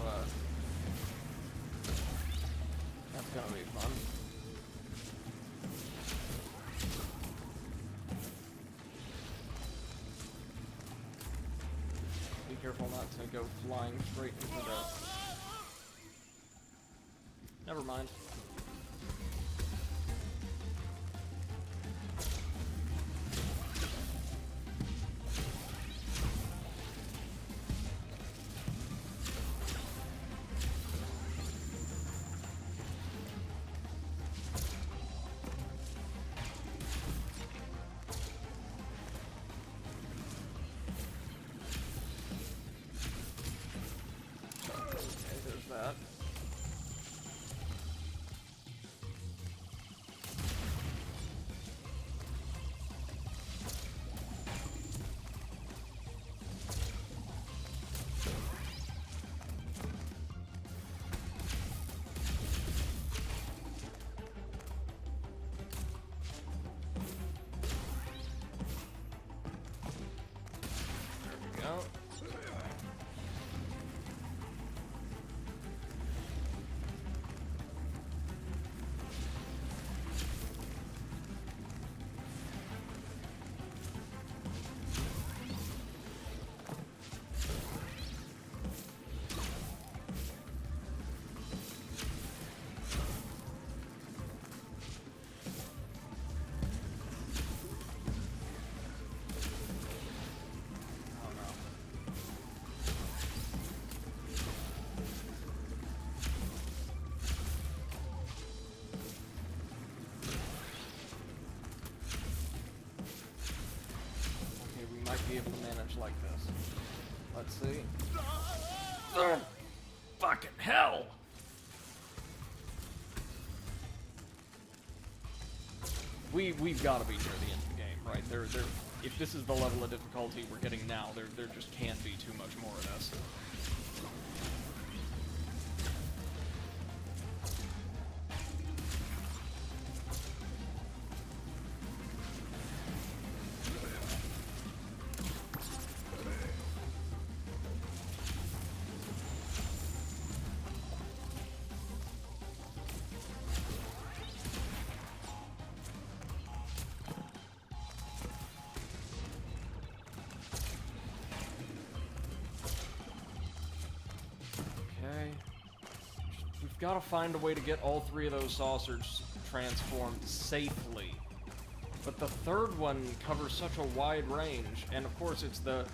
that's gonna be fun. careful not to go flying straight into the... Never mind. That. There we go. Might be able to manage like this. Let's see. Oh, fucking hell! We've got to be near the end of the game, right? If this is the level of difficulty we're getting now, there just can't be too much more of this. We've got to find a way to get all three of those saucers transformed safely. But the third one covers such a wide range, and of course it's the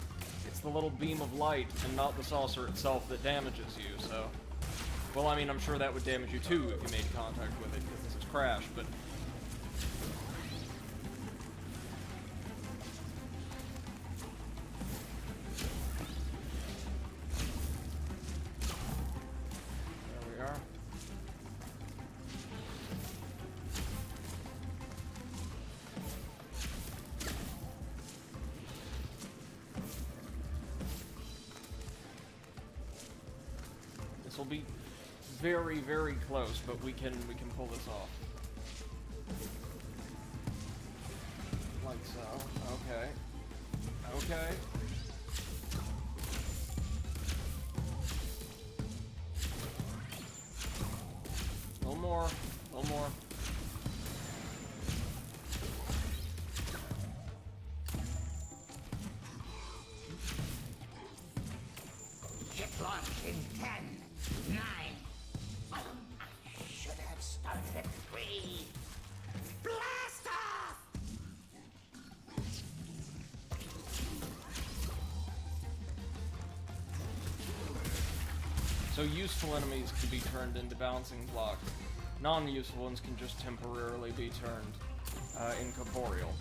little beam of light and not the saucer itself that damages you, so... Well, I mean, I'm sure that would damage you too if you made contact with it, because this is Crash, but... This will be very, very close, but we can pull this off. Like so. Okay. Okay. A little more. A little more.
Ship launch in 10, 9. I should have started at 3. Blast off!
So useful enemies can be turned into bouncing blocks. Non-useful ones can just temporarily be turned incorporeal.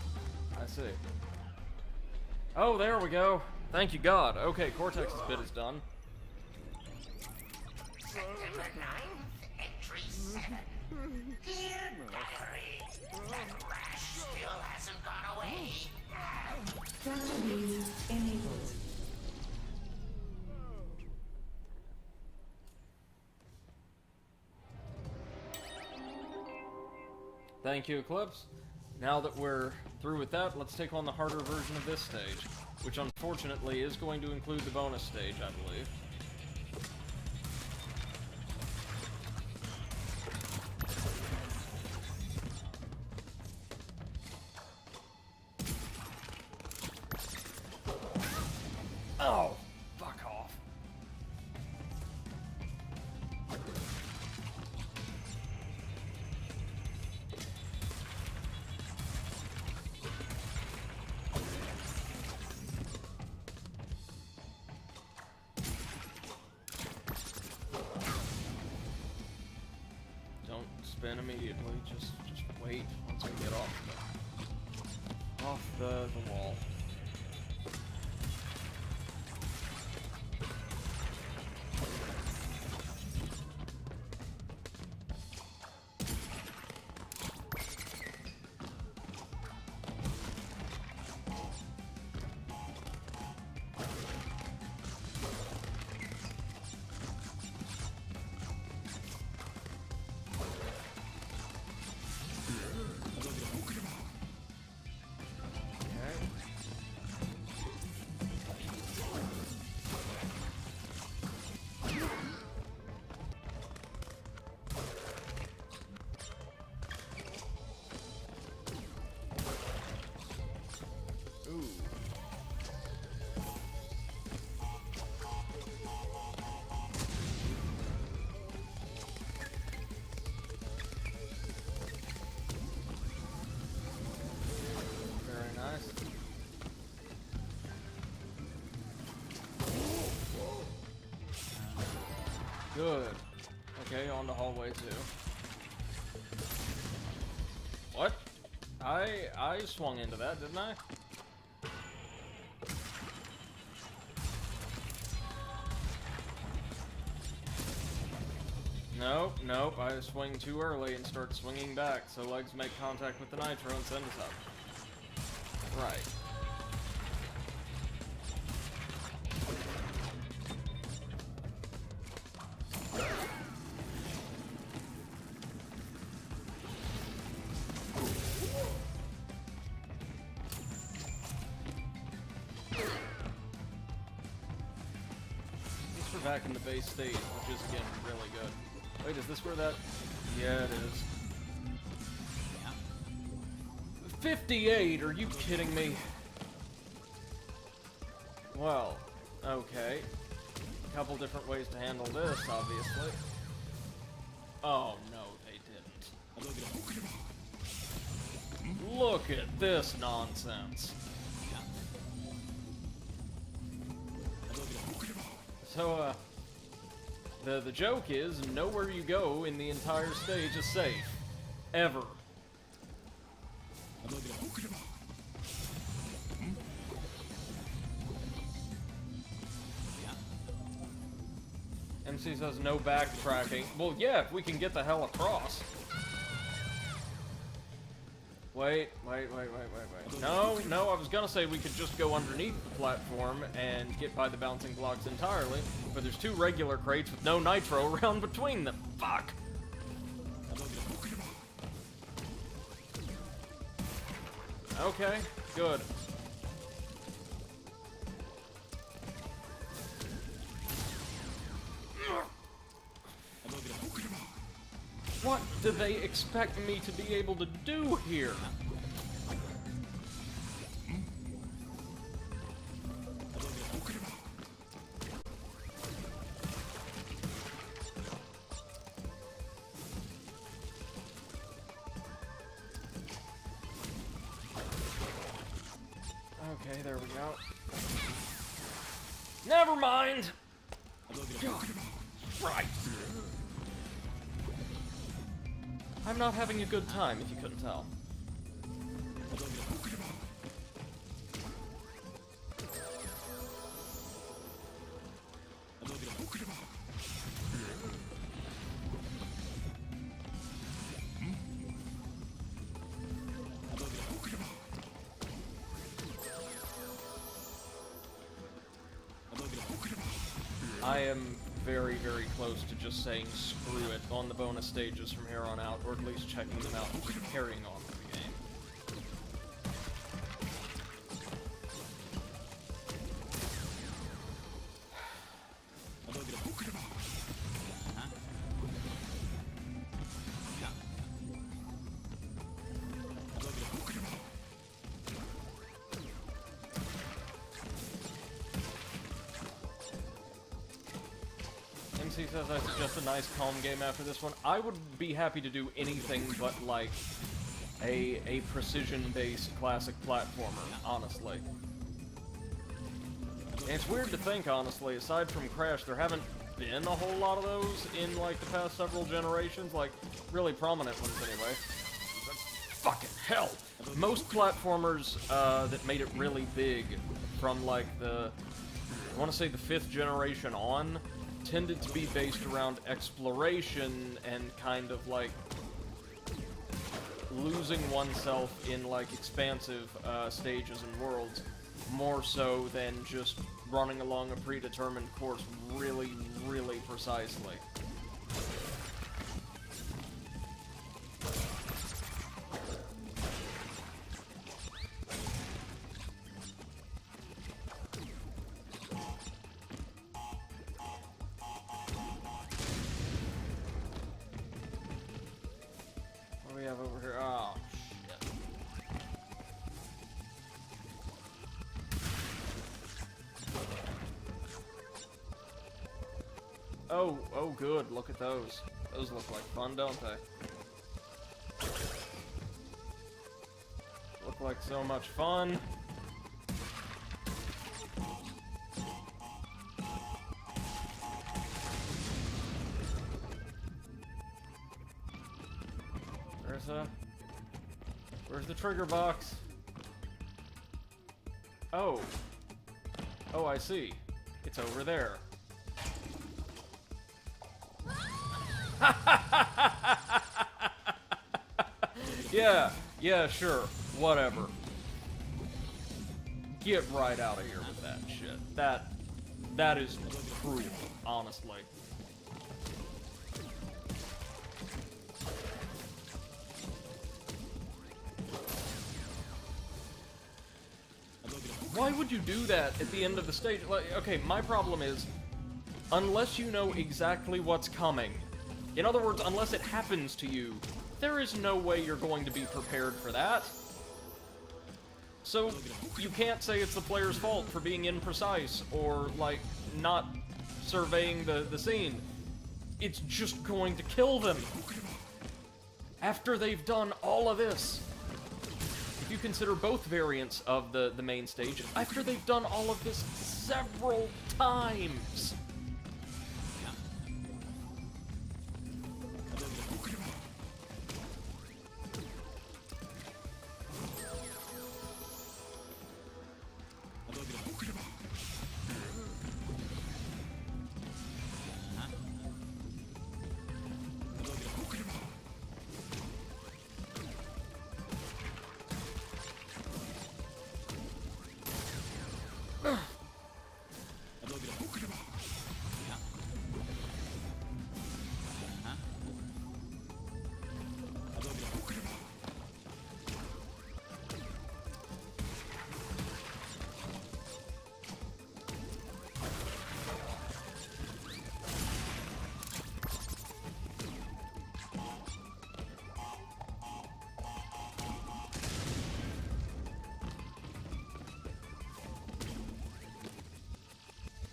I see. Oh, there we go. Thank you, God. Okay, Cortex's bit is done.
September 9th, entry 7. Dear Diary, that rash still hasn't gone away.
Throttle view enabled.
Thank you, Eclipse. Now that we're through with that, let's take on the harder version of this stage, which unfortunately is going to include the bonus stage, I believe. Oh, fuck spin immediately. Just wait once we get off the wall. Good. Okay, on the hallway too. What? I swung into that, didn't I? Nope, I swing too early and start swinging back, so legs make contact with the nitro and send us up. Right. Back in the base state, which is again really good. Wait, is this where that? Yeah, it is. 58? Are you kidding me? Well, okay. A couple different ways to handle this, obviously. Oh no, they didn't. Look at this nonsense. So, the joke is, nowhere you go in the entire stage is safe. Ever. MC says no backtracking. Well, yeah, if we can get the hell across. Wait. No, I was gonna say we could just go underneath the platform and get by the bouncing blocks entirely, but there's two regular crates with no nitro around between them. Fuck! Okay, good. What do they expect me to be able to do here? Okay, there we go. Never mind! God. Right. I'm not having a good time, if you couldn't tell. I am very, very close to just saying screw it on the bonus stages from here on out, or at least checking them out and just carrying on with the game. MC says I suggest a nice calm game after this one. I would be happy to do anything but like a precision-based classic platformer, honestly. And it's weird to think, honestly, aside from Crash, there haven't been a whole lot of those in, like, the past several generations, like, really prominent ones anyway. Fucking hell! Most platformers that made it really big from, like, I want to say the 5th generation on, tended to be based around exploration and kind of, like, losing oneself in, like, expansive stages and worlds, more so than just running along a predetermined course really, really precisely. What do we have over here? Oh, shit. Oh, good. Look at those. Those look like fun, don't they? Look like so much fun. Where's the trigger box? Oh. Oh, I see. It's over there. Yeah, sure. Whatever. Get right out of here with that shit. That is cruel, honestly. Why would you do that at the end of the stage? Like, okay, my problem is, unless you know exactly what's coming, in other words, unless it happens to you, there is no way you're going to be prepared for that. So, you can't say it's the player's fault for being imprecise, or, like, not surveying the scene. It's just going to kill them. After they've done all of this. If you consider both variants of the main stage, after they've done all of this several times.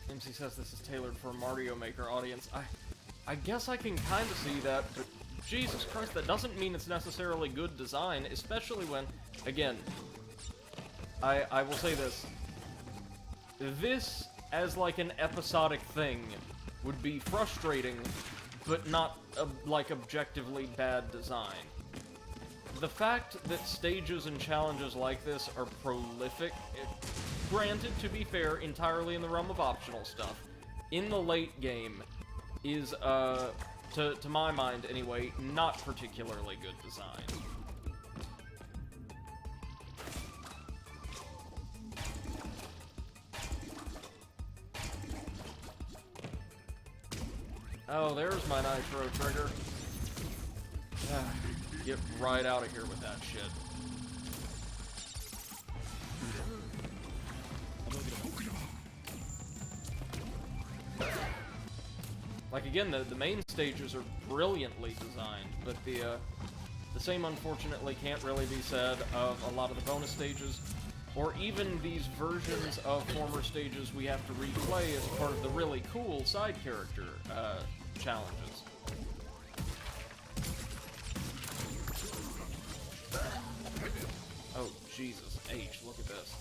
MC says this is tailored for a Mario Maker audience. I guess I can kind of see that, but Jesus Christ, that doesn't mean it's necessarily good design, especially when, again, I will say this. This, as like an episodic thing, would be frustrating, but not, like, objectively bad design. The fact that stages and challenges like this are prolific, granted, to be fair, entirely in the realm of optional stuff, in the late game, is, to my mind anyway, not particularly good design. Oh, there's my nitro trigger. Get right out of here with that shit. Like, again, the main stages are brilliantly designed, but the same, unfortunately, can't really be said of a lot of the bonus stages, or even these versions of former stages we have to replay as part of the really cool side character challenges. Oh, Jesus H, look at this.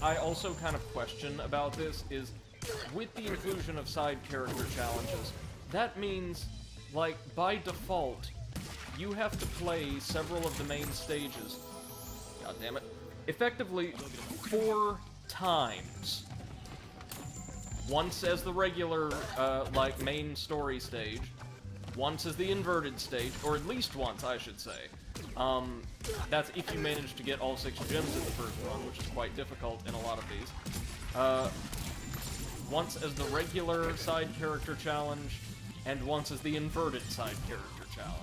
I also kind of question about this is, with the inclusion of side character challenges, that means, like, by default, you have to play several of the main stages, god damn it, effectively 4 times. Once as the regular, like, main story stage, once as the inverted stage, or at least once, I should say. That's if you manage to get all 6 gems in the first one, which is quite difficult in a lot of these. Once as the regular side character challenge, and once as the inverted side character challenge.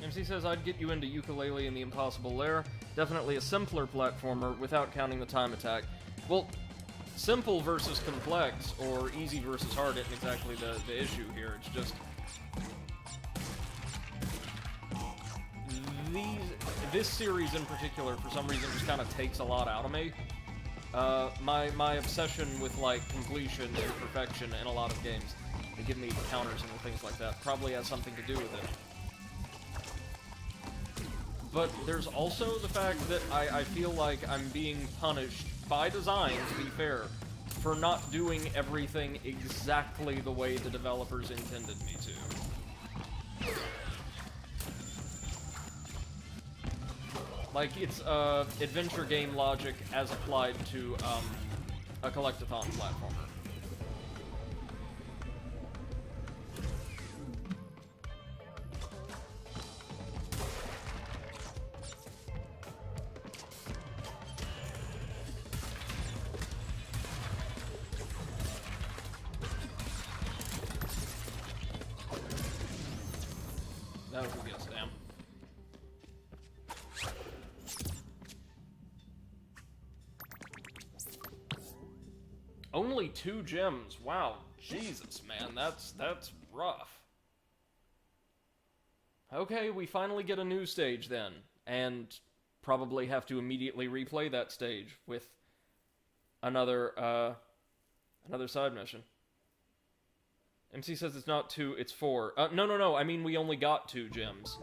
MC says, I'd get you into Ukulele and the Impossible Lair. Definitely a simpler platformer without counting the time attack. Well, simple versus complex, or easy versus hard isn't exactly the issue here. It's just... This series in particular, for some reason, just kind of takes a lot out of me. My obsession with, like, completion and perfection in a lot of games, they give me counters and things like that, probably has something to do with it. But there's also the fact that I feel like I'm being punished, by design, to be fair, for not doing everything exactly the way the developers intended me to. Like, it's adventure game logic as applied to a collectathon platformer. That was a guess, damn. Only 2 gems. Wow, Jesus, man, that's rough. Okay, we finally get a new stage then, and probably have to immediately replay that stage with another side mission. MC says it's not 2, it's 4. No, I mean we only got 2 gems.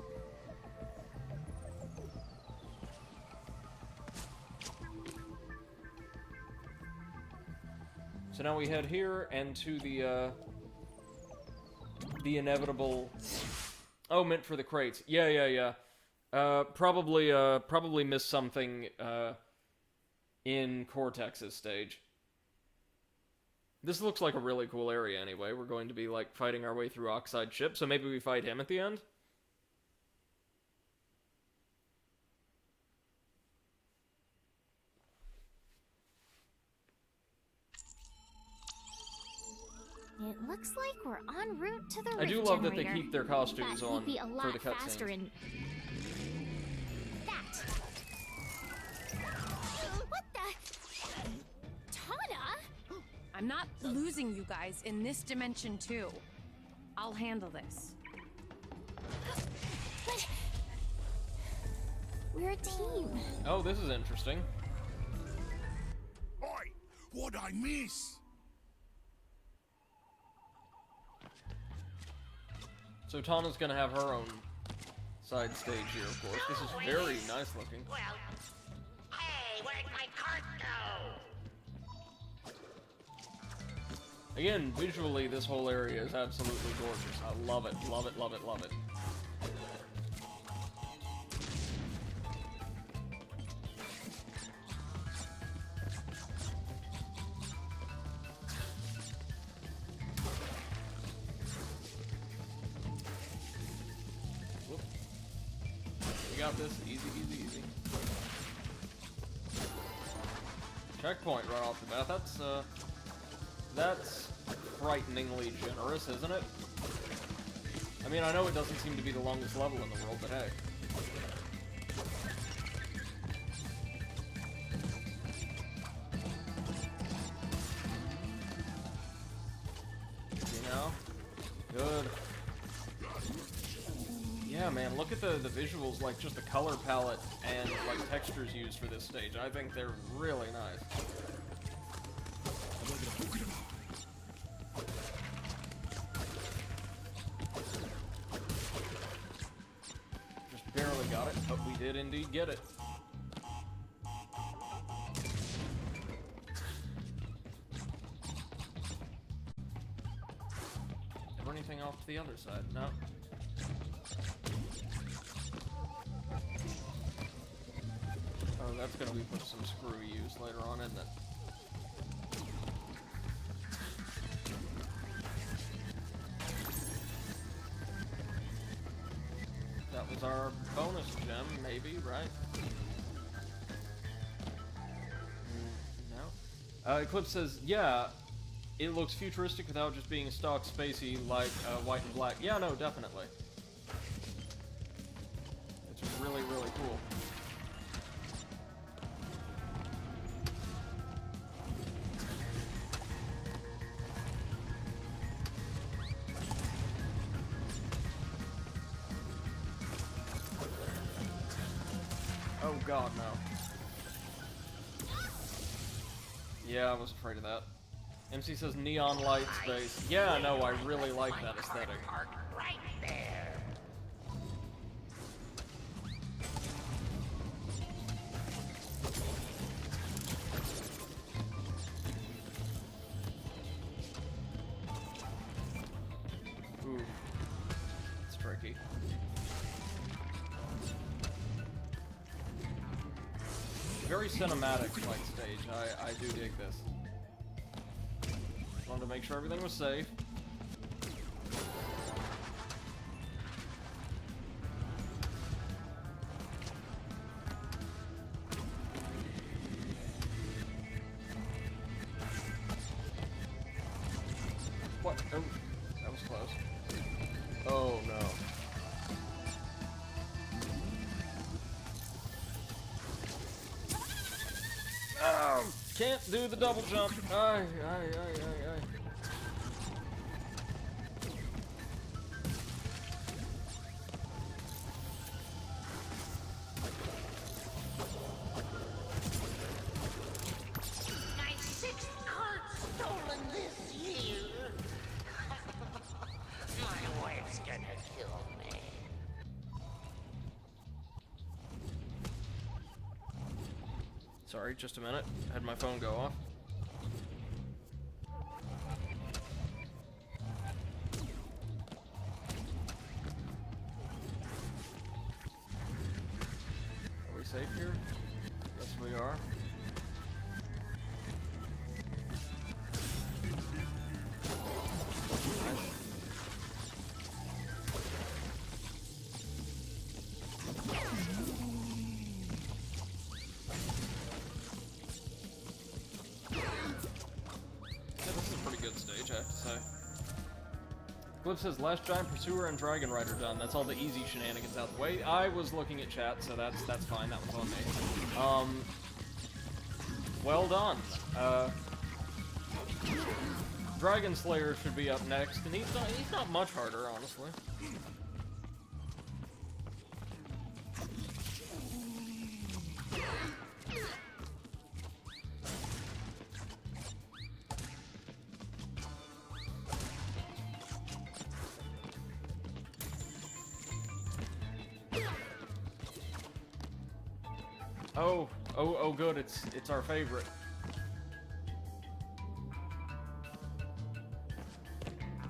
So now we head here and to the inevitable... Oh, meant for the crates. Yeah. Probably missed something in Cortex's stage. This looks like a really cool area anyway. We're going to be, like, fighting our way through Oxide Ship, so maybe we fight him at the end?
It looks like we're en route to the
I do love that they keep their costumes on
be a lot
for the
faster
cutscenes.
in that. What the? Tana?
I'm not losing you guys in this dimension too. I'll handle this.
But we're a team.
Oh, this is interesting.
Oi! What'd I miss?
So Tana's gonna have her own side stage here, of course. This is very nice looking.
Well, hey, where'd my cart go?
Again, visually, this whole area is absolutely gorgeous. I love it, love it, love it, love it. Whoop. We got this. Easy, easy, easy. Checkpoint right off the bat. That's frighteningly generous, isn't it? I mean, I know it doesn't seem to be the longest level in the world, but hey. You know? Good. look at the visuals, like just the color palette and like textures used for this stage, I think they're really nice. Just barely got it, but we did indeed get it. Ever anything off to the other side? No. Oh, that's gonna be for some screw use later on, isn't it? That was our bonus gem, maybe, right? No? Eclipse says, yeah, it looks futuristic without just being stock spacey like white and black. Yeah, no, definitely. It's really, really cool. Oh god, no. Yeah, I was afraid of that. MC says neon light space. Yeah, no, I really like that aesthetic.
Right there.
Ooh. It's tricky. Very cinematic fight stage. I do dig this. Wanted to make sure everything was safe. What? Oh, that was close. Oh no. Oh, can't do the double jump. Aye.
My sixth card stolen this year. My wife's gonna kill me.
Sorry, just a minute. Had my phone go off. Are we safe here? Yes, we are. I have to say. Cliff says, Last Giant Pursuer and Dragon Rider done. That's all the easy shenanigans out the way. I was looking at chat, so that's fine. That was on me. Well done. Dragon Slayer should be up next, and he's not much harder, honestly. Oh, good, it's our favorite.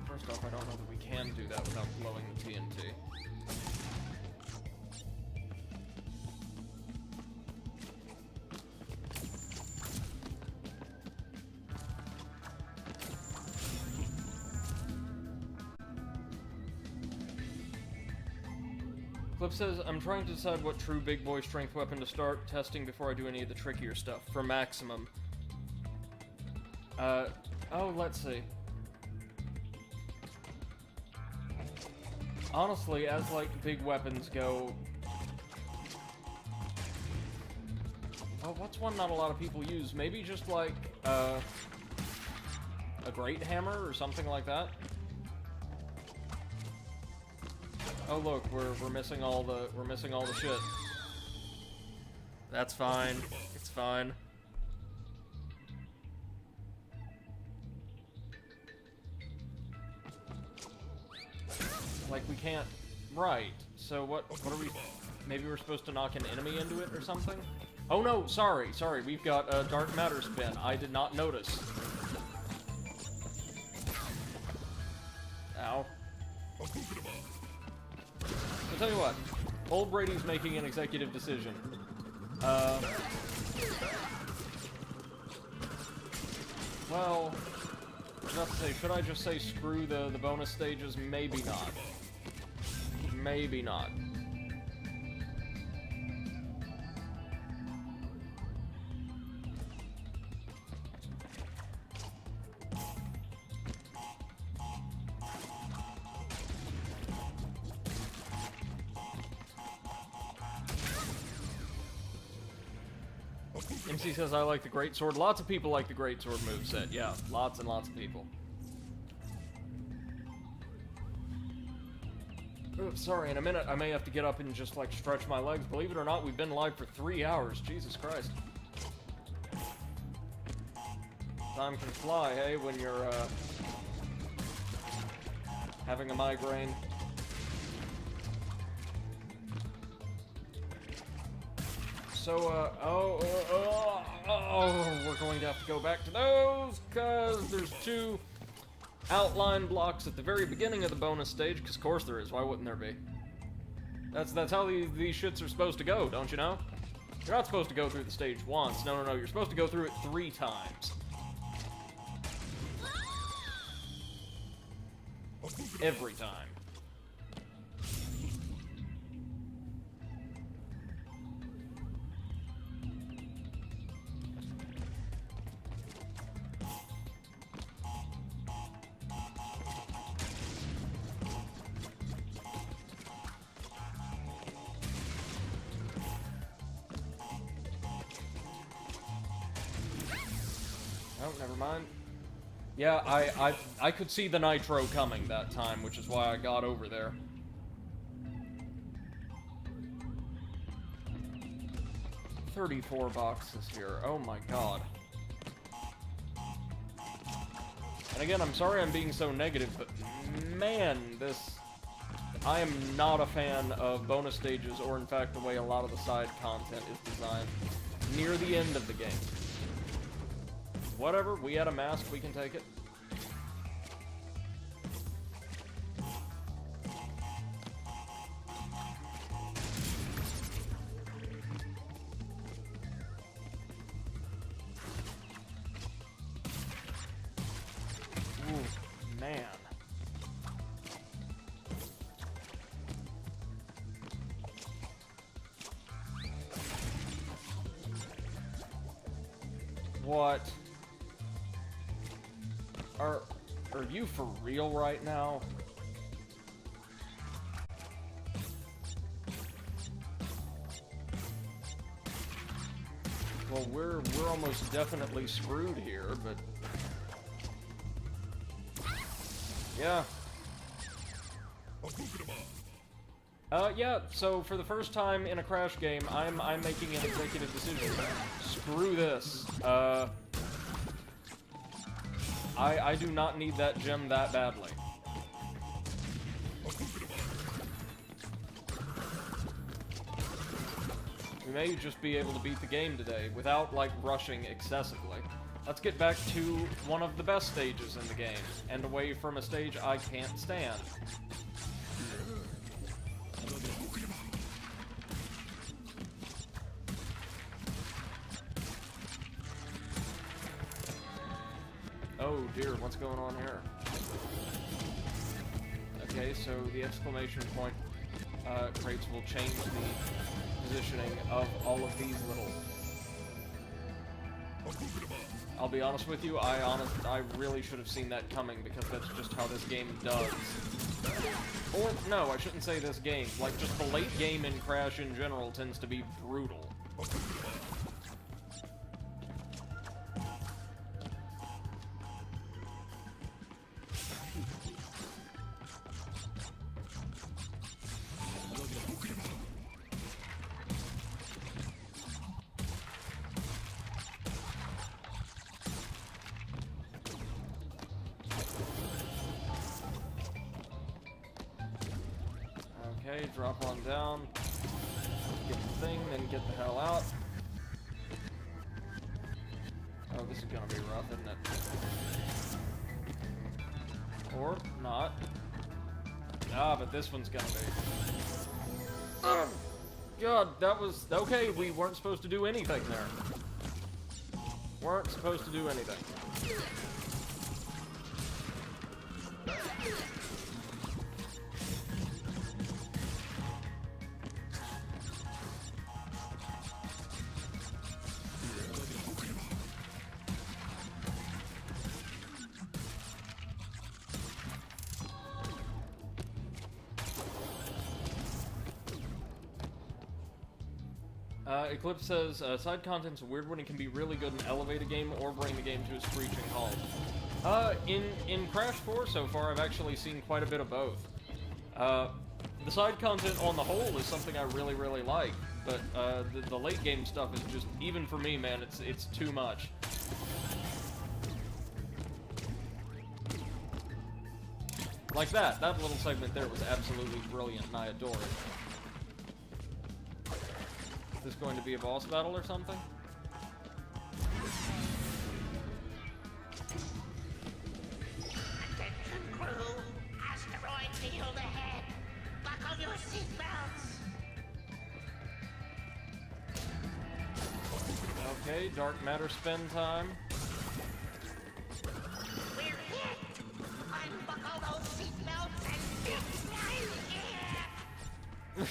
First off, I don't know that we can do that without blowing the TNT. Clip says, I'm trying to decide what true big boy strength weapon to start testing before I do any of the trickier stuff. For maximum. Oh, let's see. Honestly, as, like, big weapons go... Oh, what's one not a lot of people use? Maybe just, like, a great hammer or something like that? Oh look, we're missing all the shit. That's fine. It's fine. Like we can't. Right. So what are we? Maybe we're supposed to knock an enemy into it or something? Oh no, sorry. We've got a dark matter spin. I did not notice. Ow. I'll tell you what. Old Brady's making an executive decision. Well, I was about to say, should I just say screw the bonus stages? Maybe not. Maybe not. MC says, I like the Great Sword. Lots of people like the Great Sword moveset. Yeah, lots and lots of people. Oh, sorry, in a minute I may have to get up and just, like, stretch my legs. Believe it or not, we've been live for 3 hours. Jesus Christ. Time can fly, hey, when you're, having a migraine. So, we're going to have to go back to those, because there's 2 outline blocks at the very beginning of the bonus stage, because of course there is, why wouldn't there be? That's how these shits are supposed to go, don't you know? You're not supposed to go through the stage once, no, you're supposed to go through it 3 times. Every time. Oh, never mind. Yeah, I could see the nitro coming that time, which is why I got over there. $34 boxes here. Oh my god. And again, I'm sorry I'm being so negative, but man, I am not a fan of bonus stages, or in fact the way a lot of the side content is designed near the end of the game. Whatever, we had a mask, we can take it. Ooh, man. What? Are you for real right now? Well, we're almost definitely screwed here, but yeah. Yeah, so for the first time in a Crash game, I'm making an executive decision. Screw this. I do not need that gem that badly. We may just be able to beat the game today without, like, rushing excessively. Let's get back to one of the best stages in the game, and away from a stage I can't stand. Oh dear, what's going on here? Okay, so the exclamation point crates will change the positioning of all of these little... I'll be honest with you, I really should have seen that coming, because that's just how this game does. Or, no, I shouldn't say this game. Like, just the late game in Crash in general tends to be brutal. Okay, drop on down. Get the thing, then get the hell out. Oh, this is gonna be rough, isn't it? Or not. Ah, but this one's gonna be. Oh, God, that was... Okay, we weren't supposed to do anything there. Weren't supposed to do anything. Eclipse says, side content's weird when it can be really good and elevate a game or bring the game to a screeching halt. In Crash 4 so far, I've actually seen quite a bit of both. The side content on the whole is something I really, really like, but the late game stuff is just, even for me, man, it's too much. Like that little segment there was absolutely brilliant, and I adore it. Is this going to be a boss battle or something?
Attention crew! Asteroid field ahead! Buckle your seatbelts!
Okay, dark matter spend time.
We're hit! Unbuckle those seatbelts and fix my ear!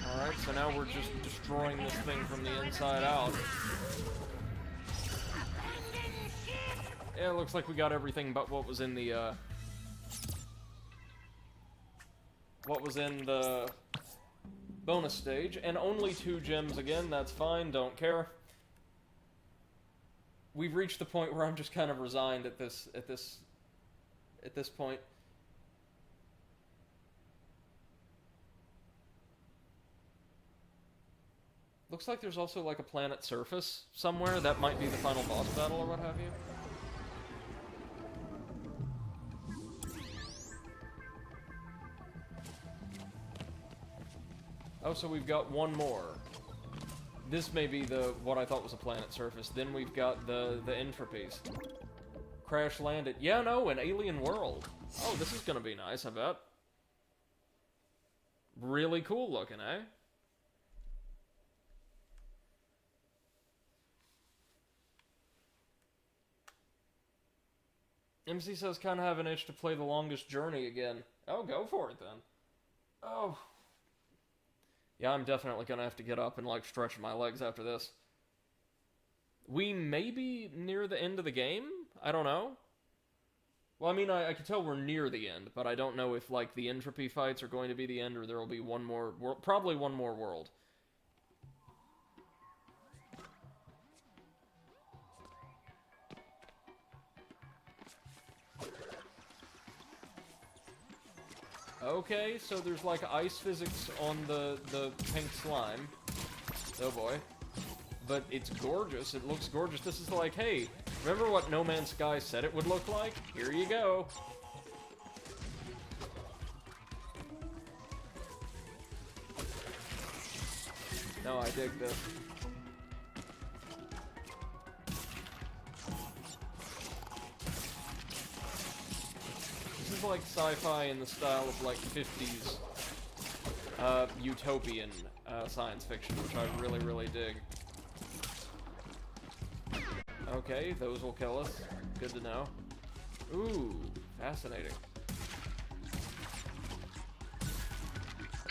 Alright, so now we're just destroying this thing from the inside out. Yeah, it looks like we got everything but what was in the, what was in the bonus stage, and only 2 gems again, that's fine, don't care. We've reached the point where I'm just kind of resigned at this point. Looks like there's also like a planet surface somewhere. That might be the final boss battle or what have you. Oh, so we've got one more. This may be what I thought was a planet surface. Then we've got the entropies. Crash landed. Yeah, no, an alien world. Oh, this is gonna be nice, I bet. Really cool looking, eh? MC says, kind of have an itch to play The Longest Journey again. Oh, go for it then. Oh. Yeah, I'm definitely gonna have to get up and, like, stretch my legs after this. We may be near the end of the game? I don't know. Well, I mean, I can tell we're near the end, but I don't know if, like, the entropy fights are going to be the end, or there will be one more world. Probably one more world. Okay, so there's like ice physics on the pink slime. Oh boy. But it's gorgeous, it looks gorgeous. This is like, hey, remember what No Man's Sky said it would look like? Here you go. No, I dig this. This is like sci-fi in the style of like 50s utopian science fiction, which I really, really dig. Okay, those will kill us. Good to know. Ooh, fascinating.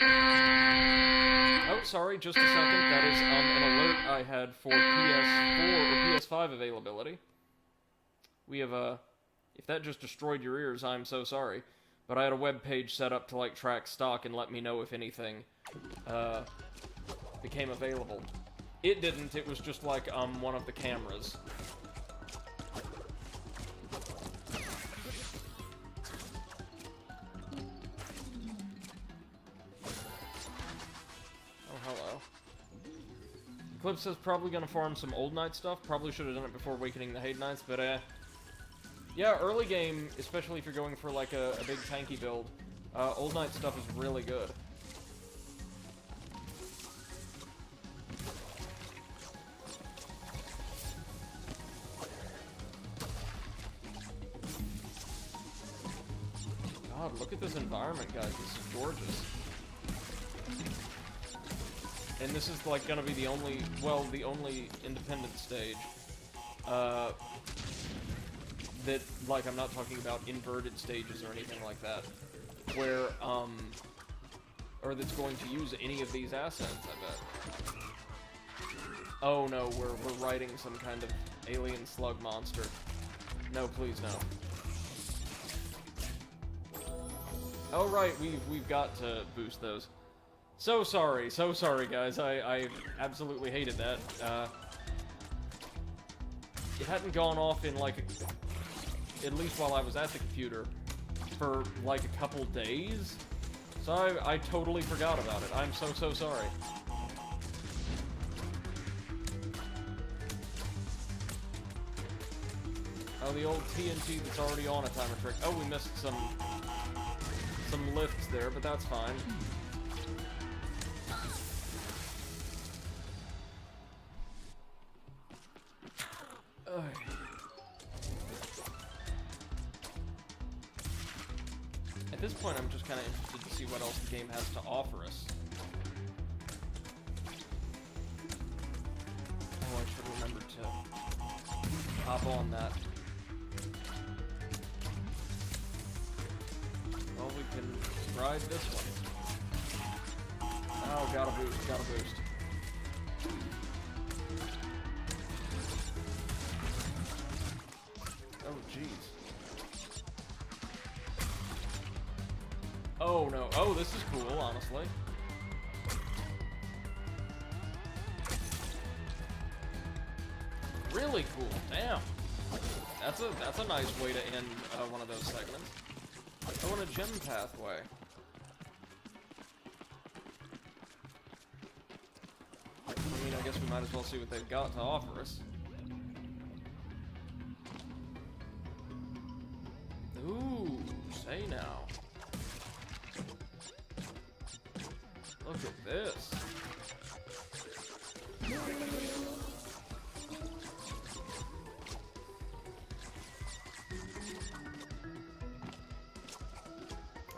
Oh, sorry, just a second. That is an alert I had for PS4 or PS5 availability. We have if that just destroyed your ears, I'm so sorry. But I had a web page set up to like track stock and let me know if anything became available. It didn't, it was just like one of the cameras. Oh, hello. Clip says probably gonna farm some Old Knight stuff. Probably should have done it before Awakening the Hate Knights, but yeah, early game, especially if you're going for like a big tanky build, Old Knight stuff is really good. God, look at this environment, guys. This is gorgeous. And this is like gonna be the only, well, the only independent stage that, like, I'm not talking about inverted stages or anything like that, where, or that's going to use any of these assets, I bet. Oh no, we're riding some kind of alien slug monster. No, please no. Oh right, we've got to boost those. So sorry, guys. I absolutely hated that. It hadn't gone off in like at least while I was at the computer for like a couple days, so I totally forgot about it. I'm so sorry. Oh, the old TNT that's already on a timer trick. Oh, we missed some lifts there, but that's fine. At this point, I'm just kind of interested to see what else the game has to offer us. Oh, I should remember to hop on that. Well, we can ride this one. Oh, gotta boost, gotta boost. Oh, jeez. Oh, no. Oh, this is cool, honestly. Really cool. Damn. That's a nice way to end one of those segments. I want a gem pathway. I mean, I guess we might as well see what they've got to offer us. Ooh, say now. Look at this.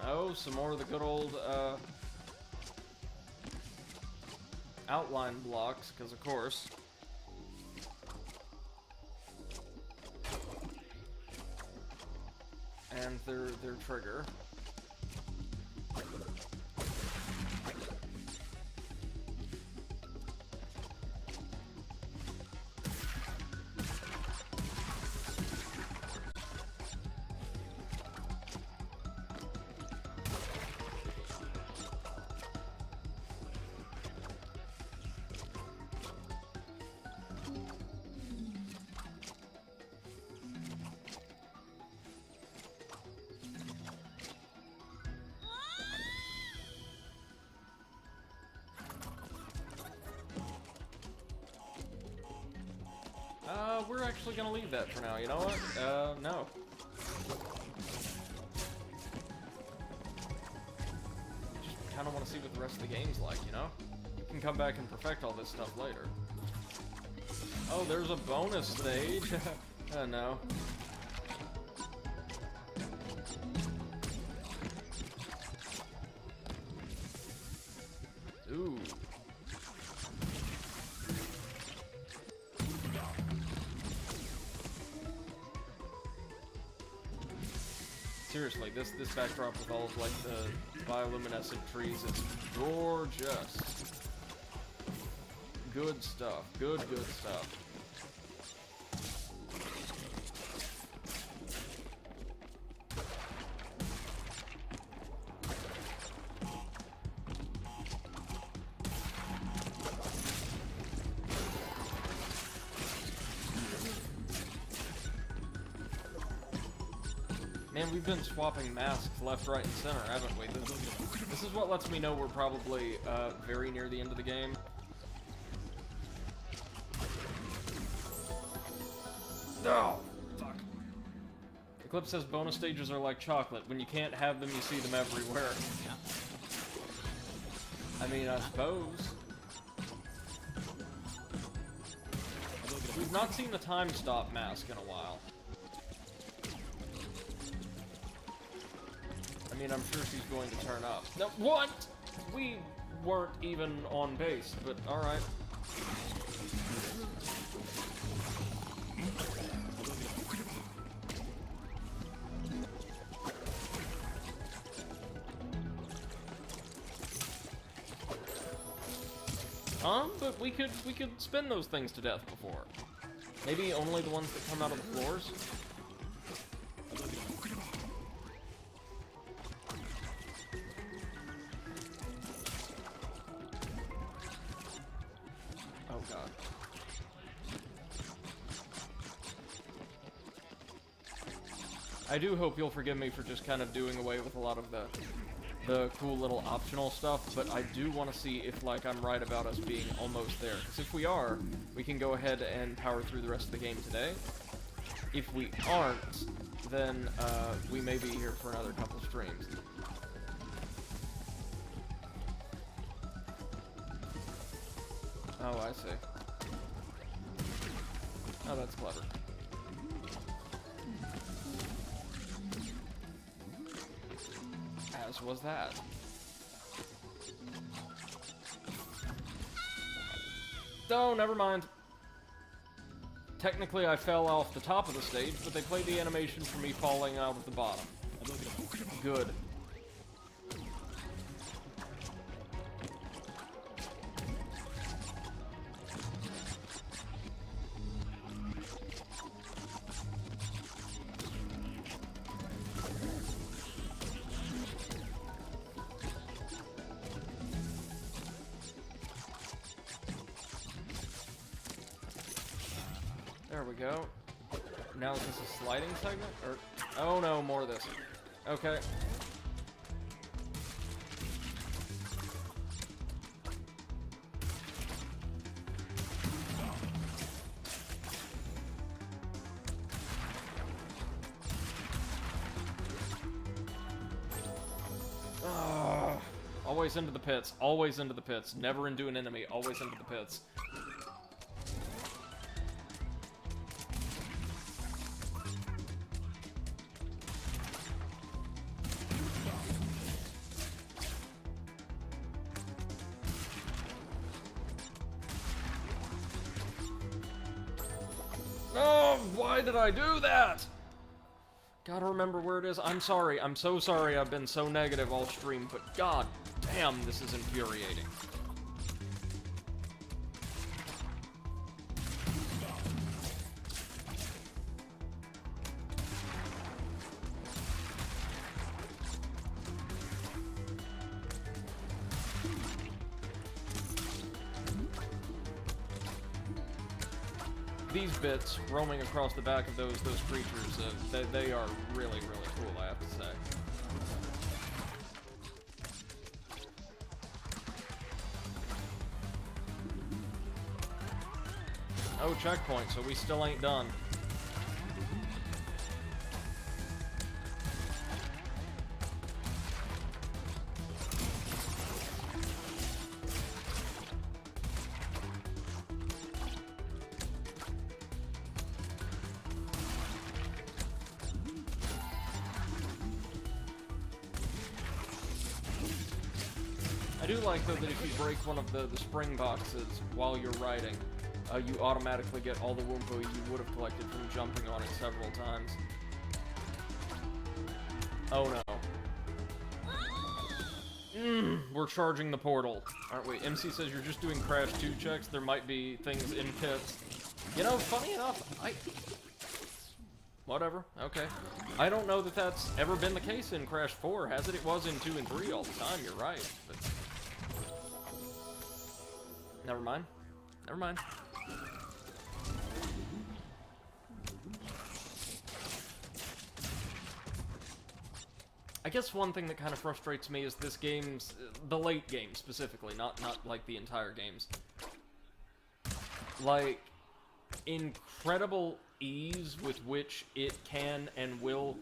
Oh, some more of the good old outline blocks, because of course. And their trigger. We're actually gonna leave that for now, you know what? No. Just kinda wanna see what the rest of the game's like, you know? We can come back and perfect all this stuff later. Oh, there's a bonus stage! Oh no. Ooh. Seriously, this backdrop with all of like the bioluminescent trees is gorgeous. Good stuff. Good stuff. Man, we've been swapping masks left, right, and center, haven't we? This is what lets me know we're probably very near the end of the game. Eclipse says bonus stages are like chocolate. When you can't have them, you see them everywhere. I mean, I suppose. We've not seen the time stop mask in a while. I mean, I'm sure she's going to turn up. No, what? We weren't even on base, but alright. But we could spin those things to death before. Maybe only the ones that come out of the floors? Oh god. I do hope you'll forgive me for just kind of doing away with a lot of the cool little optional stuff, but I do want to see if, like, I'm right about us being almost there. Because if we are, we can go ahead and power through the rest of the game today. If we aren't, then we may be here for another couple streams. Oh, I see. Oh, that's clever. As was that. Oh, never mind. Technically, I fell off the top of the stage, but they played the animation for me falling out of the bottom. Good. There we go. Now is this a sliding segment? Or, oh no, more of this. Okay. Always into the pits. Always into the pits. Never into an enemy. Always into the pits. Oh, why did I do that? Gotta remember where it is. I'm sorry. I'm so sorry I've been so negative all stream, but god damn, this is infuriating. These bits roaming across the back of those creatures, they are really, really cool, I have to say. Oh, checkpoint, so we still ain't done. I do like, though, that if you break one of the spring boxes while you're riding, you automatically get all the Wumpo you would have collected from jumping on it several times. Oh no. We're charging the portal, aren't we? MC says you're just doing Crash 2 checks. There might be things in pits. You know, funny enough, whatever, okay. I don't know that that's ever been the case in Crash 4, has it? It was in 2 and 3 all the time, you're right, but... Never mind. Never mind. I guess one thing that kind of frustrates me is this game's... the late game, specifically, not like the entire games. Like, incredible ease with which it can and will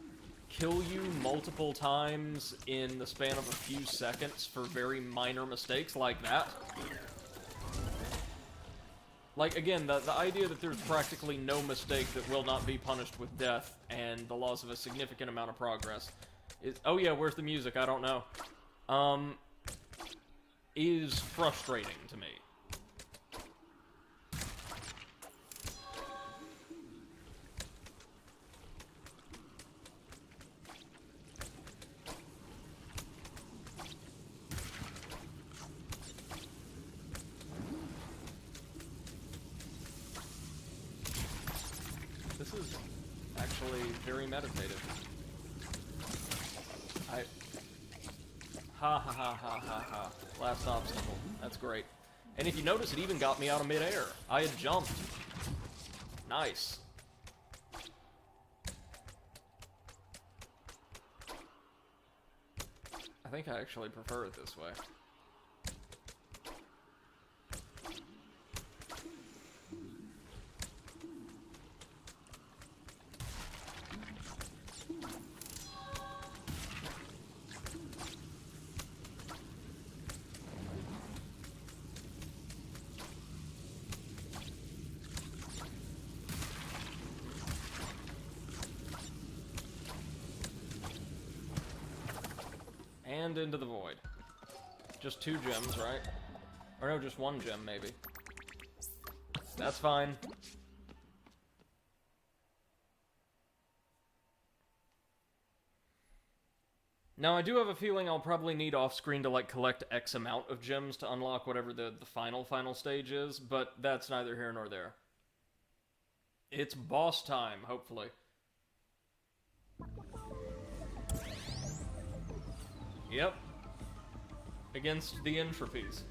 kill you multiple times in the span of a few seconds for very minor mistakes like that. Like, again, the idea that there's practically no mistake that will not be punished with death and the loss of a significant amount of progress is... Oh yeah, where's the music? I don't know. Is frustrating to me. This is actually very meditative. Ha ha ha ha ha ha. Last obstacle. That's great. And if you notice, it even got me out of midair. I had jumped. Nice. I think I actually prefer it this way. And into the void. Just 2 gems, right? Or no, just 1 gem, maybe. That's fine. Now, I do have a feeling I'll probably need off-screen to, like, collect X amount of gems to unlock whatever the final stage is, but that's neither here nor there. It's boss time, hopefully. Yep. Against the entropies.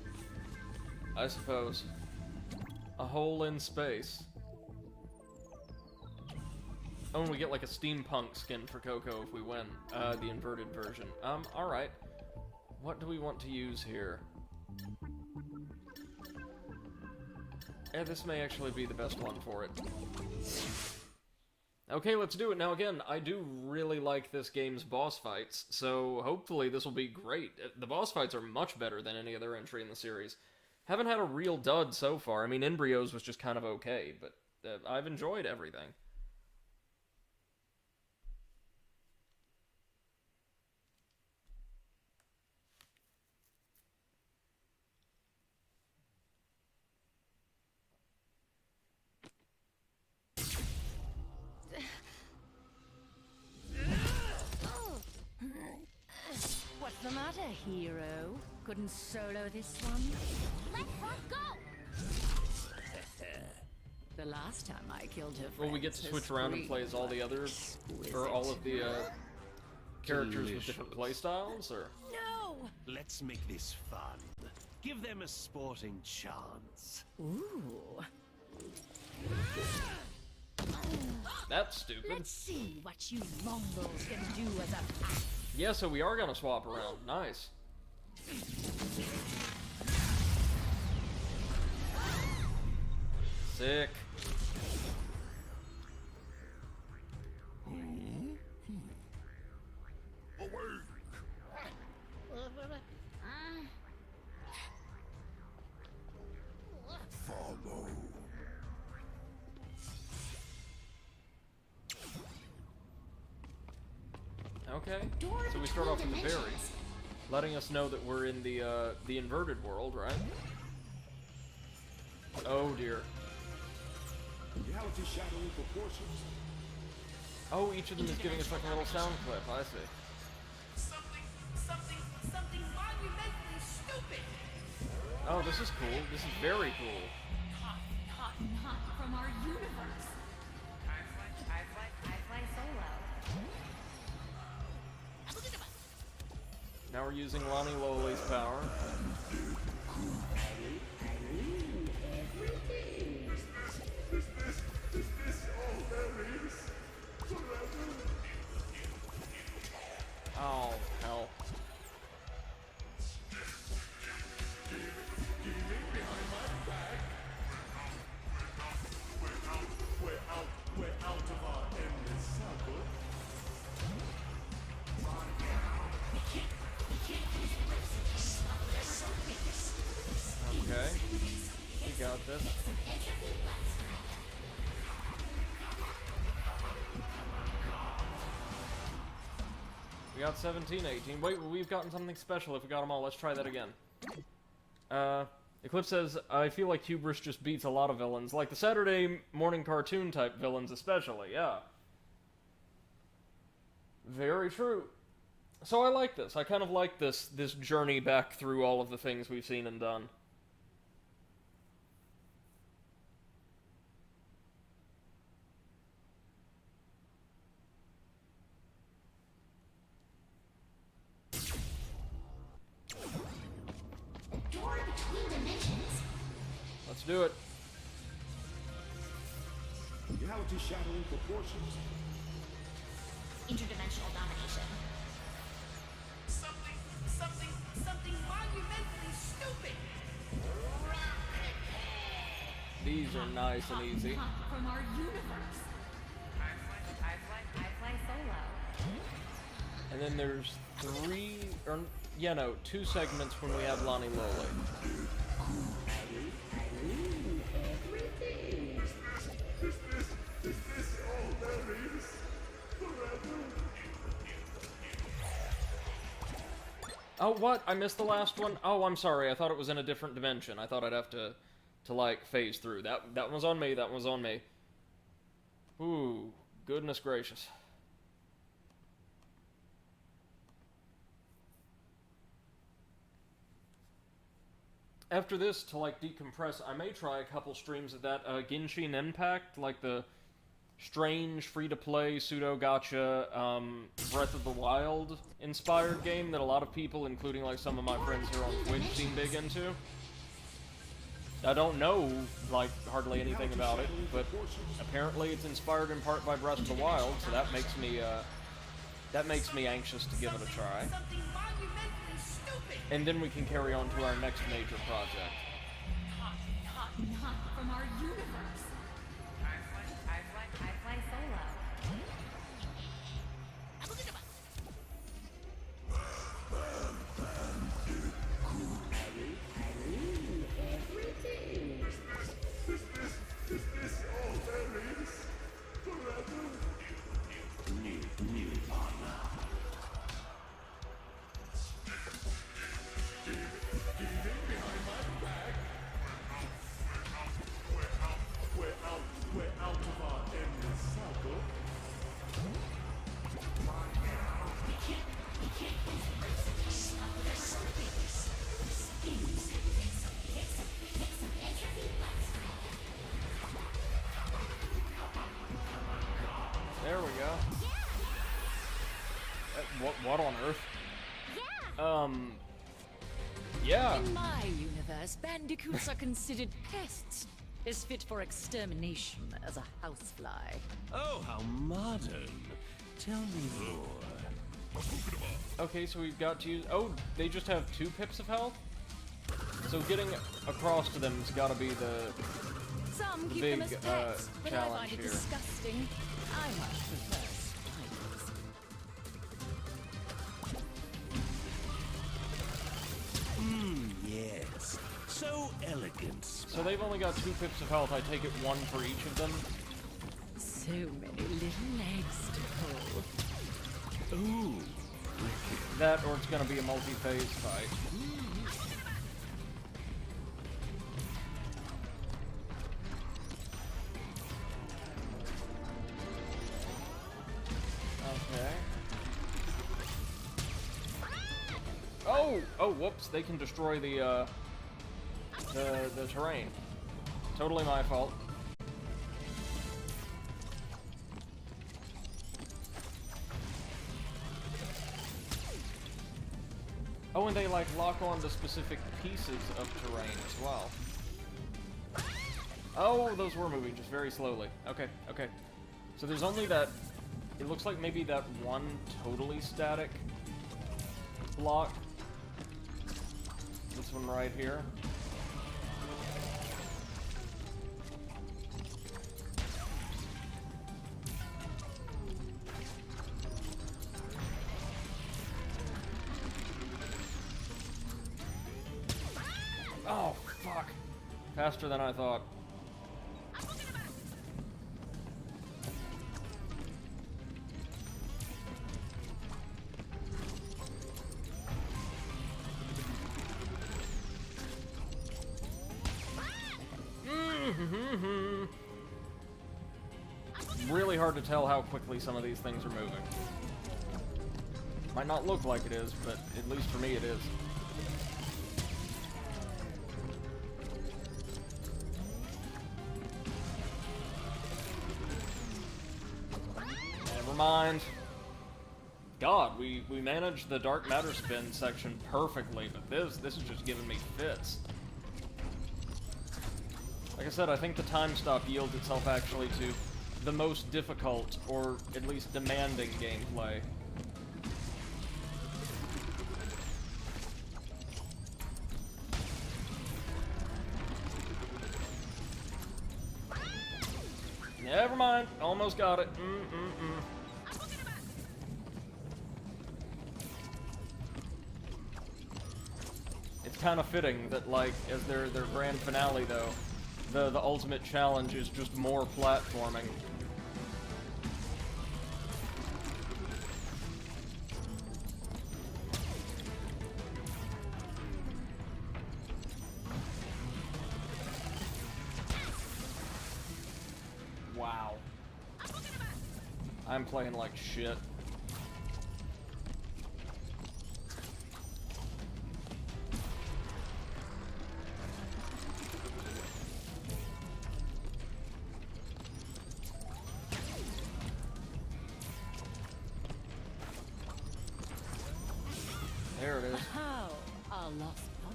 I suppose. A hole in space. Oh, and we get like a steampunk skin for Coco if we win. The inverted version. Alright. What do we want to use here? Yeah, this may actually be the best one for it. Okay, let's do it. Now again, I do really like this game's boss fights, so hopefully this will be great. The boss fights are much better than any other entry in the series. Haven't had a real dud so far. I mean, Embryos was just kind of okay, but I've enjoyed everything.
What's the matter, hero? Couldn't solo this one?
Let her go!
The last time I killed her friends,
Well, we get to switch around and play as all the others, or all of the characters with different playstyles, or?
No!
Let's make this fun. Give them a sporting chance.
Ooh.
That's stupid.
Let's see what you Mongols can do as a pack.
Yeah, so we are gonna swap around. Nice. Sick.
Follow.
Okay, so we start off with the berry, letting us know that we're in the inverted world, right? Oh dear.
Reality shattering proportions.
Oh, each of them is giving us like a little sound clip, I see.
Something monumentally stupid!
Oh, this is cool. This is very cool.
Not from our universe.
I fly solo.
Now we're using Lonnie Loli's power. Oh, hell. with this. We got 17, 18. Wait, we've gotten something special if we got them all. Let's try that again. Eclipse says, I feel like Hubris just beats a lot of villains, like the Saturday morning cartoon type villains especially, yeah. Very true. So I like this. I kind of like this journey back through all of the things we've seen and done.
Door between dimensions.
Let's do it.
Reality shattering proportions.
Interdimensional domination.
Something monumentally stupid.
These are nice and easy.
From our universe.
I fly solo.
And then there's 2 segments when we have Lonnie Loli. Oh, what? I missed the last one? Oh, I'm sorry. I thought it was in a different dimension. I thought I'd have to like, phase through. That was on me. That was on me. Ooh, goodness gracious. After this, to, like, decompress, I may try a couple streams of that Genshin Impact, like the strange, free-to-play, pseudo-gacha, Breath of the Wild inspired game that a lot of people, including, like, some of my friends here on Twitch, seem big into. I don't know, like, hardly anything about it, but apparently it's inspired in part by Breath of the Wild, so that makes me anxious to give it a try. And then we can carry on to our next major project.
Not from our universe.
I fly solo.
There we go. What on earth? Yeah.
In my universe, bandicoots are considered pests. Is fit for extermination as a housefly.
Oh, how modern. Tell me more.
Okay, so we've got to use... Oh, they just have 2 pips of health? So getting across to them has got to be the
Some keep
big
them as pets, but I
challenge
find it
here.
disgusting. I much prefer spiders.
Yes. So elegant.
So they've only got 2 pips of health. I take it 1 for each of them.
So many little legs to pull.
Ooh.
That, or it's going to be a multi-phase fight. Okay. Oh, whoops! They can destroy the terrain. Totally my fault. Oh, and they, like, lock on to specific pieces of terrain as well. Oh, those were moving, just very slowly. Okay, okay. So there's only that... It looks like maybe that one totally static block. This one right here. Oh, fuck. Faster than I thought. Really hard to tell how quickly some of these things are moving. Might not look like it is, but at least for me it is. Never mind. God, we managed the dark matter spin section perfectly, but this is just giving me fits. Like I said, I think the time stop yields itself actually to the most difficult, or at least demanding, gameplay. Never mind, almost got it. It's kind of fitting that, like, as their grand finale, though, the ultimate challenge is just more platforming. Wow. I'm playing like shit. There it is.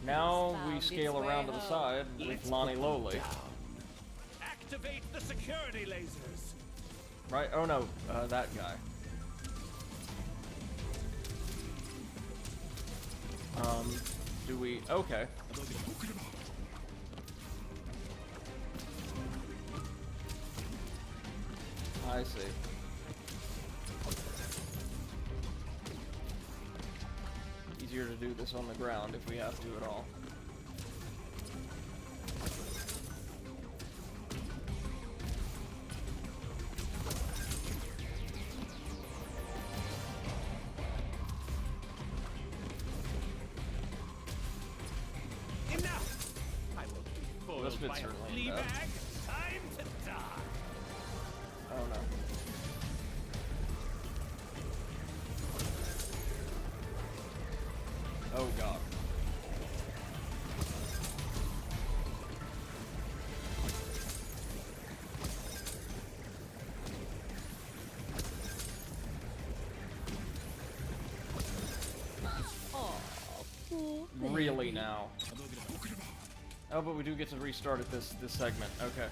Now we scale around to the side with Lonnie Lowly.
Activate the security lasers.
Right? Oh no, that guy. Do we? Okay. I see. Easier to do this on the ground if we have to at all.
Enough! I will be foiled
This bit's
by a
certainly
flea
bad.
bag. Time to die.
Oh no. Oh god. Really now? Oh, but we do get to restart at this segment. Okay.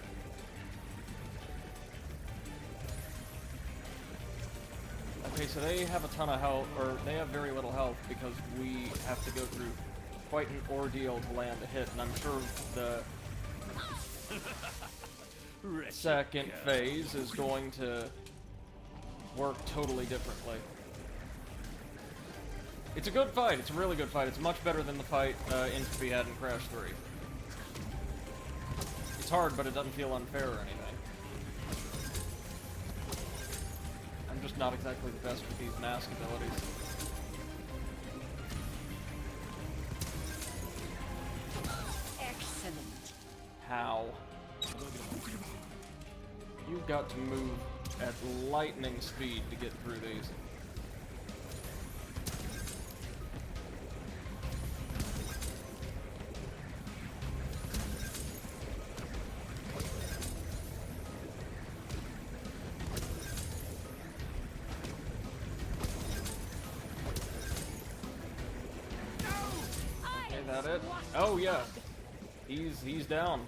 Okay, so they have a ton of health, or they have very little health because we have to go through quite an ordeal to land a hit, and I'm sure the second phase is going to work totally differently. It's a good fight. It's a really good fight. It's much better than the fight Entropy had in Crash 3. It's hard, but it doesn't feel unfair or anything. I'm just not exactly the best with these mask abilities.
Excellent.
How? You've got to move at lightning speed to get through these. Is that it? Oh yeah. He's down.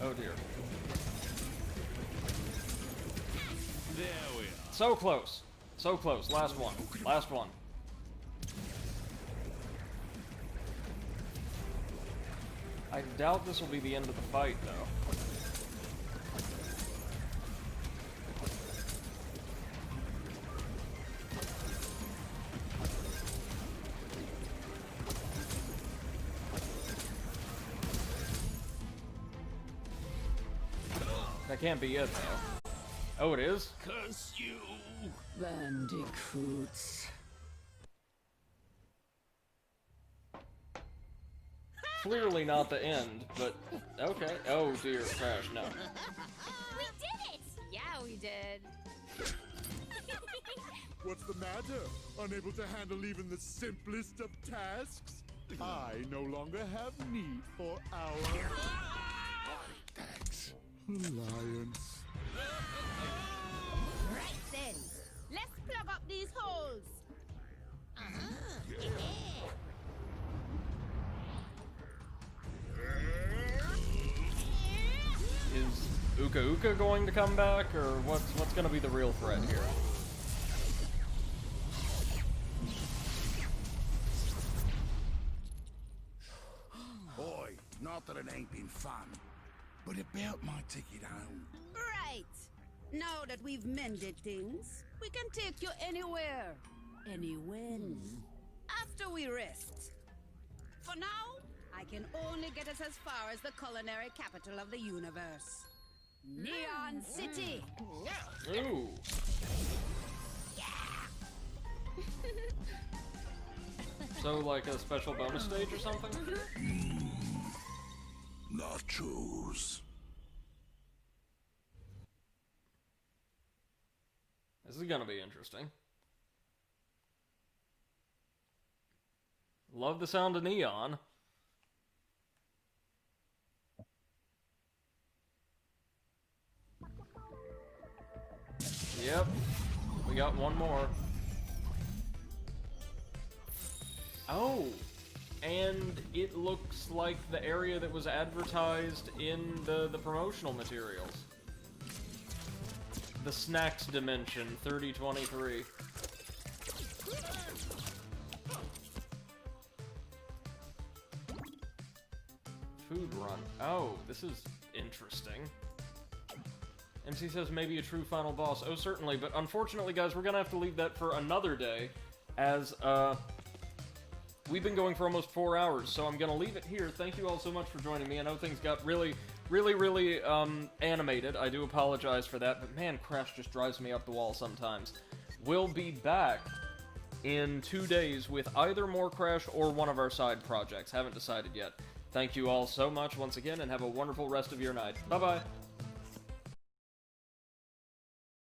Oh dear.
There we are.
So close. So close. Last one. Last one. I doubt this will be the end of the fight, though. That can't be it, though. Oh, it is?
Curse you!
Bandicoots.
Clearly not the end, but okay. Oh dear, Crash, no.
We did it!
Yeah, we did.
What's the matter? Unable to handle even the simplest of tasks? I no longer have need for our
Thanks.
alliance.
Right then, let's plug up these holes.
Is Uka Uka going to come back, or what's going to be the real threat here?
Boy, not that it ain't been fun, but about my ticket home.
Right. Now that we've mended things, we can take you anywhere. Anywhen. After we rest. For now, I can only get us as far as the culinary capital of the universe. Neon City!
Ooh. So, like a special bonus stage or something?
Nachos.
This is gonna be interesting. Love the sound of neon. Yep. We got one more. Oh! And it looks like the area that was advertised in the promotional materials. The snacks dimension, 3023. Food run. Oh, this is interesting. MC says maybe a true final boss. Oh, certainly, but unfortunately, guys, we're gonna have to leave that for another day, as, we've been going for almost 4 hours, so I'm gonna leave it here. Thank you all so much for joining me. I know things got really animated. I do apologize for that, but man, Crash just drives me up the wall sometimes. We'll be back in 2 days with either more Crash or one of our side projects. Haven't decided yet. Thank you all so much once again, and have a wonderful rest of your night. Bye-bye.